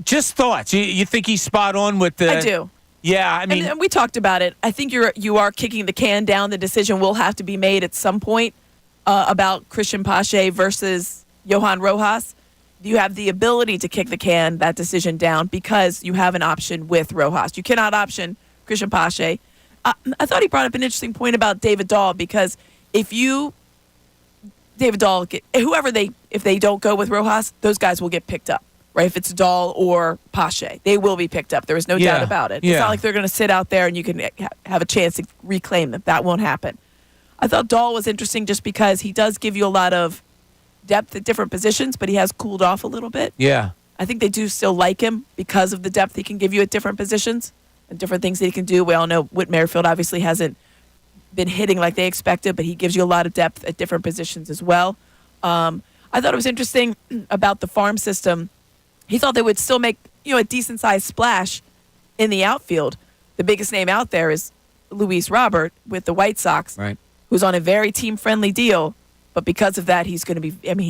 Just thoughts. You think he's spot on with the... I do. Yeah, I mean... And we talked about it. I think you are kicking the can down. The decision will have to be made at some point about Christian Pache versus Johan Rojas. You have the ability to kick that decision down, because you have an option with Rojas. You cannot option Christian Pache. I thought he brought up an interesting point about David Dahl, because if they don't go with Rojas, those guys will get picked up. Right, if it's Dahl or Pache, they will be picked up. There is no doubt about it. It's not like they're going to sit out there and you can have a chance to reclaim them. That won't happen. I thought Dahl was interesting just because he does give you a lot of depth at different positions, but he has cooled off a little bit. Yeah. I think they do still like him because of the depth he can give you at different positions and different things that he can do. We all know Whit Merrifield obviously hasn't been hitting like they expected, but he gives you a lot of depth at different positions as well. I thought it was interesting about the farm system. He thought they would still make, a decent-sized splash in the outfield. The biggest name out there is Luis Robert with the White Sox, right, who's on a very team-friendly deal. But because of that, he's going to be. I mean,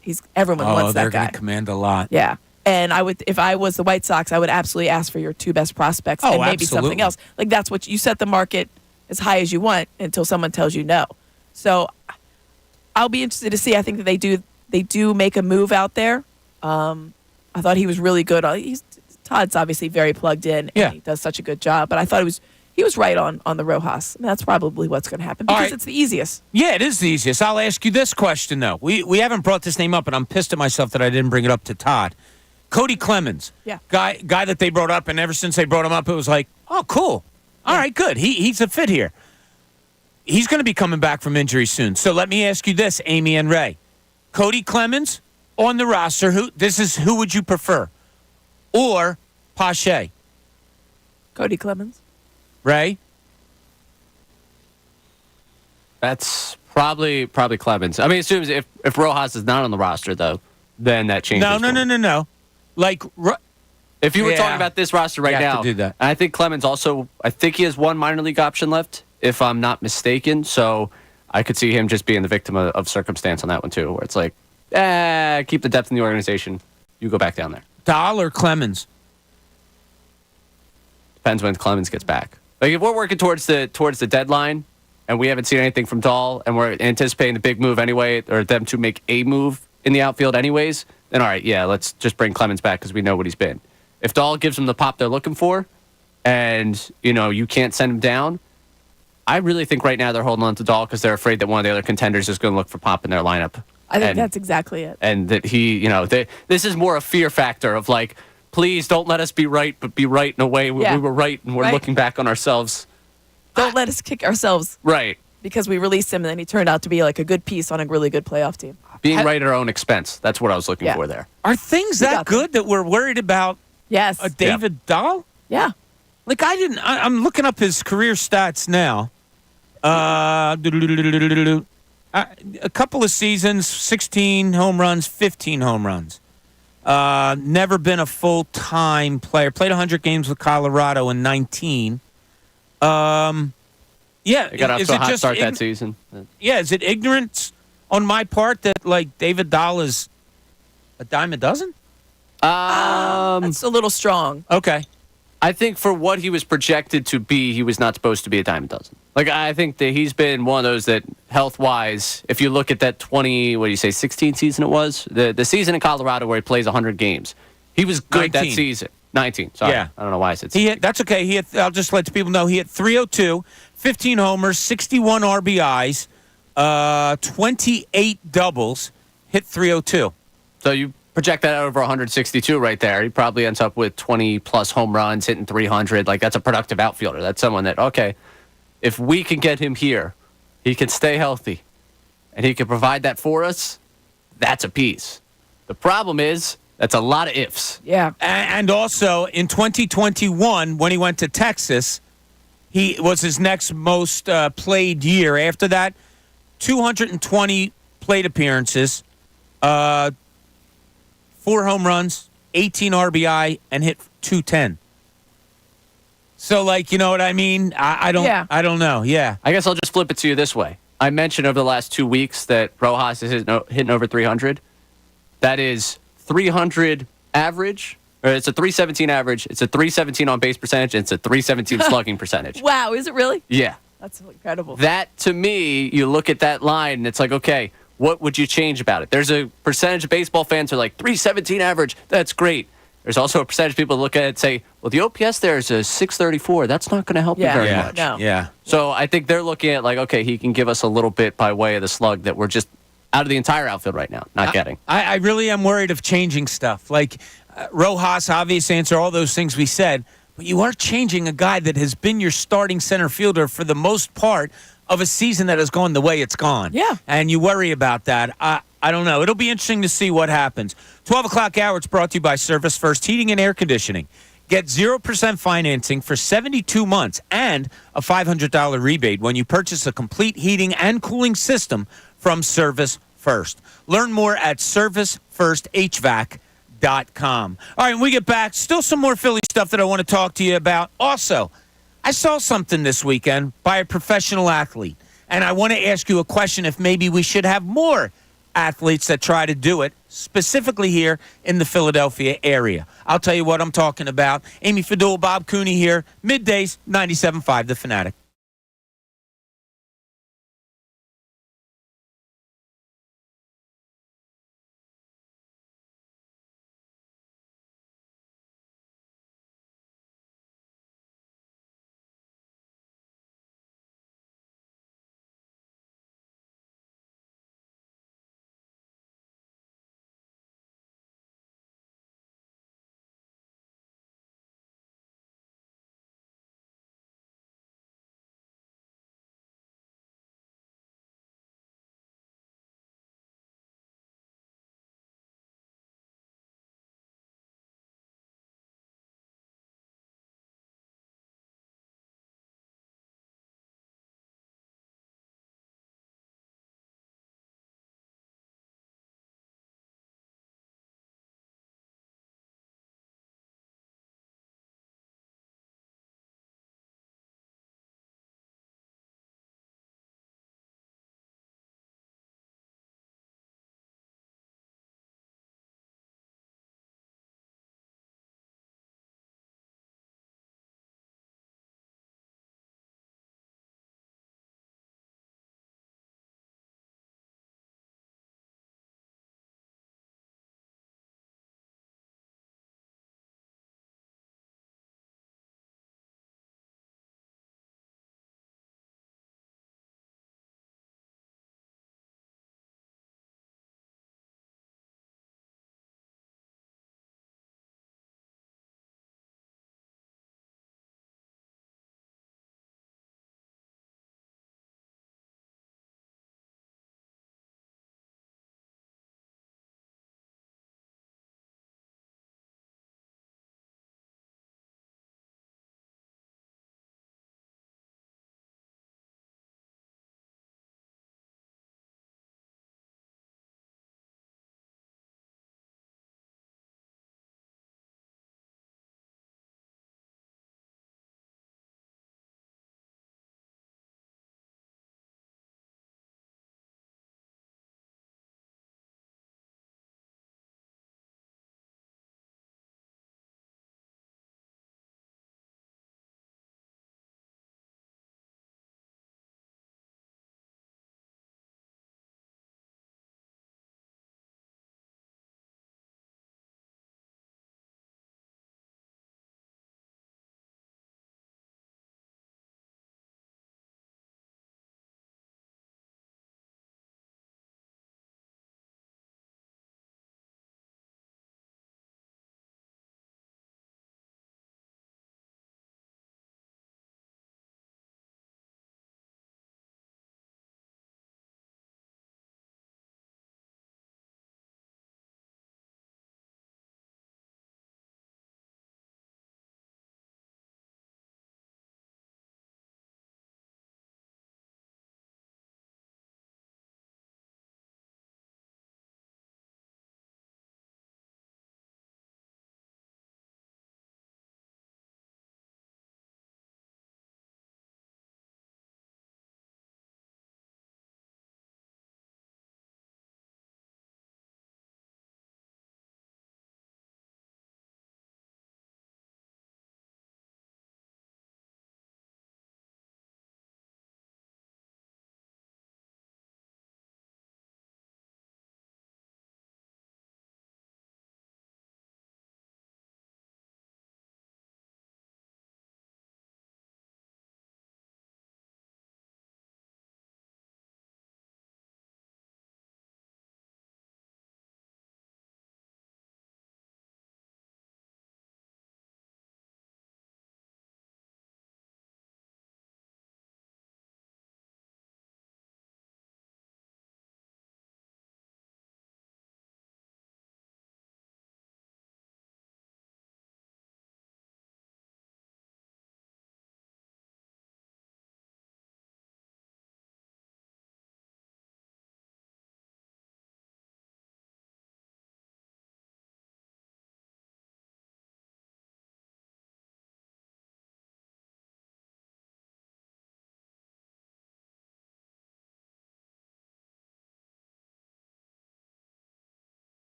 he's everyone wants that they're guy. going to command a lot. Yeah, and if I was the White Sox, I would absolutely ask for your two best prospects and maybe something else. Like that's what you set the market as high as you want until someone tells you no. So I'll be interested to see. I think that they do make a move out there. I thought he was really good. Todd's obviously very plugged in, and he does such a good job. But I thought he was right on the Rojas. And that's probably what's going to happen because it's the easiest. Yeah, it is the easiest. I'll ask you this question, though. We haven't brought this name up, and I'm pissed at myself that I didn't bring it up to Todd. Cody Clemens. Yeah. Guy that they brought up, and ever since they brought him up, it was like, oh, cool. All right, good. He's a fit here. He's going to be coming back from injury soon. So let me ask you this, Amy and Ray. Cody Clemens on the roster, who would you prefer? Or Pache? Cody Clemens. Ray? That's probably Clemens. I mean, assumes if Rojas is not on the roster, though, then that changes. No. Like, if you were talking about this roster right now, to do that. and I think Clemens also, I think he has one minor league option left, if I'm not mistaken. So I could see him just being the victim of circumstance on that one, too, where it's like, keep the depth in the organization. You go back down there. Dahl or Clemens? Depends when Clemens gets back. Like, if we're working towards the deadline, and we haven't seen anything from Dahl, and we're anticipating the big move anyway, or them to make a move in the outfield anyways, then all right, yeah, let's just bring Clemens back because we know what he's been. If Dahl gives them the pop they're looking for, and, you can't send him down, I really think right now they're holding on to Dahl because they're afraid that one of the other contenders is going to look for pop in their lineup. I think that's exactly it. And that he, this is more a fear factor of like, please don't let us be right, but be right in a way we were right and we're looking back on ourselves. Don't let us kick ourselves. Right. Because we released him and then he turned out to be like a good piece on a really good playoff team. Being right at our own expense. That's what I was looking for there. Are things that good that we're worried about David Dahl? Yeah. Like, I'm looking up his career stats now. A couple of seasons, 16 home runs, 15 home runs. Never been a full-time player. Played 100 games with Colorado in 19. They got off to a hot start that season. Yeah, is it ignorance on my part that, like, David Dahl is a dime a dozen? That's a little strong. Okay. I think for what he was projected to be, he was not supposed to be a dime a dozen. Like, I think that he's been one of those that, health-wise, if you look at that 16 season it was? The season in Colorado where he plays 100 games. He was good 19. that season. 19, sorry. Yeah. I don't know why I said 16. That's okay. I'll just let people know he hit 302, 15 homers, 61 RBIs, 28 doubles, hit 302. So you project that out over 162 right there. He probably ends up with 20-plus home runs, hitting 300. Like, that's a productive outfielder. That's someone that, okay, if we can get him here, he can stay healthy, and he can provide that for us, that's a piece. The problem is, that's a lot of ifs. Yeah. And also, in 2021, when he went to Texas, he was his next most played year. After that, 220 plate appearances, 4 home runs, 18 RBI, and hit 210. So, like, you know what I mean? I don't know. Yeah. I guess I'll just flip it to you this way. I mentioned over the last 2 weeks that Rojas is hitting over 300. That is 300 average, or it's a 317 average, it's a 317 on base percentage, and it's a 317 slugging percentage. Wow, is it really? Yeah. That's incredible. That, to me, you look at that line, and it's like, okay, what would you change about it? There's a percentage of baseball fans who are like, 317 average, that's great. There's also a percentage of people look at it and say, well, the OPS there is a 634. That's not going to help you very much. No. Yeah. So I think they're looking at like, okay, he can give us a little bit by way of the slug that we're just out of the entire outfield right now, not getting. I really am worried of changing stuff. Like Rojas, obvious answer, all those things we said. But you are changing a guy that has been your starting center fielder for the most part of a season that has gone the way it's gone. Yeah. And you worry about that. I don't know. It'll be interesting to see what happens. 12 o'clock hour, it's brought to you by Service First Heating and Air Conditioning. Get 0% financing for 72 months and a $500 rebate when you purchase a complete heating and cooling system from Service First. Learn more at servicefirsthvac.com. All right, when we get back, still some more Philly stuff that I want to talk to you about. Also, I saw something this weekend by a professional athlete, and I want to ask you a question if maybe we should have more athletes that try to do it, specifically here in the Philadelphia area. I'll tell you what I'm talking about. Amy Fadul, Bob Cooney here, middays, 97.5 The Fanatic.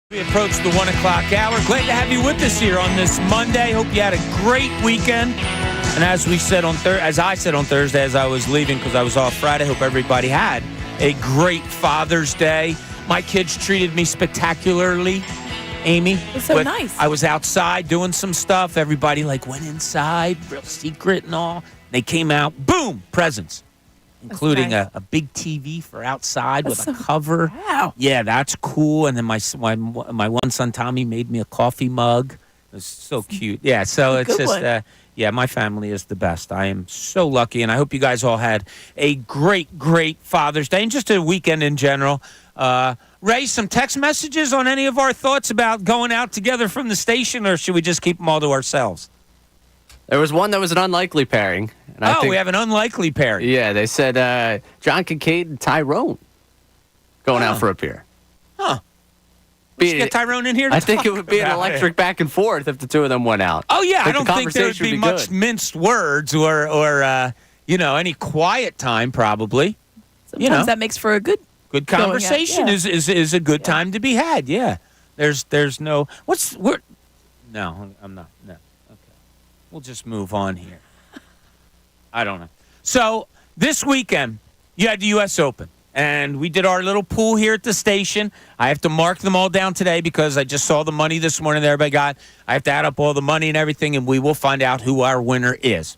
We approach the 1 o'clock hour. Glad to have you with us here on this Monday. Hope you had a great weekend. And as I said on Thursday, as I was leaving because I was off Friday, hope everybody had a great Father's Day. My kids treated me spectacularly. Amy, It's so nice. I was outside doing some stuff. Everybody went inside, real secret and all. They came out, boom, presents. Including nice. a big TV for outside That's with a cover. Wow. Yeah, that's cool. And then my one son, Tommy, made me a coffee mug. It was so cute. Yeah, so it's Good just, one. my family is the best. I am so lucky, and I hope you guys all had a great, great Father's Day and just a weekend in general. Ray, some text messages on any of our thoughts about going out together from the station, or should we just keep them all to ourselves? There was one that was an unlikely pairing. And I think, we have an unlikely pairing. Yeah, they said John Kincade and Tyrone going out for a beer. Huh. Let's get Tyrone in here to I think talk it would be an about electric back and forth if the two of them went out. Oh, yeah. I the don't think there would conversation be much good. minced words or any quiet time, probably. Sometimes that makes for a good conversation yeah. is a good time to be had. Yeah. There's no no, I'm not. No. Okay. We'll just move on here. I don't know. So this weekend, you had the U.S. Open, and we did our little pool here at the station. I have to mark them all down today because I just saw the money this morning that everybody got. I have to add up all the money and everything, and we will find out who our winner is.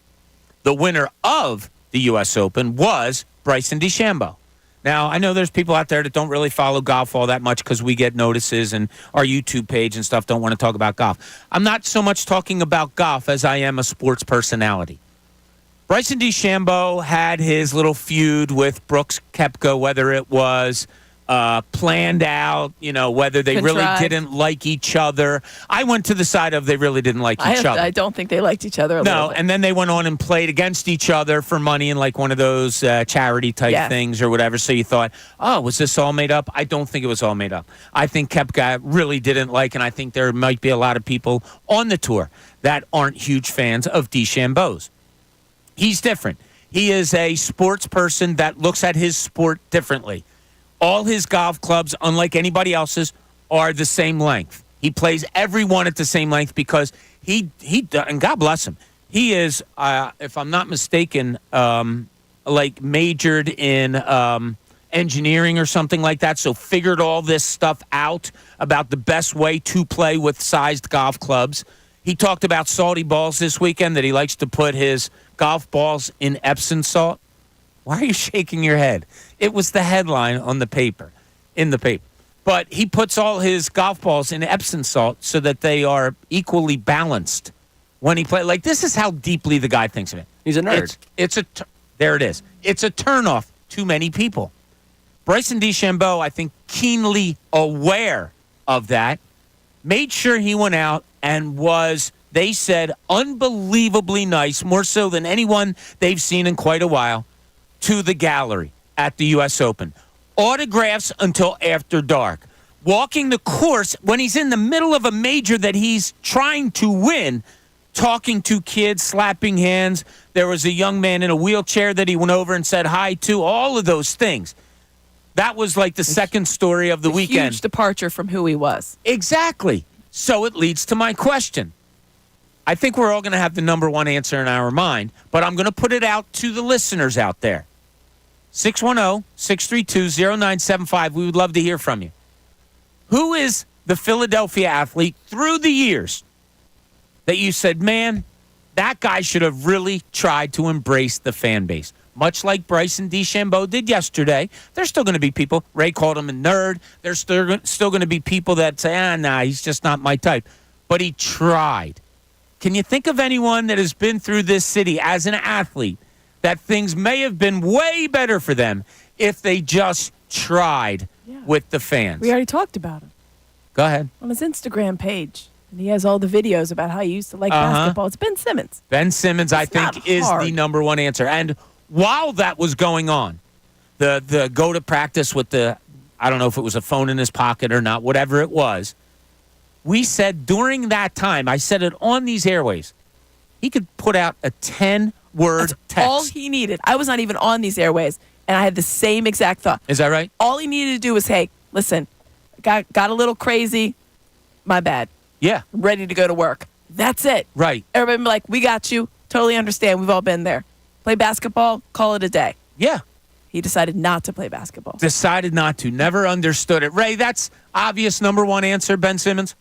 The winner of the U.S. Open was Bryson DeChambeau. Now, I know there's people out there that don't really follow golf all that much because we get notices and our YouTube page and stuff don't want to talk about golf. I'm not so much talking about golf as I am a sports personality. Bryson DeChambeau had his little feud with Brooks Koepka, whether it was planned out, whether they really didn't like each other. I went to the side of they really didn't like each other. I don't think they liked each other a little bit. And then they went on and played against each other for money in one of those charity type things or whatever. So you thought, oh, was this all made up? I don't think it was all made up. I think Koepka really didn't like, and I think there might be a lot of people on the tour that aren't huge fans of DeChambeau's. He's different. He is a sports person that looks at his sport differently. All his golf clubs, unlike anybody else's, are the same length. He plays every one at the same length because he and God bless him, he is, if I'm not mistaken, majored in engineering or something like that, so figured all this stuff out about the best way to play with sized golf clubs. He talked about salty balls this weekend, that he likes to put his golf balls in Epsom salt. Why are you shaking your head? It was the headline on the paper, in the paper. But he puts all his golf balls in Epsom salt so that they are equally balanced when he plays. This is how deeply the guy thinks of it. He's a nerd. There it is. It's a turnoff to many people. Bryson DeChambeau, I think, keenly aware of that, made sure he went out and was, they said, unbelievably nice, more so than anyone they've seen in quite a while, to the gallery at the U.S. Open. Autographs until after dark. Walking the course when he's in the middle of a major that he's trying to win, talking to kids, slapping hands. There was a young man in a wheelchair that he went over and said hi to, all of those things. That was the second story of the weekend. Huge departure from who he was. Exactly. So it leads to my question. I think we're all going to have the number one answer in our mind, but I'm going to put it out to the listeners out there. 610-632-0975. We would love to hear from you. Who is the Philadelphia athlete through the years that you said, man, that guy should have really tried to embrace the fan base? Much like Bryson DeChambeau did yesterday, there's still going to be people. Ray called him a nerd. There's still going to be people that say, nah, he's just not my type. But he tried. Can you think of anyone that has been through this city as an athlete that things may have been way better for them if they just tried with the fans? We already talked about him. Go ahead. On his Instagram page. And he has all the videos about how he used to like basketball. It's Ben Simmons. Ben Simmons, I think, is the number one answer. And while that was going on, the go to practice with I don't know if it was a phone in his pocket or not, whatever it was, we said during that time, I said it on these airways, he could put out a 10-word text. All he needed. I was not even on these airways, and I had the same exact thought. Is that right? All he needed to do was, hey, listen, got a little crazy. My bad. Yeah. I'm ready to go to work. That's it. Right. Everybody be like, we got you. Totally understand. We've all been there. Play basketball, call it a day. Yeah. He decided not to play basketball. Decided not to. Never understood it. Ray, that's obvious number one answer, Ben Simmons?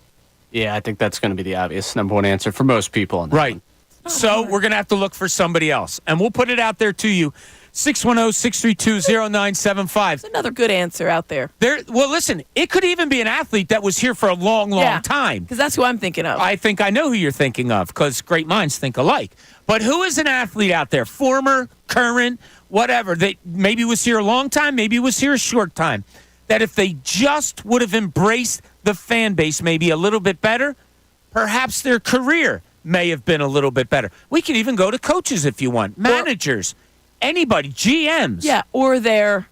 Yeah, I think that's going to be the obvious number one answer for most people. On that Right. one. So we're going to have to look for somebody else. And we'll put it out there to you. 610-632-0975. It's another good answer out there. Well, listen, it could even be an athlete that was here for a long, long time. Because that's who I'm thinking of. I think I know who you're thinking of because great minds think alike. But who is an athlete out there, former, current, whatever, that maybe was here a long time, maybe was here a short time, that if they just would have embraced the fan base maybe a little bit better, perhaps their career may have been a little bit better. We could even go to coaches if you want, managers, anybody, GMs. Yeah, or they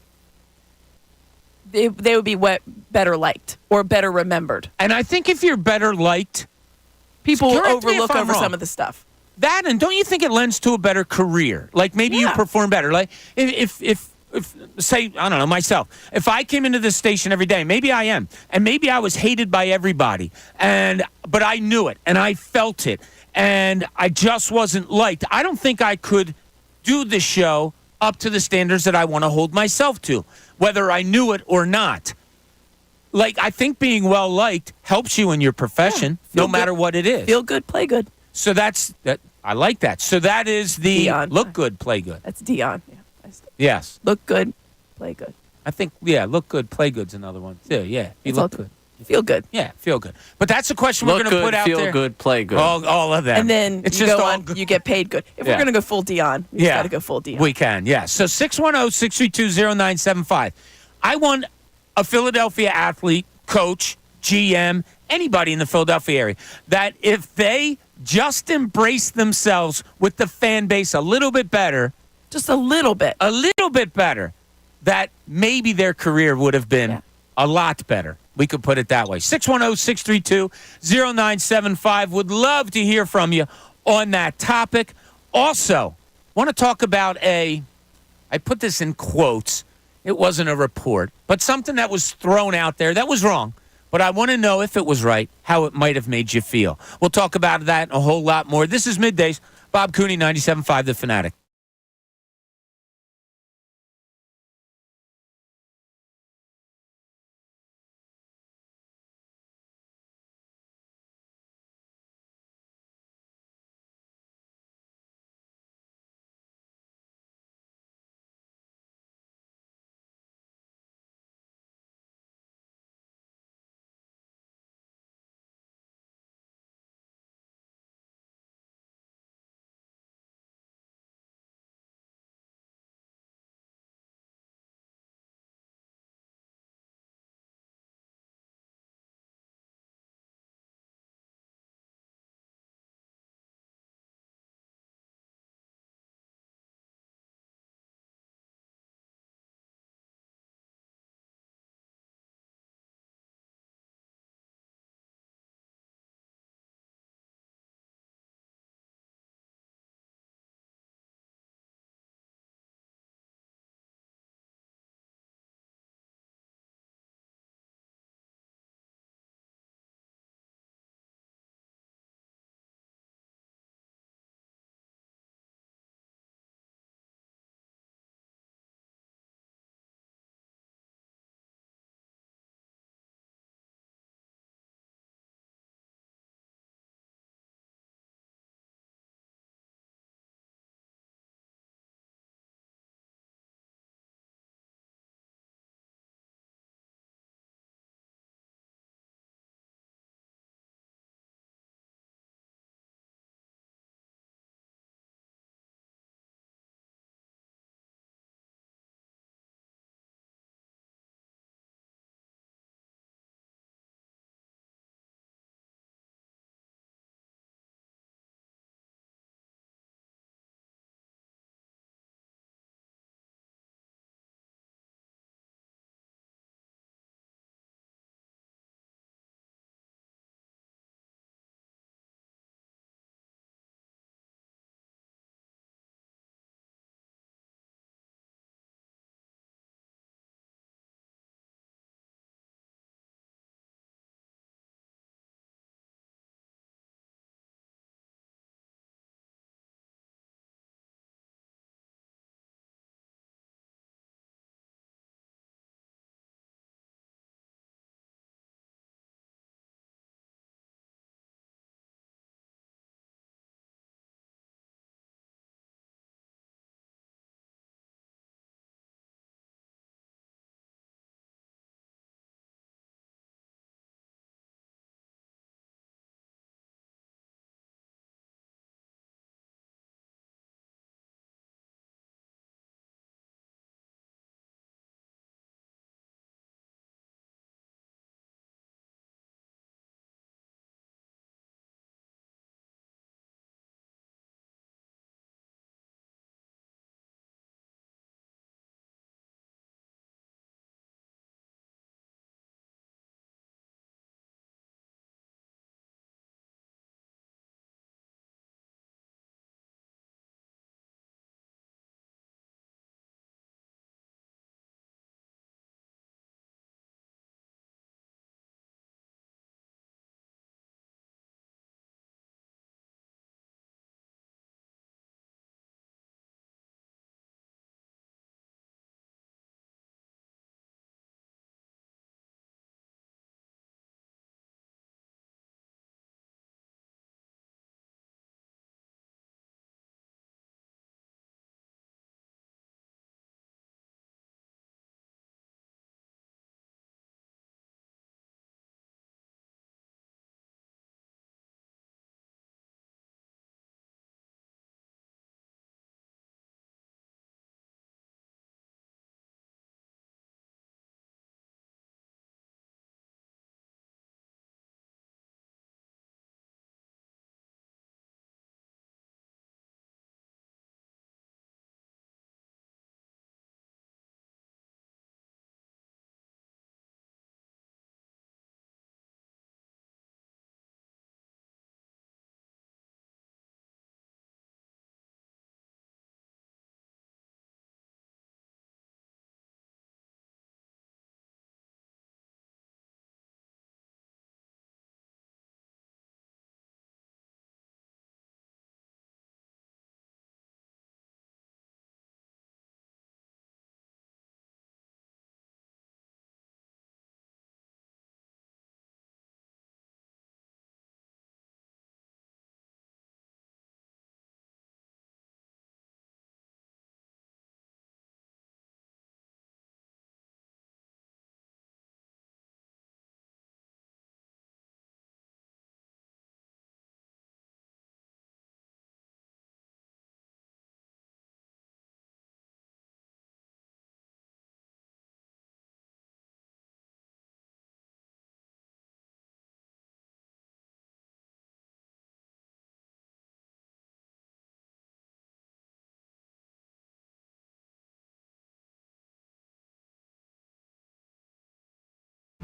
would be better liked or better remembered. And I think if you're better liked, people will correct me if overlook I'm over wrong. some of the stuff. That, and don't you think it lends to a better career? Like maybe you perform better. Like if say, I don't know, myself, if I came into this station every day, maybe I am, and maybe I was hated by everybody, but I knew it and I felt it, and I just wasn't liked. I don't think I could do the show up to the standards that I want to hold myself to, whether I knew it or not. Like, I think being well liked helps you in your profession, no matter what it is. Feel good, play good. So that. I like that. So that is the Dion. look good, play good. That's Dion. Yeah. Yes. Look good, play good. I think, look good, play good's another one too. Yeah. You It's all look good. Feel good. Yeah, feel good. But that's a question Look we're going to good, put out feel there. good, play good. All of them. And then it's you just go all on, good. you get paid good. If we're Yeah. going to go full Dion, we just got to go full Dion. We can, yeah. So 610-632-0975. I want a Philadelphia athlete, coach, GM, anybody in the Philadelphia area, that if they just embrace themselves with the fan base a little bit better, just a little bit better, that maybe their career would have been a lot better. We could put it that way. 610-632-0975. Would love to hear from you on that topic. Also, want to talk about I put this in quotes. It wasn't a report, but something that was thrown out there that was wrong. But I want to know if it was right, how it might have made you feel. We'll talk about that and a whole lot more. This is Middays. Bob Cooney, 97.5 The Fanatic.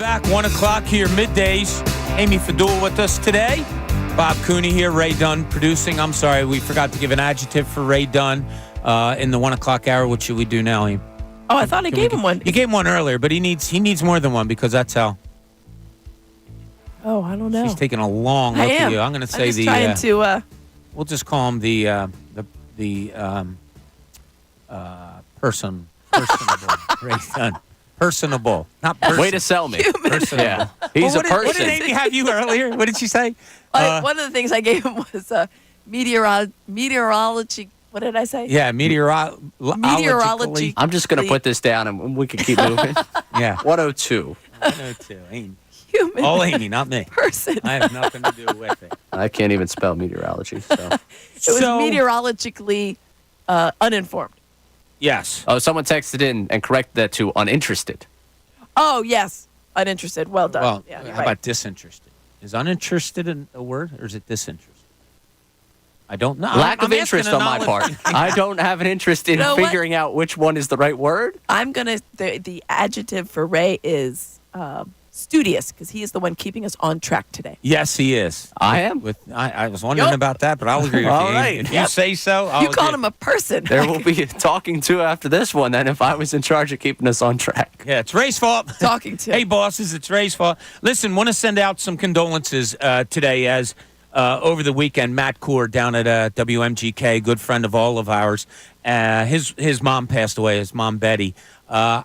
Back 1 o'clock here, middays. Amy Fadul with us today. Bob Cooney here, Ray Dunn producing. I'm sorry, we forgot to give an adjective for Ray Dunn in the 1 o'clock hour. What should we do now, Amy? Oh, I thought I gave him one. You gave him one earlier, but he needs more than one because that's how. Oh, I don't know. She's taking a long look at you. I'm going to say trying to. We'll just call him the personable. Ray Dunn. Personable, not person. Way to sell me. Personable. Yeah, he's a person. What did Amy have you earlier? What did she say? One of the things I gave him was meteorology. What did I say? Yeah, meteorology. I'm just going to put this down and we can keep moving. Yeah. 102. 102. Amy. Human. All Amy, not me. Person. I have nothing to do with it. I can't even spell meteorology. So. It was meteorologically uninformed. Yes. Oh, someone texted in and corrected that to uninterested. Oh, yes. Uninterested. Well done. Well, yeah, how about disinterested? Is uninterested a word or is it disinterested? I don't know. Lack of interest on my part. I don't have an interest in figuring out which one is the right word. I'm going to, the adjective for Ray is studious because he is the one keeping us on track today. Yes, he is. I am. I was wondering about that, but I'll agree with All you. right. If you say so, I'll You called agree. him a person. There will be talking to after this one then if I was in charge of keeping us on track. Yeah, it's Ray's fault. Talking to. Hey, bosses, it's Ray's fault. Listen, want to send out some condolences today as over the weekend, Matt Core down at WMGK, good friend of all of ours, his mom passed away, his mom, Betty. There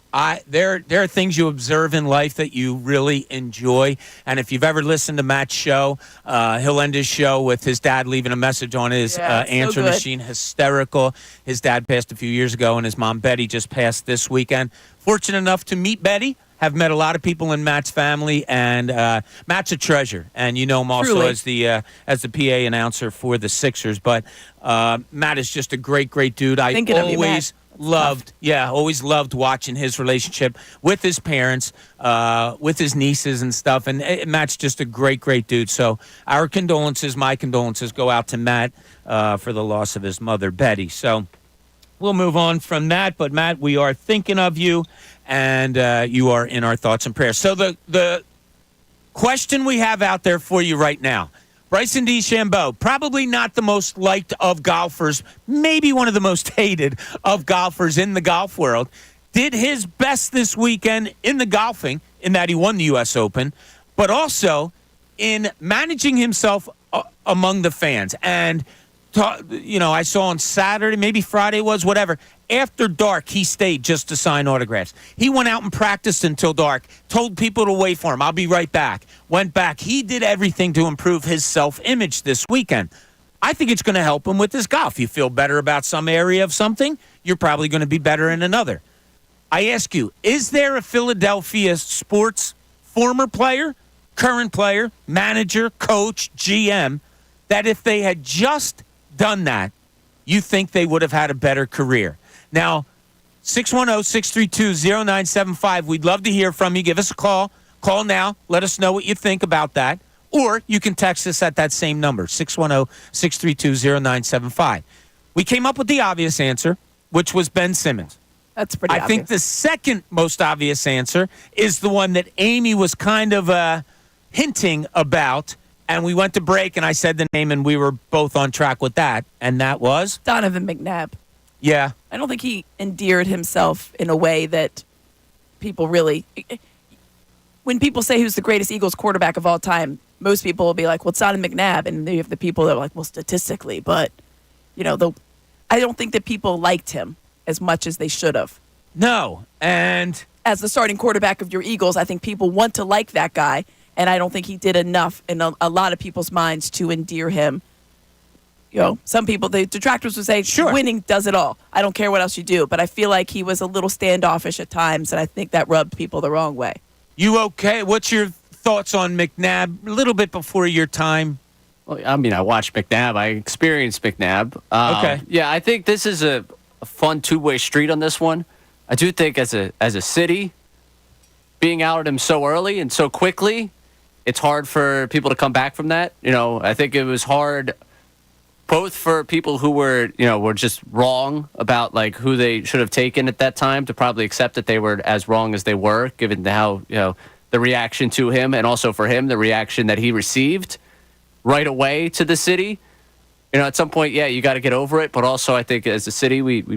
are things you observe in life that you really enjoy. And if you've ever listened to Matt's show, he'll end his show with his dad leaving a message on his answer machine. Hysterical. His dad passed a few years ago, and his mom, Betty, just passed this weekend. Fortunate enough to meet Betty. Have met a lot of people in Matt's family, and Matt's a treasure. And you know him also as the PA announcer for the Sixers. But Matt is just a great, great dude. I always loved watching his relationship with his parents, with his nieces and stuff. And Matt's just a great, great dude. So our condolences, my condolences, go out to Matt for the loss of his mother, Betty. So we'll move on from that. But, Matt, we are thinking of you, and you are in our thoughts and prayers. So the question we have out there for you right now, Bryson DeChambeau, probably not the most liked of golfers, maybe one of the most hated of golfers in the golf world, did his best this weekend in the golfing, in that he won the U.S. Open, but also in managing himself among the fans. And I saw on Saturday, maybe Friday was, whatever. After dark, he stayed just to sign autographs. He went out and practiced until dark, told people to wait for him. I'll be right back. Went back. He did everything to improve his self-image this weekend. I think it's going to help him with his golf. You feel better about some area of something, you're probably going to be better in another. I ask you, is there a Philadelphia sports former player, current player, manager, coach, GM, that if they had just done that, you think they would have had a better career? Now, 610-632-0975. We'd love to hear from you. Give us a call. Call now. Let us know what you think about that. Or you can text us at that same number, 610-632-0975. We came up with the obvious answer, which was Ben Simmons. That's pretty obvious. I think the second most obvious answer is the one that Amy was kind of hinting about. And we went to break, and I said the name, and we were both on track with that. And that was? Donovan McNabb. Yeah. I don't think he endeared himself in a way that people really... When people say who's the greatest Eagles quarterback of all time, most people will be like, well, it's Donovan McNabb. And you have the people that are like, well, statistically. But, I don't think that people liked him as much as they should have. No. And as the starting quarterback of your Eagles, I think people want to like that guy. And I don't think he did enough in a lot of people's minds to endear him. Some people, the detractors would say, winning does it all. I don't care what else you do. But I feel like he was a little standoffish at times, and I think that rubbed people the wrong way. You okay? What's your thoughts on McNabb a little bit before your time? Well, I mean, I watched McNabb. I experienced McNabb. Okay. Yeah, I think this is a fun two-way street on this one. I do think as a city, being out at him so early and so quickly, it's hard for people to come back from that. I think it was hard both for people who were just wrong about like who they should have taken at that time to probably accept that they were as wrong as they were, given how, their the reaction to him, and also for him, the reaction that he received right away to the city. You know, at some point, yeah, you got to get over it. But also, I think as a city, we've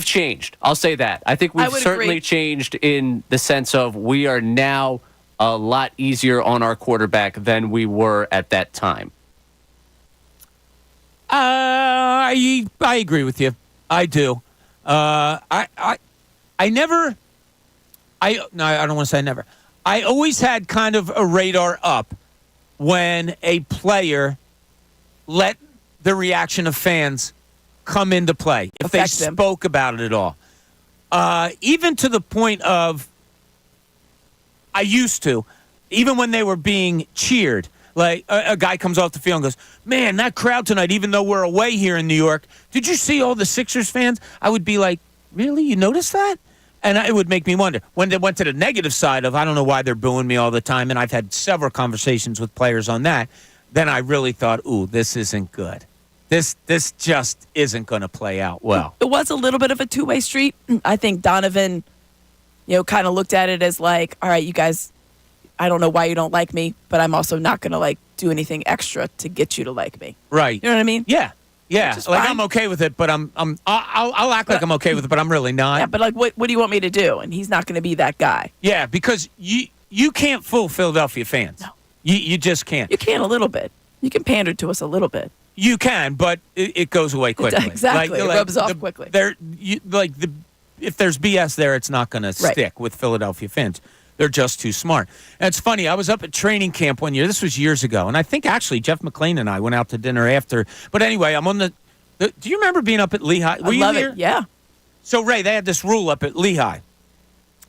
changed. I'll say that. I think we've certainly changed in the sense of we are now a lot easier on our quarterback than we were at that time. I agree with you. I do. I don't want to say never. I always had kind of a radar up when a player let the reaction of fans come into play, if they spoke about it at all. Even to the point of, I used to, even when they were being cheered, like a guy comes off the field and goes, man, that crowd tonight, even though we're away here in New York, did you see all the Sixers fans? I would be like, really? You noticed that? And it would make me wonder. When they went to the negative side of, I don't know why they're booing me all the time, and I've had several conversations with players on that, then I really thought, ooh, this isn't good. This just isn't going to play out well. It was a little bit of a two-way street. I think Donovan, kind of looked at it as like, all right, you guys, I don't know why you don't like me, but I'm also not going to like do anything extra to get you to like me. Right. You know what I mean? Yeah. Yeah. Like fine. I'm okay with it, but I'll act like I'm okay with it, but I'm really not. Yeah, but like what do you want me to do? And he's not going to be that guy. Yeah, because you can't fool Philadelphia fans. No. You just can't. You can a little bit. You can pander to us a little bit. You can, but it goes away quickly. Exactly. It rubs off quickly. If there's BS there, it's not going to stick with Philadelphia fans. They're just too smart. And it's funny. I was up at training camp one year. This was years ago. And I think actually Jeff McClain and I went out to dinner after. But anyway, I'm on the do you remember being up at Lehigh? Were I love you here? it. Yeah. So, Ray, they had this rule up at Lehigh.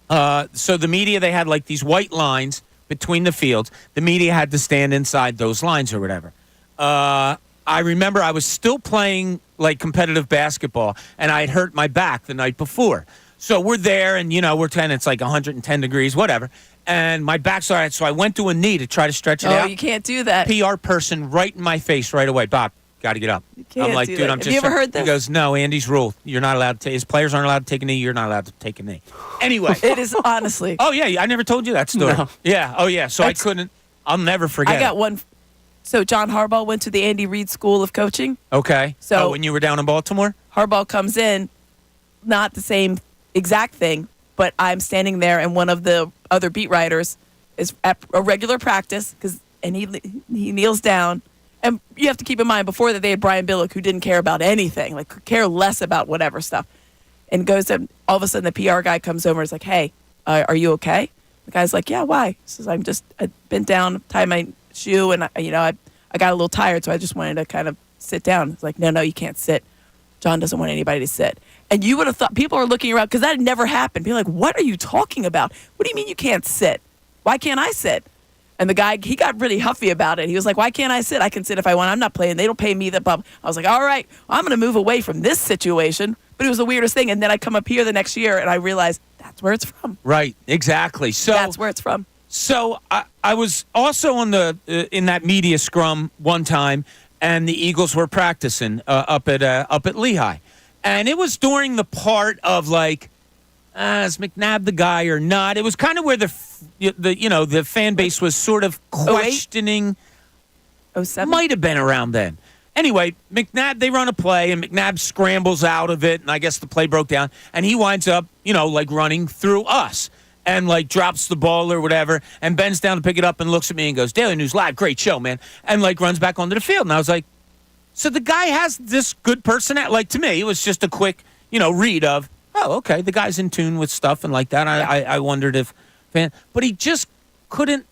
So the media, they had like these white lines between the fields. The media had to stand inside those lines or whatever. I remember I was still playing like competitive basketball, and I had hurt my back the night before. So we're there, and, it's like 110 degrees, whatever. And my back's all right, so I went to a knee to try to stretch it out. Oh, you can't do that. PR person right in my face right away. Bob, got to get up. You can't I'm like, do dude, that. I'm just. Have you ever heard this? He goes, no, Andy's rule. You're not allowed to. His players aren't allowed to take a knee. You're not allowed to take a knee. Anyway. It is honestly. Oh, yeah, I never told you that story. No. Yeah, oh, yeah, so I couldn't. I'll never forget I got one. So John Harbaugh went to the Andy Reid School of Coaching. Okay. So when you were down in Baltimore? Harbaugh comes in, not the same exact thing, but I'm standing there, and one of the other beat writers is at a regular practice, and he kneels down. And you have to keep in mind, before that, they had Brian Billick, who didn't care about anything, like could care less about whatever stuff. And goes to, all of a sudden, the PR guy comes over and is like, hey, are you okay? The guy's like, yeah, why? He says, I bent down, tied my shoe, and I got a little tired, so I just wanted to kind of sit down. It's like, no, you can't sit. John doesn't want anybody to sit. And you would have thought, people are looking around, because that had never happened. Be like, what are you talking about? What do you mean you can't sit? Why can't I sit? And the guy, he got really huffy about it. He was like, why can't I sit? I can sit if I want. I'm not playing. They don't pay me that bump. I was like, all right, I'm going to move away from this situation. But it was the weirdest thing. And then I come up here the next year, and I realized that's where it's from. Right, exactly. So that's where it's from. So I was also on in that media scrum one time, and the Eagles were practicing up at Lehigh, and it was during the part of like, is McNabb the guy or not? It was kind of where the fan base was sort of questioning. 07? Might have been around then. Anyway, McNabb, they run a play, and McNabb scrambles out of it, and I guess the play broke down, and he winds up, like running through us. And, like, drops the ball or whatever, and bends down to pick it up and looks at me and goes, Daily News Live, great show, man. And, like, runs back onto the field. And I was like, so the guy has this good personality. Like, to me, it was just a quick, read of, oh, okay, the guy's in tune with stuff and like that. I wondered if but he just couldn't.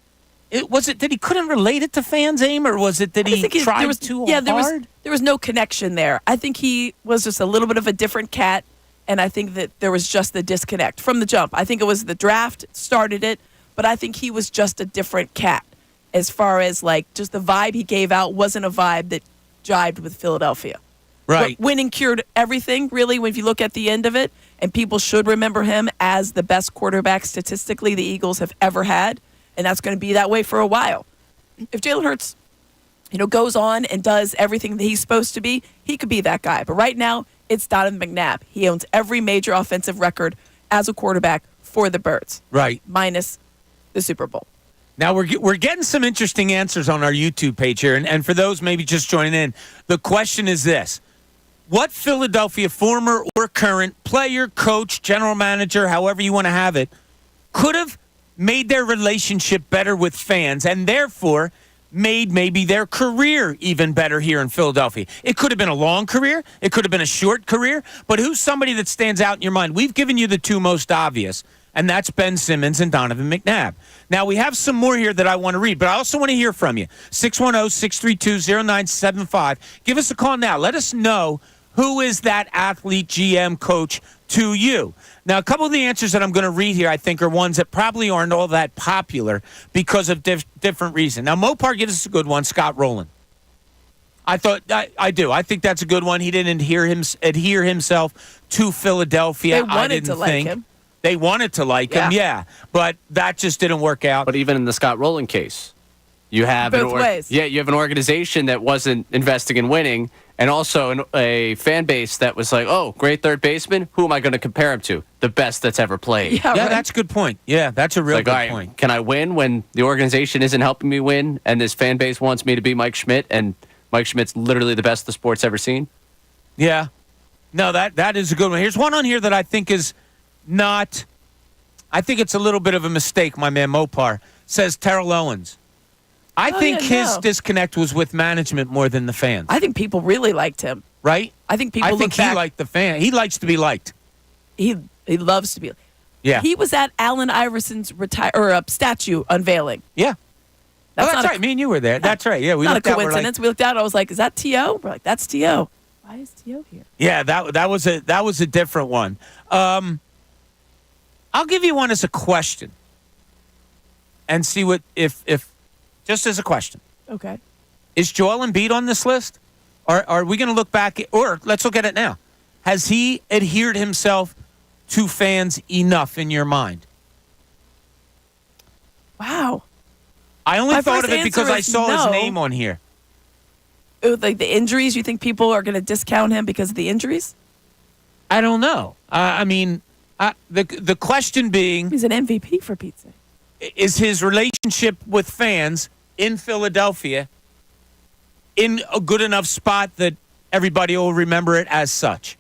That he couldn't relate it to fans' aim, or was it that he tried too hard? There was no connection there. I think he was just a little bit of a different cat. And I think that there was just the disconnect from the jump. I think it was the draft started it, but I think he was just a different cat as far as like just the vibe he gave out wasn't a vibe that jived with Philadelphia. Right. But winning cured everything, really, if you look at the end of it, and people should remember him as the best quarterback statistically the Eagles have ever had, and that's going to be that way for a while. If Jalen Hurts, goes on and does everything that he's supposed to be, he could be that guy. But right now, it's Donovan McNabb. He owns every major offensive record as a quarterback for the Birds, Right. minus the Super Bowl. Now, we're getting some interesting answers on our YouTube page here. And for those maybe just joining in, the question is this. What Philadelphia former or current player, coach, general manager, however you want to have it, could have made their relationship better with fans and therefore made maybe their career even better here in Philadelphia? It could have been a long career. It could have been a short career. But who's somebody that stands out in your mind? We've given you the two most obvious, and that's Ben Simmons and Donovan McNabb. Now, we have some more here that I want to read, but I also want to hear from you. 610-632-0975. Give us a call now. Let us know who is that athlete, GM, coach to you. Now, a couple of the answers that I'm going to read here, I think, are ones that probably aren't all that popular because of different reasons. Now, Mopar gives us a good one, Scott Rowland. I do. I think that's a good one. He didn't adhere himself to Philadelphia. They wanted to like him. They wanted to like him, yeah. But that just didn't work out. But even in the Scott Rowland case, you have both ways. Yeah, you have an organization that wasn't investing in winning, and also a fan base that was like, oh, great third baseman. Who am I going to compare him to? The best that's ever played. Yeah, right. That's a good point. Yeah, that's a real good point. Can I win when the organization isn't helping me win, and this fan base wants me to be Mike Schmidt, and Mike Schmidt's literally the best the sport's ever seen? Yeah. No, that is a good one. Here's one on here that I think is not – I think it's a little bit of a mistake, my man Mopar. Says Terrell Owens. I think his disconnect was with management more than the fans. I think people really liked him. Right? I think people he liked the fan. He likes to be liked. He loves to be. Yeah. He was at Allen Iverson's statue unveiling. Yeah. That's right. Me and you were there. That's right. Yeah, we not looked a out, coincidence. We looked out. I was like, "Is that T.O.?" We're like, "That's T.O." Why is T.O. here? Yeah, that was a different one. I'll give you one as a question, and see what if just as a question. Okay. Is Joel Embiid on this list? Are we going to look back, or let's look at it now? Has he adhered himself to fans enough in your mind? Wow. I only thought of it first because answer I is saw his no. name on here. Like the injuries, you think people are going to discount him because of the injuries? I don't know. The question being, He's an MVP for Pete's sake. is his relationship with fans in Philadelphia in a good enough spot that everybody will remember it as such?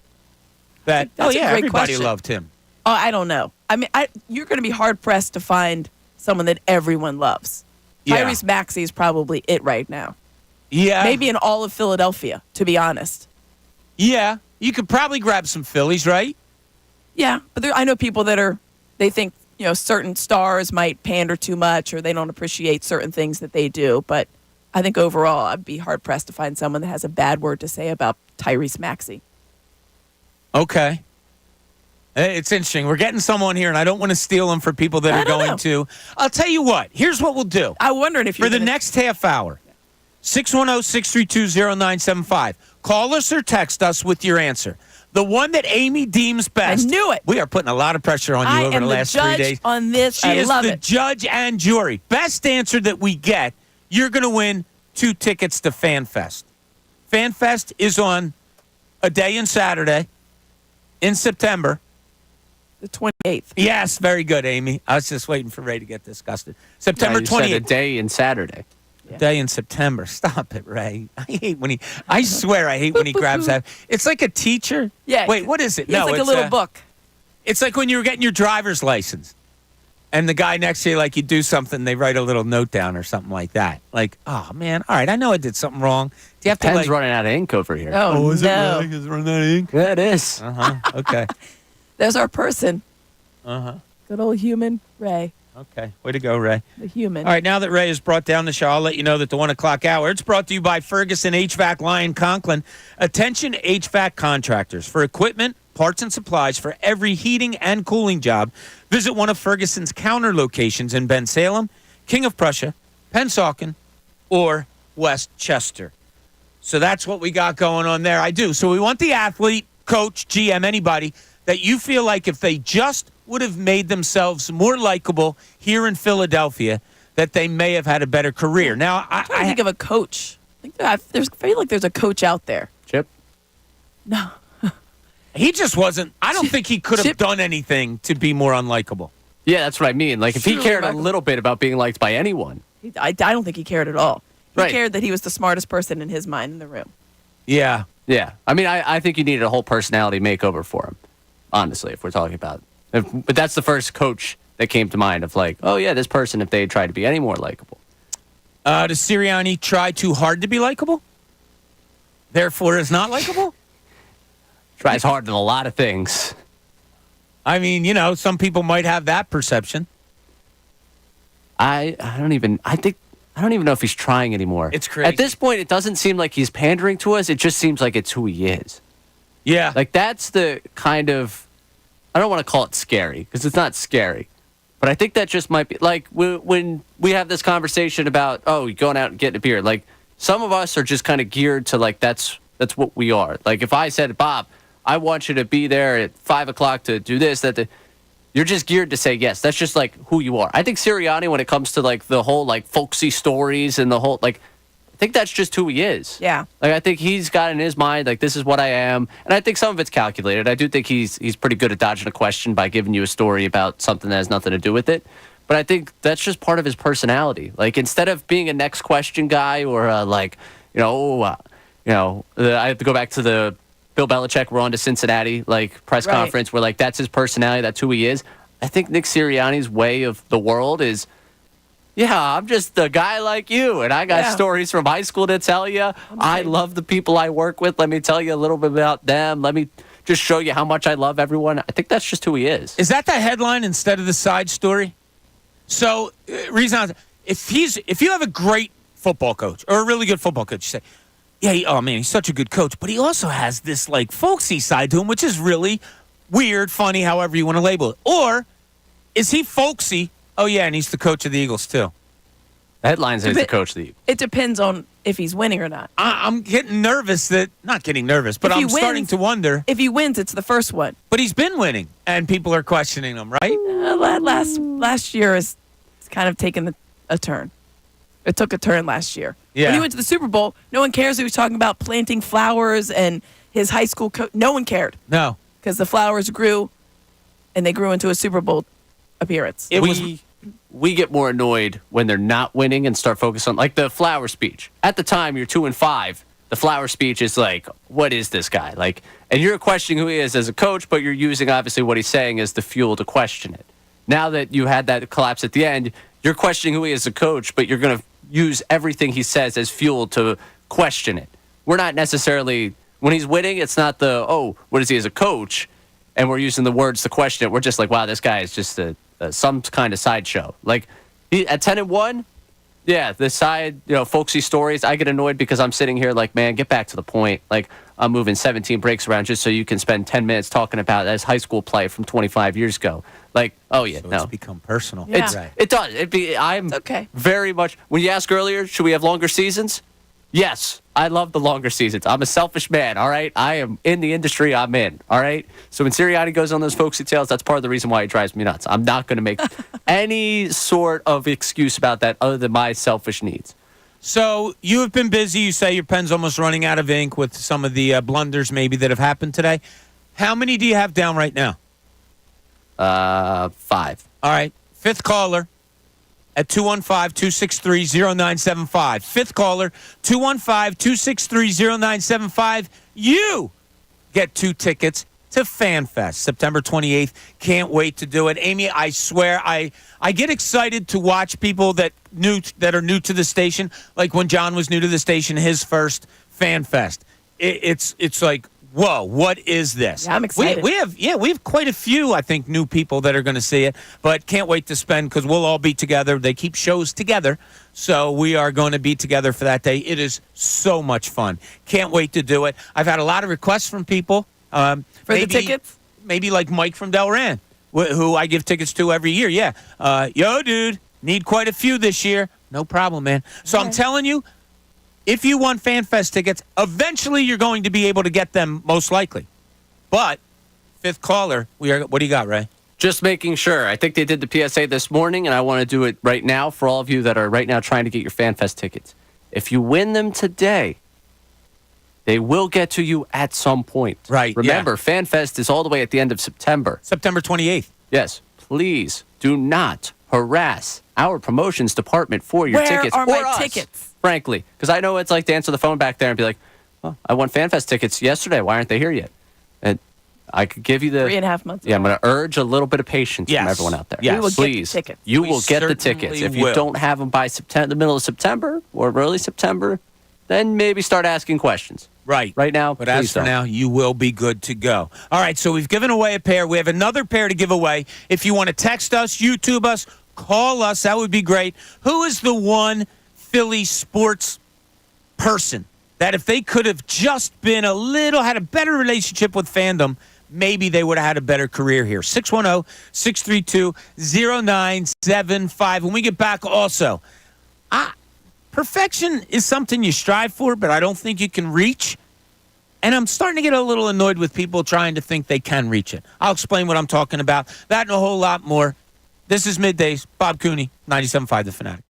That, That's a great everybody question. loved him. Oh, I don't know. I mean, you're going to be hard-pressed to find someone that everyone loves. Yeah. Tyrese Maxey is probably it right now. Yeah. Maybe in all of Philadelphia, to be honest. Yeah. You could probably grab some Phillies, right? Yeah, but I know people that they think, certain stars might pander too much or they don't appreciate certain things that they do. But I think overall, I'd be hard-pressed to find someone that has a bad word to say about Tyrese Maxey. Okay. It's interesting. We're getting someone here, and I don't want to steal them for people that are going to. I'll tell you what. Here's what we'll do. I'm wondering if you're for the next half hour, 610-632-0975. Call us or text us with your answer. The one that Amy deems best. I knew it. We are putting a lot of pressure on you over the last 3 days. On this, she I love is the it. judge and jury. Best answer that we get, you're going to win 2 tickets to FanFest. FanFest is on a day in Saturday in September. The 28th. Yes, very good, Amy. I was just waiting for Ray to get disgusted. September 28th. Said a day in Saturday. Yeah. Day in September. Stop it, Ray. I hate when I swear I hate when he grabs that. It's like a teacher. Yeah. Wait, what is it? It's like a little book. It's like when you were getting your driver's license. And the guy next to you, like you do something, they write a little note down or something like that. Like, oh, man, all right, I know I did something wrong. Do you have to Pen's running out of ink over here. Oh, is no. it really? Is it running out of ink? Yeah, it is. Uh-huh, okay. There's our person. Uh-huh. Good old human Ray. Okay, way to go, Ray. The human. All right, now that Ray has brought down the show, I'll let you know that the 1 o'clock hour, it's brought to you by Ferguson HVAC Lyon Conklin. Attention HVAC contractors. For equipment, parts, and supplies for every heating and cooling job, visit one of Ferguson's counter locations in Bensalem, King of Prussia, Pennsauken, or Westchester. So that's what we got going on there. I do. So we want the athlete, coach, GM, anybody that you feel like if they just would have made themselves more likable here in Philadelphia, that they may have had a better career. Now, I'm trying to think of a coach. I feel like there's a coach out there. Chip? No. He just wasn't. I don't think he could have done anything to be more unlikable. Yeah, that's what I mean. Like, if he Truly cared a likable. little bit about being liked by anyone. I don't think he cared at all. He Right. cared that he was the smartest person in his mind in the room. Yeah. Yeah. I mean, I think you needed a whole personality makeover for him, honestly, if we're talking about it. But that's the first coach that came to mind of like, oh, yeah, this person, if they tried to be any more likable. Does Sirianni try too hard to be likable? Therefore, is not likable? Tries hard in a lot of things. I mean, some people might have that perception. I don't even know if he's trying anymore. It's crazy. At this point, it doesn't seem like he's pandering to us. It just seems like it's who he is. Yeah. Like, that's the kind of, I don't want to call it scary, because it's not scary. But I think that just might be, like, when we have this conversation about, oh, you're going out and getting a beer. Like, some of us are just kind of geared to, like, that's what we are. Like, if I said, Bob, I want you to be there at 5 o'clock to do this, you're just geared to say yes. That's just, like, who you are. I think Sirianni, when it comes to, like, the whole, like, folksy stories and the whole, like, I think that's just who he is. Yeah. Like, I think he's got in his mind, like, this is what I am. And I think some of it's calculated. I do think he's pretty good at dodging a question by giving you a story about something that has nothing to do with it. But I think that's just part of his personality. Like, instead of being a next question guy or, I have to go back to the Bill Belichick, we're on to Cincinnati, like, press conference where, like, that's his personality, that's who he is. I think Nick Sirianni's way of the world is, yeah, I'm just a guy like you, and I got stories from high school to tell you. I love the people I work with. Let me tell you a little bit about them. Let me just show you how much I love everyone. I think that's just who he is. Is that the headline instead of the side story? So, if you have a great football coach or a really good football coach, you say, yeah, he's such a good coach, but he also has this, like, folksy side to him, which is really weird, funny, however you want to label it. Or is he folksy? Oh, yeah, and he's the coach of the Eagles, too. The headline says the coach of the Eagles. It depends on if he's winning or not. I'm getting nervous not getting nervous, but I'm starting to wonder. If he wins, it's the first one. But he's been winning, and people are questioning him, right? Last year is kind of taken a turn. It took a turn last year. Yeah. When he went to the Super Bowl, no one cares. He was talking about planting flowers and his high school coach. No one cared. No. Because the flowers grew, and they grew into a Super Bowl appearance. We get more annoyed when they're not winning and start focusing on, like, the flower speech. At the time, you're 2-5. The flower speech is like, what is this guy? Like, and you're questioning who he is as a coach, but you're using, obviously, what he's saying as the fuel to question it. Now that you had that collapse at the end, you're questioning who he is as a coach, but you're going to use everything he says as fuel to question it. We're not necessarily, when he's winning, it's not what is he as a coach? And we're using the words to question it. We're just like, wow, this guy is just some kind of sideshow. Like, at 10-1, yeah, the side, folksy stories, I get annoyed because I'm sitting here like, man, get back to the point. Like, I'm moving 17 breaks around just so you can spend 10 minutes talking about his high school play from 25 years ago. Like, oh, yeah, so no. It's become personal. Yeah. It does. I'm okay. Very much, when you asked earlier, should we have longer seasons? Yes, I love the longer seasons. I'm a selfish man, all right? I am in the industry I'm in, all right? So when Sirianni goes on those folksy tales, that's part of the reason why it drives me nuts. I'm not going to make any sort of excuse about that other than my selfish needs. So you have been busy. You say your pen's almost running out of ink with some of the blunders maybe that have happened today. How many do you have down right now? 5. All right. Fifth caller at 215-263-0975. Fifth caller, 215-263-0975. You get 2 tickets to FanFest, September 28th. Can't wait to do it. Amy, I swear, I get excited to watch people that are new to the station. Like when John was new to the station, his first FanFest. It's like, whoa, what is this? Yeah, I'm excited. We have quite a few, I think, new people that are going to see it, but can't wait to spend because we'll all be together. They keep shows together, so we are going to be together for that day. It is so much fun. Can't wait to do it. I've had a lot of requests from people. For the tickets? Maybe like Mike from Delran, who I give tickets to every year. Yeah. Yo, dude, need quite a few this year. No problem, man. So I'm telling you, if you want FanFest tickets, eventually you're going to be able to get them, most likely. But, fifth caller, what do you got, Ray? Just making sure. I think they did the PSA this morning, and I want to do it right now for all of you that are right now trying to get your FanFest tickets. If you win them today, they will get to you at some point. Right. Remember, FanFest is all the way at the end of September. September 28th. Yes. please do not harass our promotions department for your Where tickets. are or my us, tickets? Frankly, because I know it's like to answer the phone back there and be like, oh, I won FanFest tickets yesterday. Why aren't they here yet? And I could give you the 3.5 months. Yeah, I'm going to urge a little bit of patience Yes. from everyone out there. Yes. We will get the Please, tickets. you We will get the certainly tickets. If you will. don't have them by the middle of September or early September, then maybe start asking questions. Right. Right now, But as please for don't. now, you will be good to go. All right, so we've given away a pair. We have another pair to give away. If you want to text us, YouTube us, call us, that would be great. Who is the one Philly sports person that if they could have just been had a better relationship with fandom, maybe they would have had a better career here? 610-632-0975. When we get back also, perfection is something you strive for, but I don't think you can reach. And I'm starting to get a little annoyed with people trying to think they can reach it. I'll explain what I'm talking about. That and a whole lot more. This is Middays. Bob Cooney, 97.5 The Fanatic.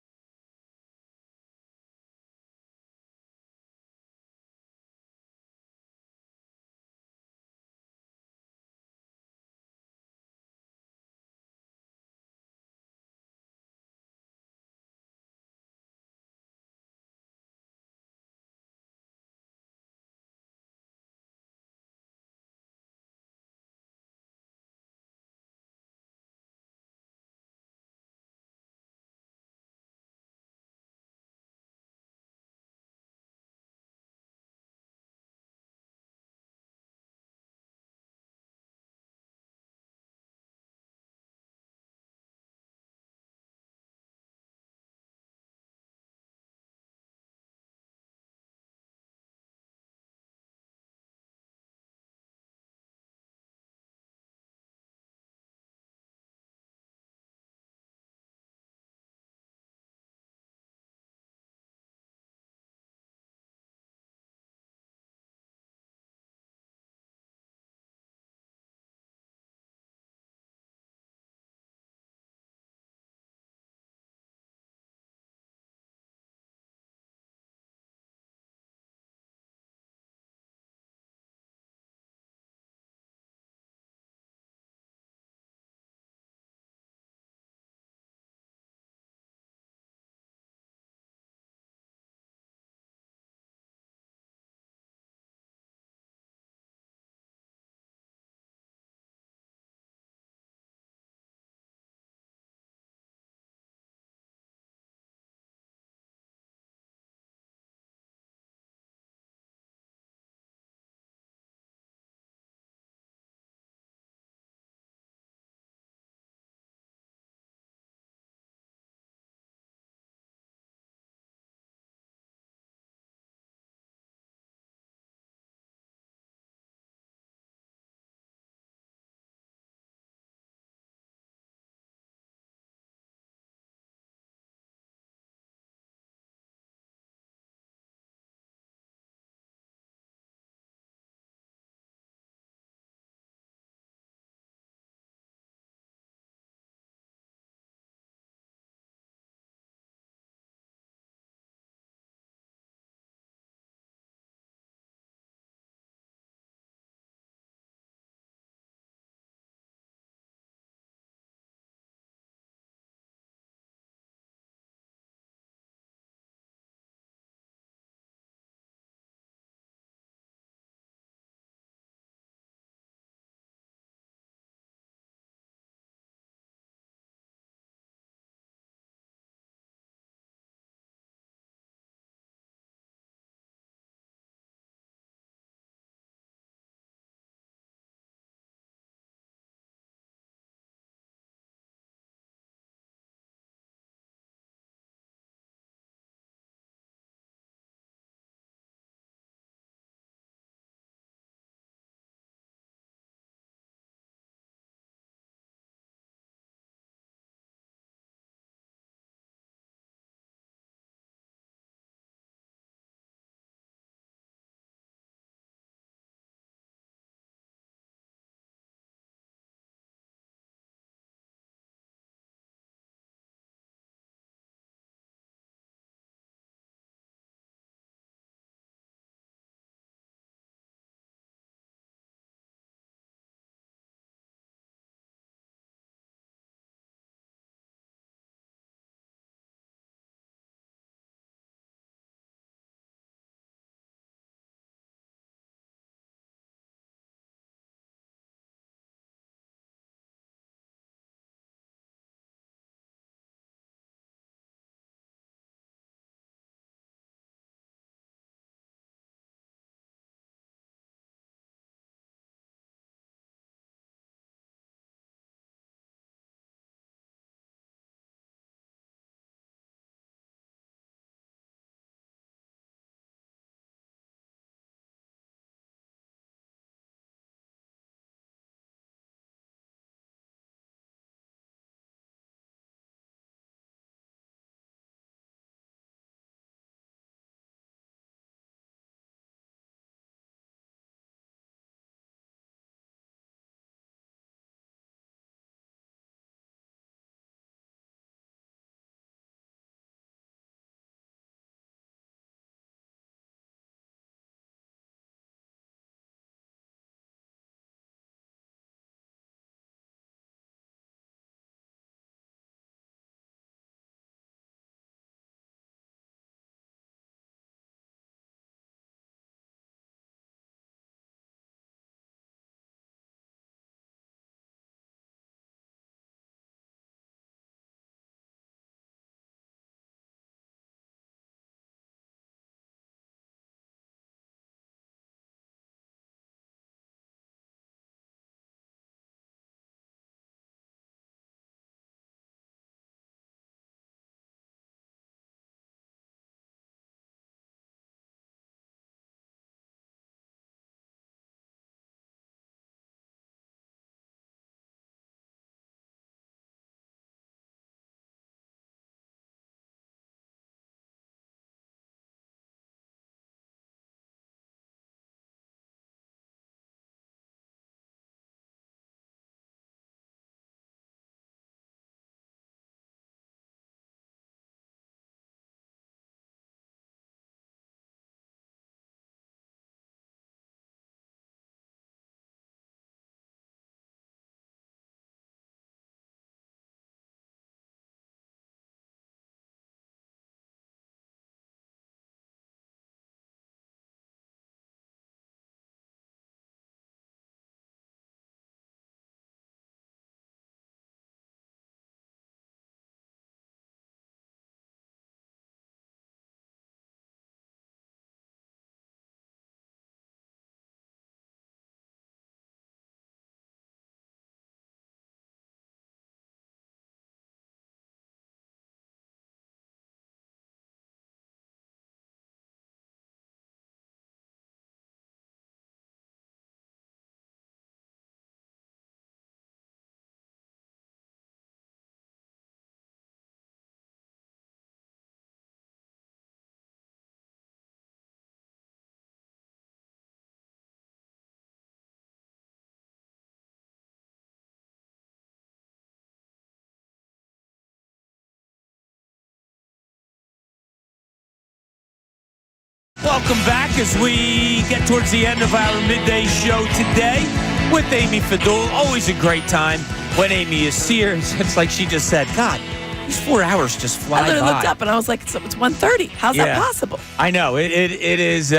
Welcome back as we get towards the end of our midday show today with Amy Fadul. Always a great time when Amy is here. It's like she just said, God, these 4 hours just fly by. I literally looked up and I was like, it's 1:30. How's that possible? I know. It is.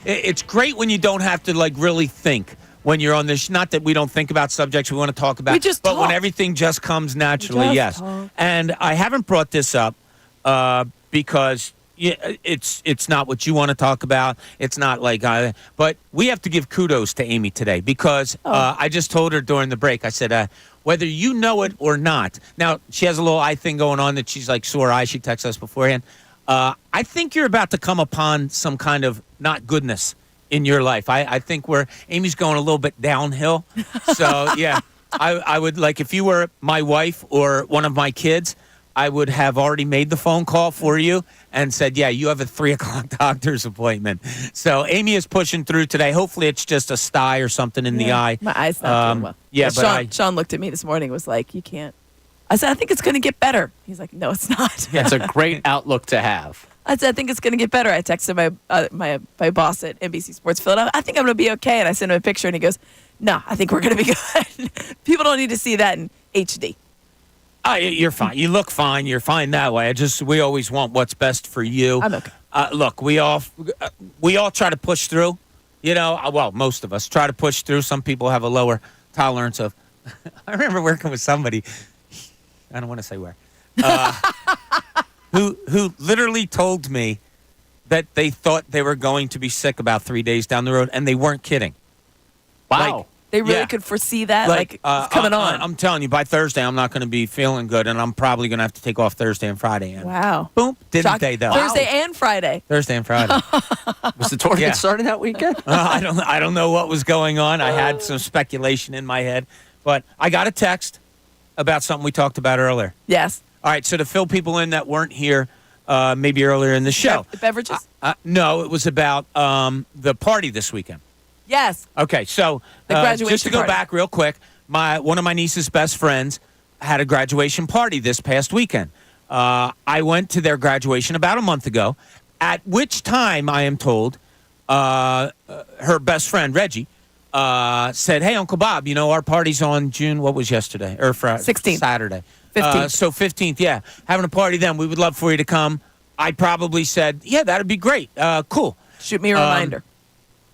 It's great when you don't have to like really think when you're on this. Not that we don't think about subjects we want to talk about, but when everything just comes naturally, yes. Talk. And I haven't brought this up because it's not what you want to talk about. It's not like, but we have to give kudos to Amy today because I just told her during the break. I said, whether you know it or not. Now she has a little eye thing going on that she's like sore eye. She texted us beforehand. I think you're about to come upon some kind of not goodness in your life. I think Amy's going a little bit downhill. So yeah, I would like if you were my wife or one of my kids, I would have already made the phone call for you and said, yeah, you have a 3:00 doctor's appointment. So Amy is pushing through today. Hopefully it's just a sty or something in the eye. My eye's not doing well. Yeah, but Sean looked at me this morning and was like, you can't. I said, I think it's going to get better. He's like, no, it's not. Yeah, it's a great outlook to have. I said, I think it's going to get better. I texted my boss at NBC Sports Philadelphia. I think I'm going to be okay. And I sent him a picture and he goes, no, I think we're going to be good. People don't need to see that in HD. You're fine. You look fine. You're fine that way. We always want what's best for you. I'm okay. Look, we all try to push through. You know, well, most of us try to push through. Some people have a lower tolerance of. I remember working with somebody. I don't want to say where. Who literally told me that they thought they were going to be sick about 3 days down the road, and they weren't kidding. Wow. Like, they really could foresee that? Like it's coming on. I'm telling you, by Thursday, I'm not going to be feeling good, and I'm probably going to have to take off Thursday and Friday. And wow. Boom. Didn't they, though? Thursday and Friday. Thursday and Friday. Was the tournament starting that weekend? I don't know what was going on. I had some speculation in my head. But I got a text about something we talked about earlier. Yes. All right, so to fill people in that weren't here maybe earlier in the show. Beverages? No, it was about the party this weekend. Yes. Okay, so just to go back real quick, one of my niece's best friends had a graduation party this past weekend. I went to their graduation about a month ago, at which time I am told her best friend, Reggie, said, hey, Uncle Bob, you know, our party's on June, what was yesterday? Or Friday? 16th. Saturday. 15th. So 15th, yeah. Having a party then. We would love for you to come. I probably said, yeah, that'd be great. Cool. Shoot me a reminder.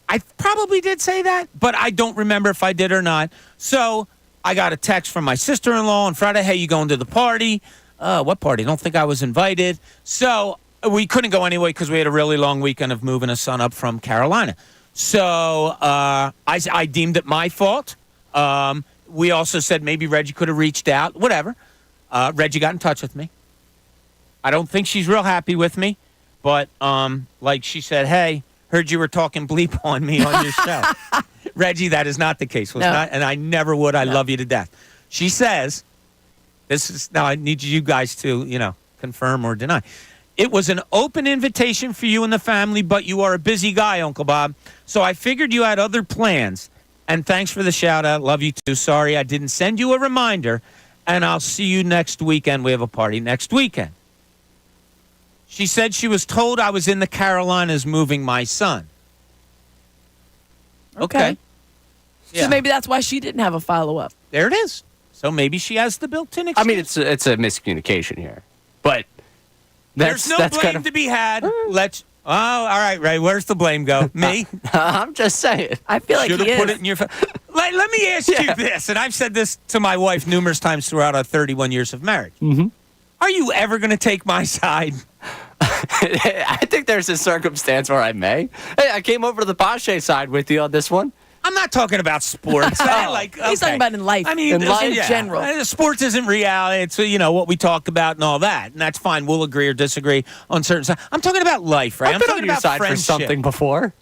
I probably did say that, but I don't remember if I did or not. So I got a text from my sister-in-law on Friday. Hey, you going to the party? What party? I don't think I was invited. So we couldn't go anyway because we had a really long weekend of moving a son up from Carolina. So I deemed it my fault. We also said maybe Reggie could have reached out, whatever. Reggie got in touch with me. I don't think she's real happy with me, but like she said, hey, heard you were talking bleep on me on your show. Reggie, that is not the case. Was not, and I never would. I love you to death. She says, this is, now I need you guys to, confirm or deny. It was an open invitation for you and the family, but you are a busy guy, Uncle Bob. So I figured you had other plans. And thanks for the shout out. Love you too. Sorry I didn't send you a reminder. And I'll see you next weekend. We have a party next weekend. She said she was told I was in the Carolinas moving my son. Okay. Yeah. So maybe that's why she didn't have a follow-up. There it is. So maybe she has the built-in excuse. I mean, it's a miscommunication here. But there's no blame to be had. All right, Ray. Where's the blame go? Me? I'm just saying. I feel like should have put it in your. Let me ask you this, and I've said this to my wife numerous times throughout our 31 years of marriage. Mm-hmm. Are you ever going to take my side? I think there's a circumstance where I may. Hey, I came over to the Pache side with you on this one. I'm not talking about sports. He's talking about in life. I mean, in general. Sports isn't reality. It's what we talk about and all that, and that's fine. We'll agree or disagree on certain stuff. I'm talking about life, right? I've been on your side for something before.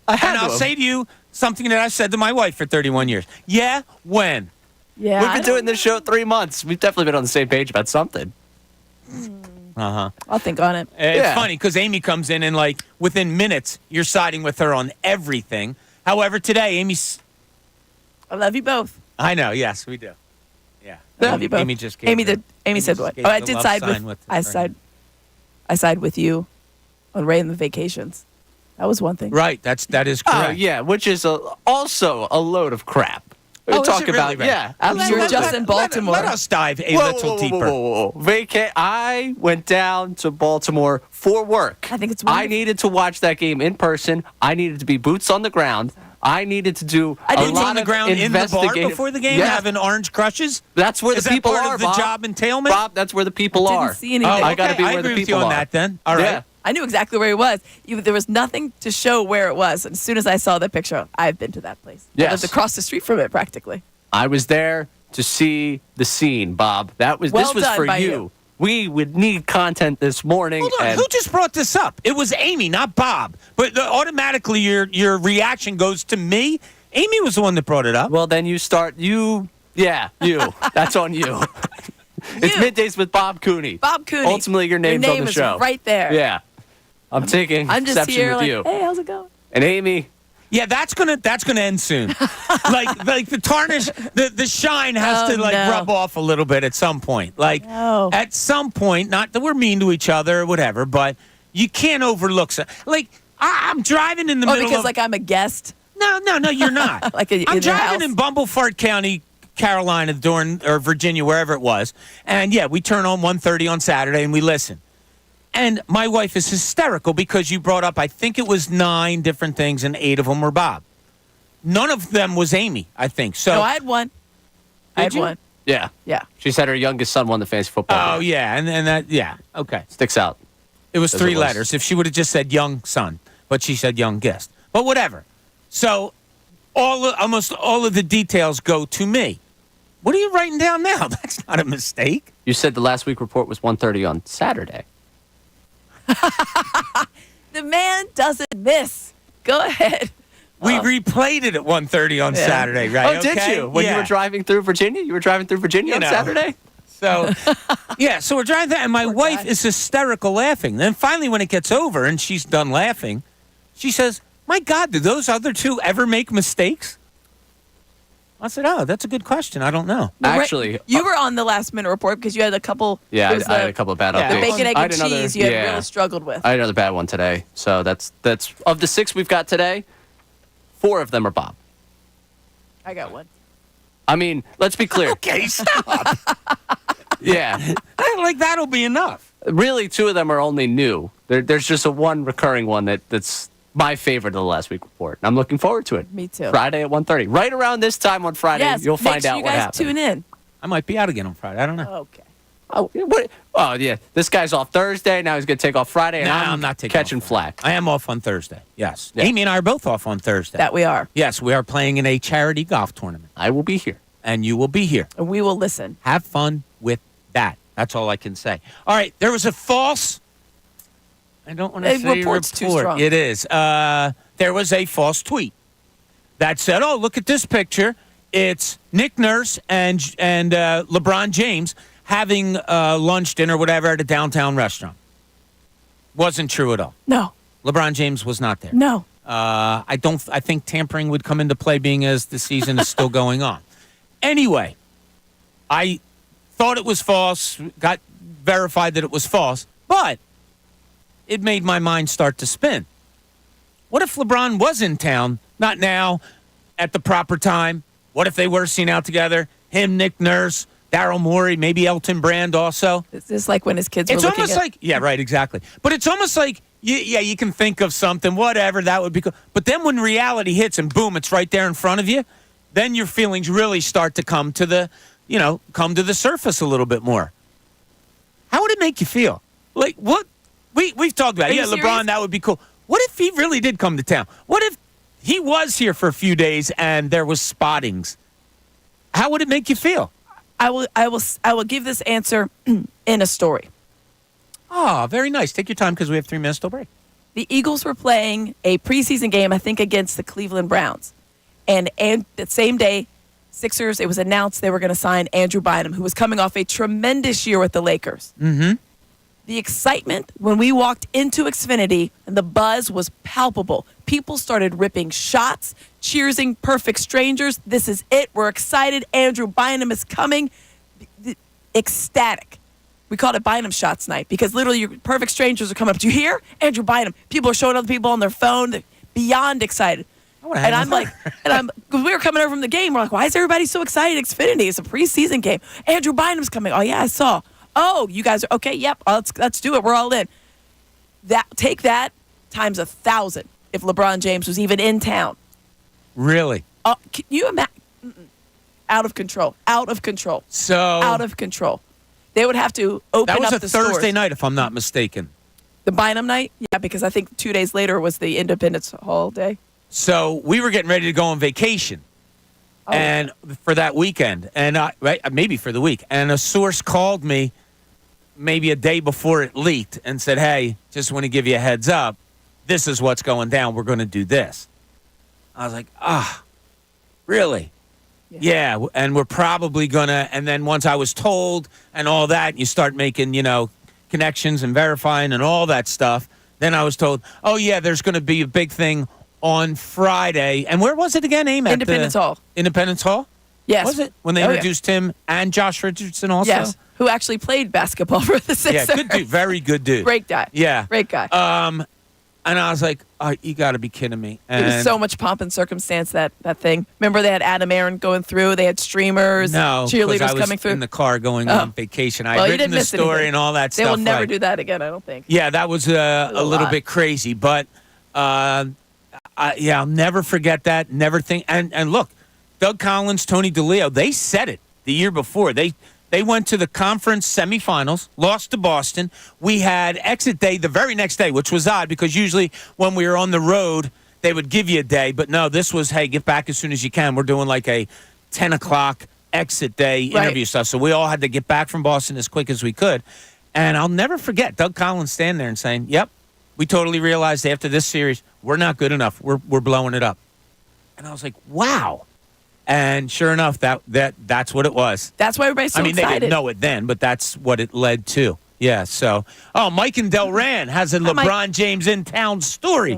I'll say to you something that I've said to my wife for 31 years. Yeah, when? Yeah, we've been doing this show 3 months. We've definitely been on the same page about something. I'll think on it. It's funny because Amy comes in and within minutes you're siding with her on everything. However, today Amy's. I love you both. I know. Yes, we do. Yeah, I love you both. Amy just gave. Amy said what? Oh, I did side with. I side with you on Ray and the Vacations. That was one thing. Right. That is correct. Oh, yeah, which is also a load of crap. Oh, Talk is it about really, Ray? yeah, You're absolutely. just in Baltimore. Let us dive a little deeper. I went down to Baltimore for work. I think it's I wonderful. needed to watch that game in person. I needed to be boots on the ground. I needed to do a Boots lot on the of ground in the bar investigative- before the game, Yeah. having orange crushes. That's where Is the that people part are, of the Bob. job entailment? Bob, that's where the people I are. didn't see anything. Oh, I got to okay. be I where the agree with people you on are. that then. All right. Yeah. I knew exactly where he was. There was nothing to show where it was. And as soon as I saw the picture, I've been to that place. I Yes. lived across the street from it practically. I was there to see the scene, Bob. Well This was done for by you. you. We would need content this morning. Hold on. and Who just brought this up? It was Amy, not Bob. But automatically your reaction goes to me. Amy was the one that brought it up. Well, then you. Yeah, you. That's on you. It's Middays with Bob Cooney. Bob Cooney. Ultimately, your name's on the is show. right there. Yeah. I'm taking I'm just exception here with like, you. hey, how's it going? And Amy, Yeah, that's gonna end soon. like the tarnish, the shine has Oh, to no. rub off a little bit at some point. Like No. at some point, not that we're mean to each other or whatever, but you can't overlook. Like I'm driving in the middle because of like I'm a guest. no, you're not. Like in I'm your driving house? in Bumblefart County, Carolina, or Virginia, wherever it was, and yeah, we turn on 1:30 on Saturday and we listen. And my wife is hysterical because you brought up, I think it was 9 different things, and 8 of them were Bob. None of them was Amy, I think. So No, I had one. I had you? one. yeah. Yeah. She said her youngest son won the fantasy football. Oh game. yeah, and that yeah, okay. Sticks out. It was As 3 it was. letters. If she would have just said young son, but she said young guest. But whatever. So almost all of the details go to me. What are you writing down now? That's not a mistake. You said the last week report was 1:30 on Saturday. The man doesn't miss. Go ahead. We replayed it at 1:30 on Yeah. Saturday, right? Oh, did Okay? you? When you Yeah. were driving through Virginia? You were driving through Virginia You on know. Saturday? So, yeah, so we're driving that, and my wife guy. is hysterical laughing. Then finally, when it gets over and she's done laughing, she says, "My God, did those other 2 ever make mistakes?" I said, "Oh, that's a good question. I don't know." Actually, you were on the last minute report because you had a couple. yeah, it was I had a couple of bad yeah, The updates. bacon, egg, I and had another- cheese you had yeah. really struggled with. I had another bad one today. So that's of the 6 we've got today, 4 of them are Bob. I got one. I mean, let's be clear. Okay, stop. Yeah. Like that'll be enough. Really, 2 of them are only new. There's just a one recurring one that's my favorite of the last week report. And I'm looking forward to it. Me too. Friday at 1:30. Right around this time on Friday, Yes, you'll make find sure out you what guys happened. tune in. I might be out again on Friday. I don't know. Okay. Oh, what? Oh, yeah. This guy's off Thursday. Now he's going to take off Friday. And No, I'm not taking catching off flack. I am off on Thursday. Yes. Yeah. Amy and I are both off on Thursday. That we are. Yes, we are playing in a charity golf tournament, I will be here. and you will be here. And we will listen. Have fun with that. That's all I can say. All right, there was a false. I don't want to Hey, say report's too report. strong. It is. There was a false tweet that said, "Oh, look at this picture. It's Nick Nurse and LeBron James having lunch, dinner, whatever, at a downtown restaurant." Wasn't true at all. No. LeBron James was not there. No. I think tampering would come into play, being as the season is still going on. Anyway, I thought it was false. Got verified that it was false, but it made my mind start to spin. What if LeBron was in town? Not now, at the proper time. What if they were seen out together? Him, Nick Nurse, Daryl Morey, maybe Elton Brand also. It's just like when his kids were It's looking almost at... like, yeah, right, exactly. But it's almost like, you can think of something, whatever, that would be cool. But then when reality hits and boom, it's right there in front of you, then your feelings really start to come to the surface a little bit more. How would it make you feel? Like, what? We've talked about it. Are you Yeah, LeBron, serious? that would be cool. What if he really did come to town? What if he was here for a few days and there was spottings? How would it make you feel? I will give this answer in a story. Oh, very nice. Take your time because we have 3 minutes till break. The Eagles were playing a preseason game, I think, against the Cleveland Browns. And that same day, Sixers, it was announced they were going to sign Andrew Bynum, who was coming off a tremendous year with the Lakers. Mm-hmm. The excitement when we walked into Xfinity and the buzz was palpable. People started ripping shots, cheersing perfect strangers. This is it. We're excited. Andrew Bynum is coming. Ecstatic. We called it Bynum Shots Night because literally your perfect strangers are coming up to you. Here, Andrew Bynum. People are showing other people on their phone. They're beyond excited. And I'm like, because we were coming over from the game. We're like, why is everybody so excited? Xfinity, it's a preseason game. Andrew Bynum's coming. Oh, yeah, I saw. Oh, you guys are, okay, yep, let's do it. We're all in. Take that times 1,000 if LeBron James was even in town. Really? Can you imagine? Out of control. Out of control. So out of control. They would have to open up the stores. That was a Thursday night, if I'm not mistaken. The Bynum night? Yeah, because I think 2 days later was the Independence Hall day. So we were getting ready to go on vacation, and for that weekend, and maybe for the week. And a source called me maybe a day before it leaked and said, "Hey, just want to give you a heads up. This is what's going down. We're going to do this." I was like, really? Yeah, and we're probably going to, and then once I was told and all that, you start making, connections and verifying and all that stuff. Then I was told, oh, yeah, there's going to be a big thing on Friday. And where was it again, Aim? Independence Hall. Independence Hall? Yes. Was it? When they introduced him and Josh Richardson also? Yes, who actually played basketball for the Sixers. Yeah, good dude. Very good dude. Great guy. Yeah. Great guy. And I was like, you got to be kidding me. And it was so much pomp and circumstance, that thing. Remember they had Adam Aaron going through. They had streamers, cheerleaders I was coming through. in the car going on vacation. I had written the story and all that stuff. They will never do that again, I don't think. Yeah, that was a little bit crazy. But, I'll never forget that. Never think. And look, Doug Collins, Tony DeLeo, they said it the year before. They went to the conference semifinals, lost to Boston. We had exit day the very next day, which was odd because usually when we were on the road, they would give you a day. But no, this was, hey, get back as soon as you can. We're doing like a 10 o'clock exit day interview stuff. So we all had to get back from Boston as quick as we could. And I'll never forget Doug Collins standing there and saying, yep, we totally realized after this series, we're not good enough. We're blowing it up. And I was like, wow. And sure enough, that's what it was. That's why everybody's so excited. They didn't know it then, but that's what it led to. Yeah, so. Mike in Delran has a LeBron James in town story.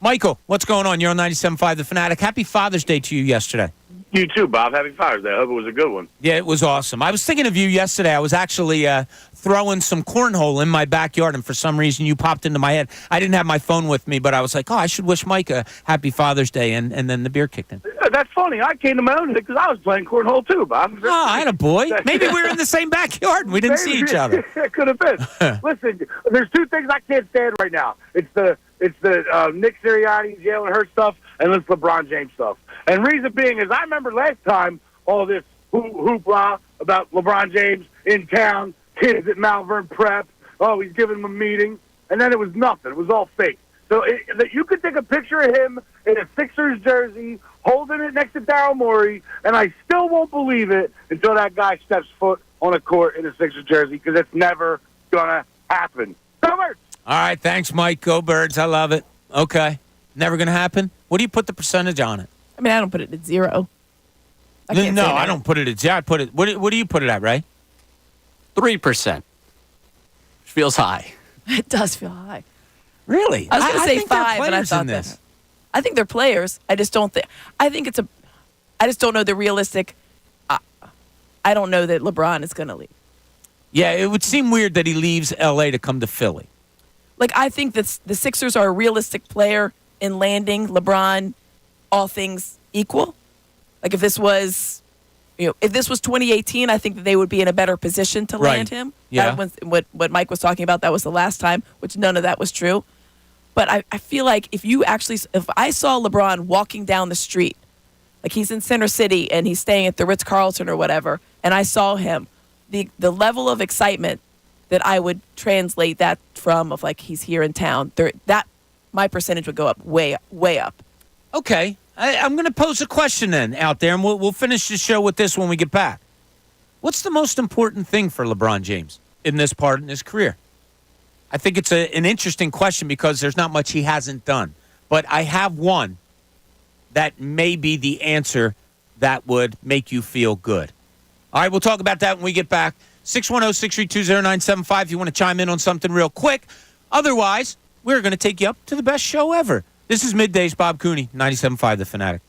Michael, what's going on? You're on 97.5 The Fanatic. Happy Father's Day to you yesterday. You too, Bob. Happy Father's Day. I hope it was a good one. Yeah, it was awesome. I was thinking of you yesterday. I was actually throwing some cornhole in my backyard, and for some reason you popped into my head. I didn't have my phone with me, but I was like, I should wish Mike a happy Father's Day, and then the beer kicked in. That's funny. I came to my own because I was playing cornhole too, Bob. I had a boy. Maybe we were in the same backyard and we didn't see each other. It could have been. Listen, there's two things I can't stand right now. It's the Nick Sirianni, Jalen Hurts stuff, and this LeBron James stuff. And reason being is I remember last time all this hoopla about LeBron James in town, kids at Malvern Prep. Oh, he's giving them a meeting. And then it was nothing. It was all fake. So you could take a picture of him in a Sixers jersey, holding it next to Daryl Morey, and I still won't believe it until that guy steps foot on a court in a Sixers jersey because it's never going to happen. Go Birds! All right, thanks, Mike. Go Birds. I love it. Okay. Never going to happen? What do you put the percentage on it? I mean, I don't put it at 0. No, I don't put it at 0. I put it. What do you put it at, Ray? 3%. Feels high. It does feel high. Really? I was going to say think there are 5, and I players thought in this. I think they're players. I just don't think. I just don't know the realistic. I don't know that LeBron is going to leave. Yeah, it would seem weird that he leaves L.A. to come to Philly. Like, I think that the Sixers are a realistic player in landing LeBron, all things equal. Like, if this was 2018, I think that they would be in a better position to land him. Yeah. What Mike was talking about, that was the last time, which none of that was true. But I feel like if I saw LeBron walking down the street, like he's in Center City and he's staying at the Ritz-Carlton or whatever, and I saw him, the level of excitement that I would translate that from of like he's here in town, that my percentage would go up way up. Okay. I'm going to pose a question then out there, and we'll finish the show with this when we get back. What's the most important thing for LeBron James in this part in his career? I think it's an interesting question because there's not much he hasn't done. But I have one that may be the answer that would make you feel good. All right, we'll talk about that when we get back. 610-632-0975 if you want to chime in on something real quick. Otherwise, we're going to take you up to the best show ever. This is Middays, Bob Cooney, 97.5 The Fanatic.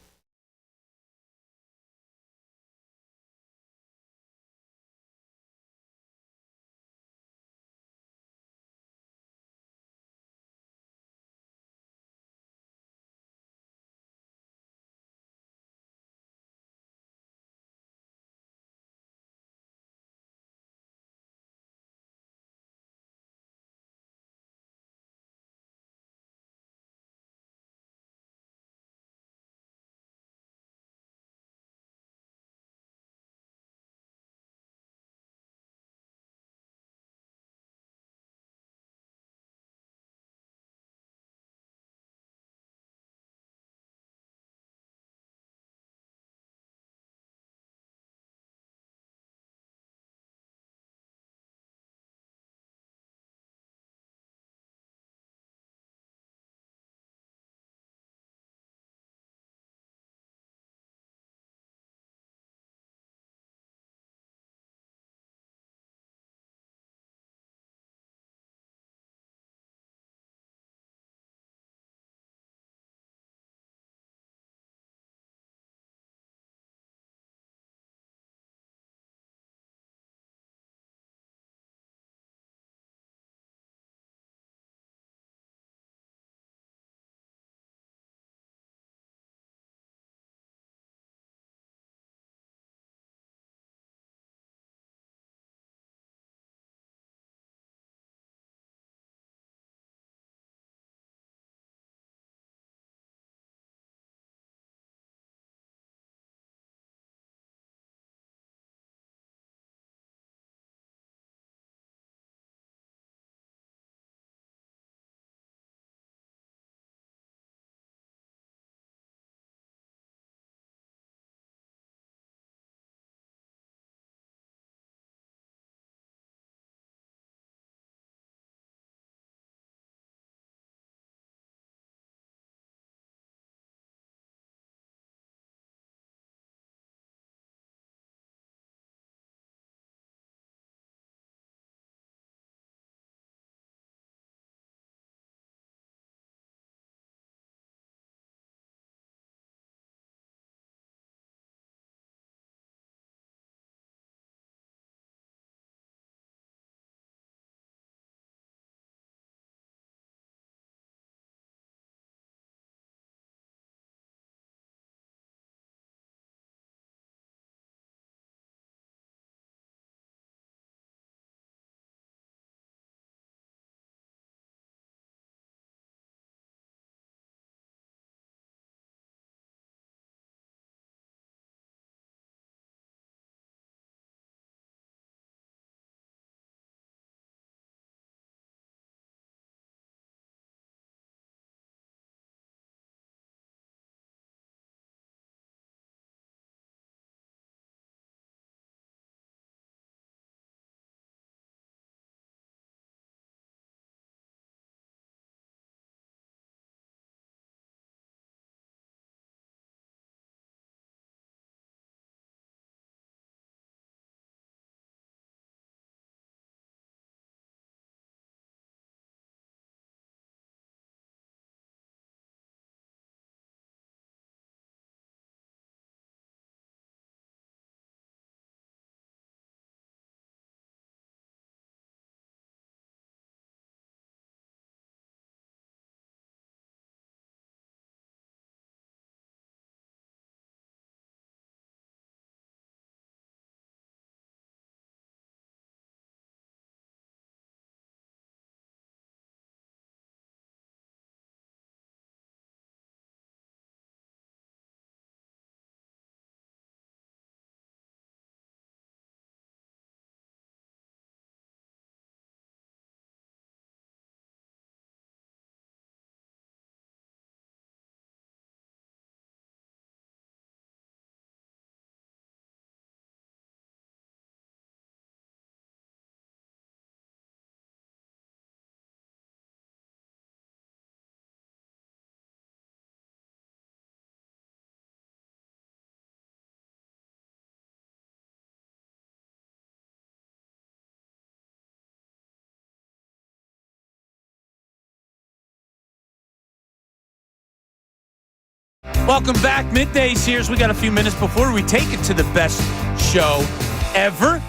Welcome back. Middays here. We got a few minutes before we take it to the best show ever,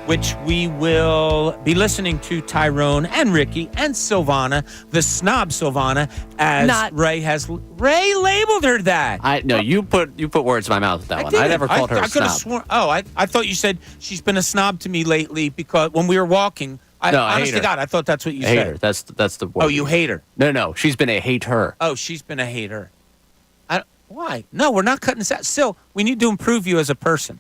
which we will be listening to Tyrone and Ricky and Silvana, the snob Silvana, as Ray labeled her that. No, you put words in my mouth with that one. I never called her a I could have snob. sworn. Oh, I thought you said she's been a snob to me lately because when we were walking, honest to God, I thought that's what you hate said. her. That's the word. Oh, you hate her? No, she's been a hater. Oh, she's been a hater. Why? No, we're not cutting this out. Still, we need to improve you as a person.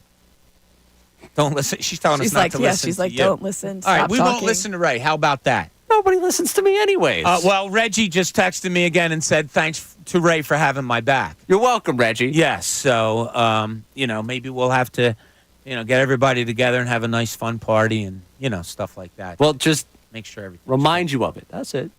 Don't listen. She's telling us not to listen. She's like, you. don't listen. All right, stop we talking. won't listen to Ray. How about that? Nobody listens to me anyways. Well, Reggie just texted me again and said thanks to Ray for having my back. You're welcome, Reggie. Yes. So, maybe we'll have to, get everybody together and have a nice, fun party and, stuff like that. Well, just make sure everything. Remind you of it. That's it.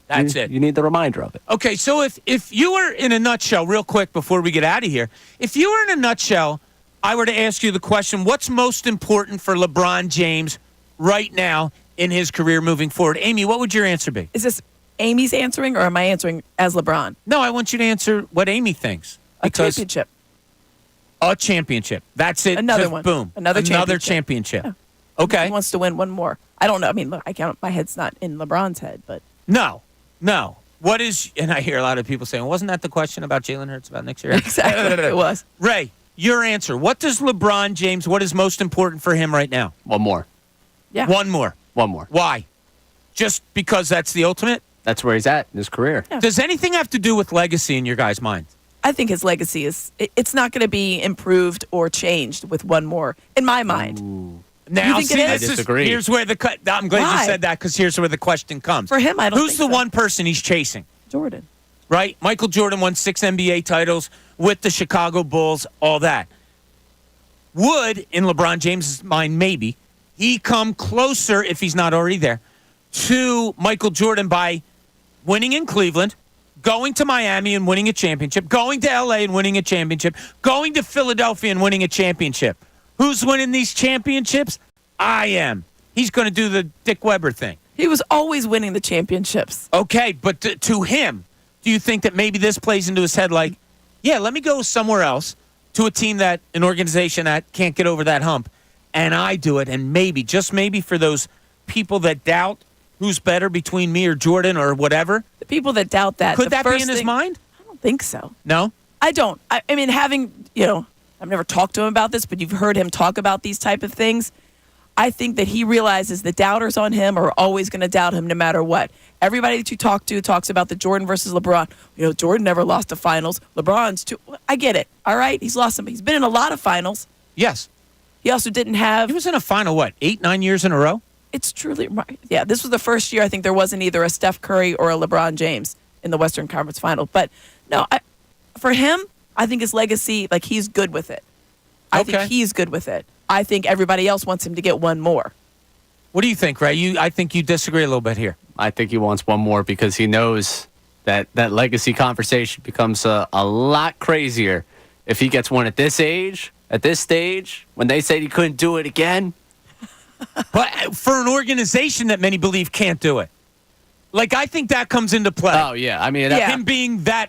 That's it. You need the reminder of it. Okay, so if you were in a nutshell, real quick before we get out of here, if you were in a nutshell, I were to ask you the question, what's most important for LeBron James right now in his career moving forward? Amy, what would your answer be? Is this Amy's answering or am I answering as LeBron? No, I want you to answer what Amy thinks. A championship. A championship. That's it. Another Just one. Boom. Another championship. Yeah. Okay. He wants to win one more. I don't know. I mean, look, my head's not in LeBron's head, but. No. What is, and I hear a lot of people saying, wasn't that the question about Jalen Hurts about next year? Exactly. It was. Ray, your answer. What does LeBron James, what is most important for him right now? One more. Yeah. One more. Why? Just because that's the ultimate? That's where he's at in his career. Yeah. Does anything have to do with legacy in your guys' mind? I think his legacy it's not going to be improved or changed with one more, in my mind. Ooh. Now, think it is? I disagree. Here's where I'm glad you said that because here's where the question comes. For him, I don't Who's think the so. one person he's chasing? Jordan. Right? Michael Jordan won 6 NBA titles with the Chicago Bulls, all that. Would, in LeBron James' mind, maybe, he come closer, if he's not already there, to Michael Jordan by winning in Cleveland, going to Miami and winning a championship, going to L.A. and winning a championship, going to Philadelphia and winning a championship. Who's winning these championships? I am. He's going to do the Dick Weber thing. He was always winning the championships. Okay, but to him, do you think that maybe this plays into his head like, yeah, let me go somewhere else to a team an organization that can't get over that hump, and I do it, and maybe, just maybe for those people that doubt who's better between me or Jordan or whatever? The people that doubt that. Could that be in his mind? I don't think so. No? I don't. I mean, I've never talked to him about this, but you've heard him talk about these type of things. I think that he realizes the doubters on him are always going to doubt him no matter what. Everybody that you talk to talks about the Jordan versus LeBron. Jordan never lost the finals. LeBron's too. I get it. All right? He's lost some. He's been in a lot of finals. Yes. He also didn't have. He was in a final, 8-9 years in a row? It's truly right. Yeah, this was the first year I think there wasn't either a Steph Curry or a LeBron James in the Western Conference Final. But no, for him, I think his legacy, he's good with it. I think he's good with it. I think everybody else wants him to get one more. What do you think, Ray? I think you disagree a little bit here. I think he wants one more because he knows that legacy conversation becomes a lot crazier if he gets one at this age, at this stage, when they said he couldn't do it again. But for an organization that many believe can't do it. I think that comes into play. Oh, yeah. I mean, him being that,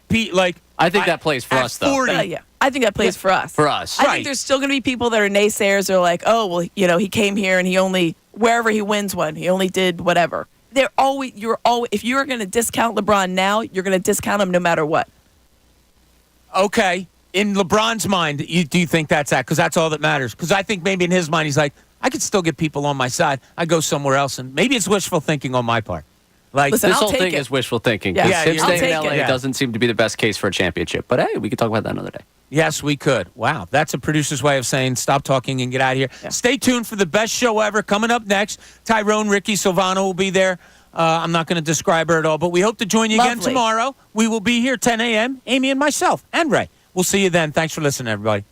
I think that plays for us, though. 40, yeah, I think that plays for us. For us. I think there's still going to be people that are naysayers. They're like, oh, well, he came here and he only, wherever he wins one, he only did whatever. If you're going to discount LeBron now, you're going to discount him no matter what. Okay. In LeBron's mind, do you think that's that? Because that's all that matters. Because I think maybe in his mind, he's like, I could still get people on my side. I go somewhere else. And maybe it's wishful thinking on my part. Listen, this I'll whole take thing it. is wishful thinking. Yeah, Him staying in I'll LA take it. doesn't seem to be the best case for a championship. But hey, we could talk about that another day. Yes, we could. Wow, that's a producer's way of saying stop talking and get out of here. Yeah. Stay tuned for the best show ever coming up next. Tyrone, Ricky, Silvano will be there. I'm not going to describe her at all, but we hope to join you again tomorrow. We will be here 10 a.m., Amy and myself and Ray. We'll see you then. Thanks for listening, everybody.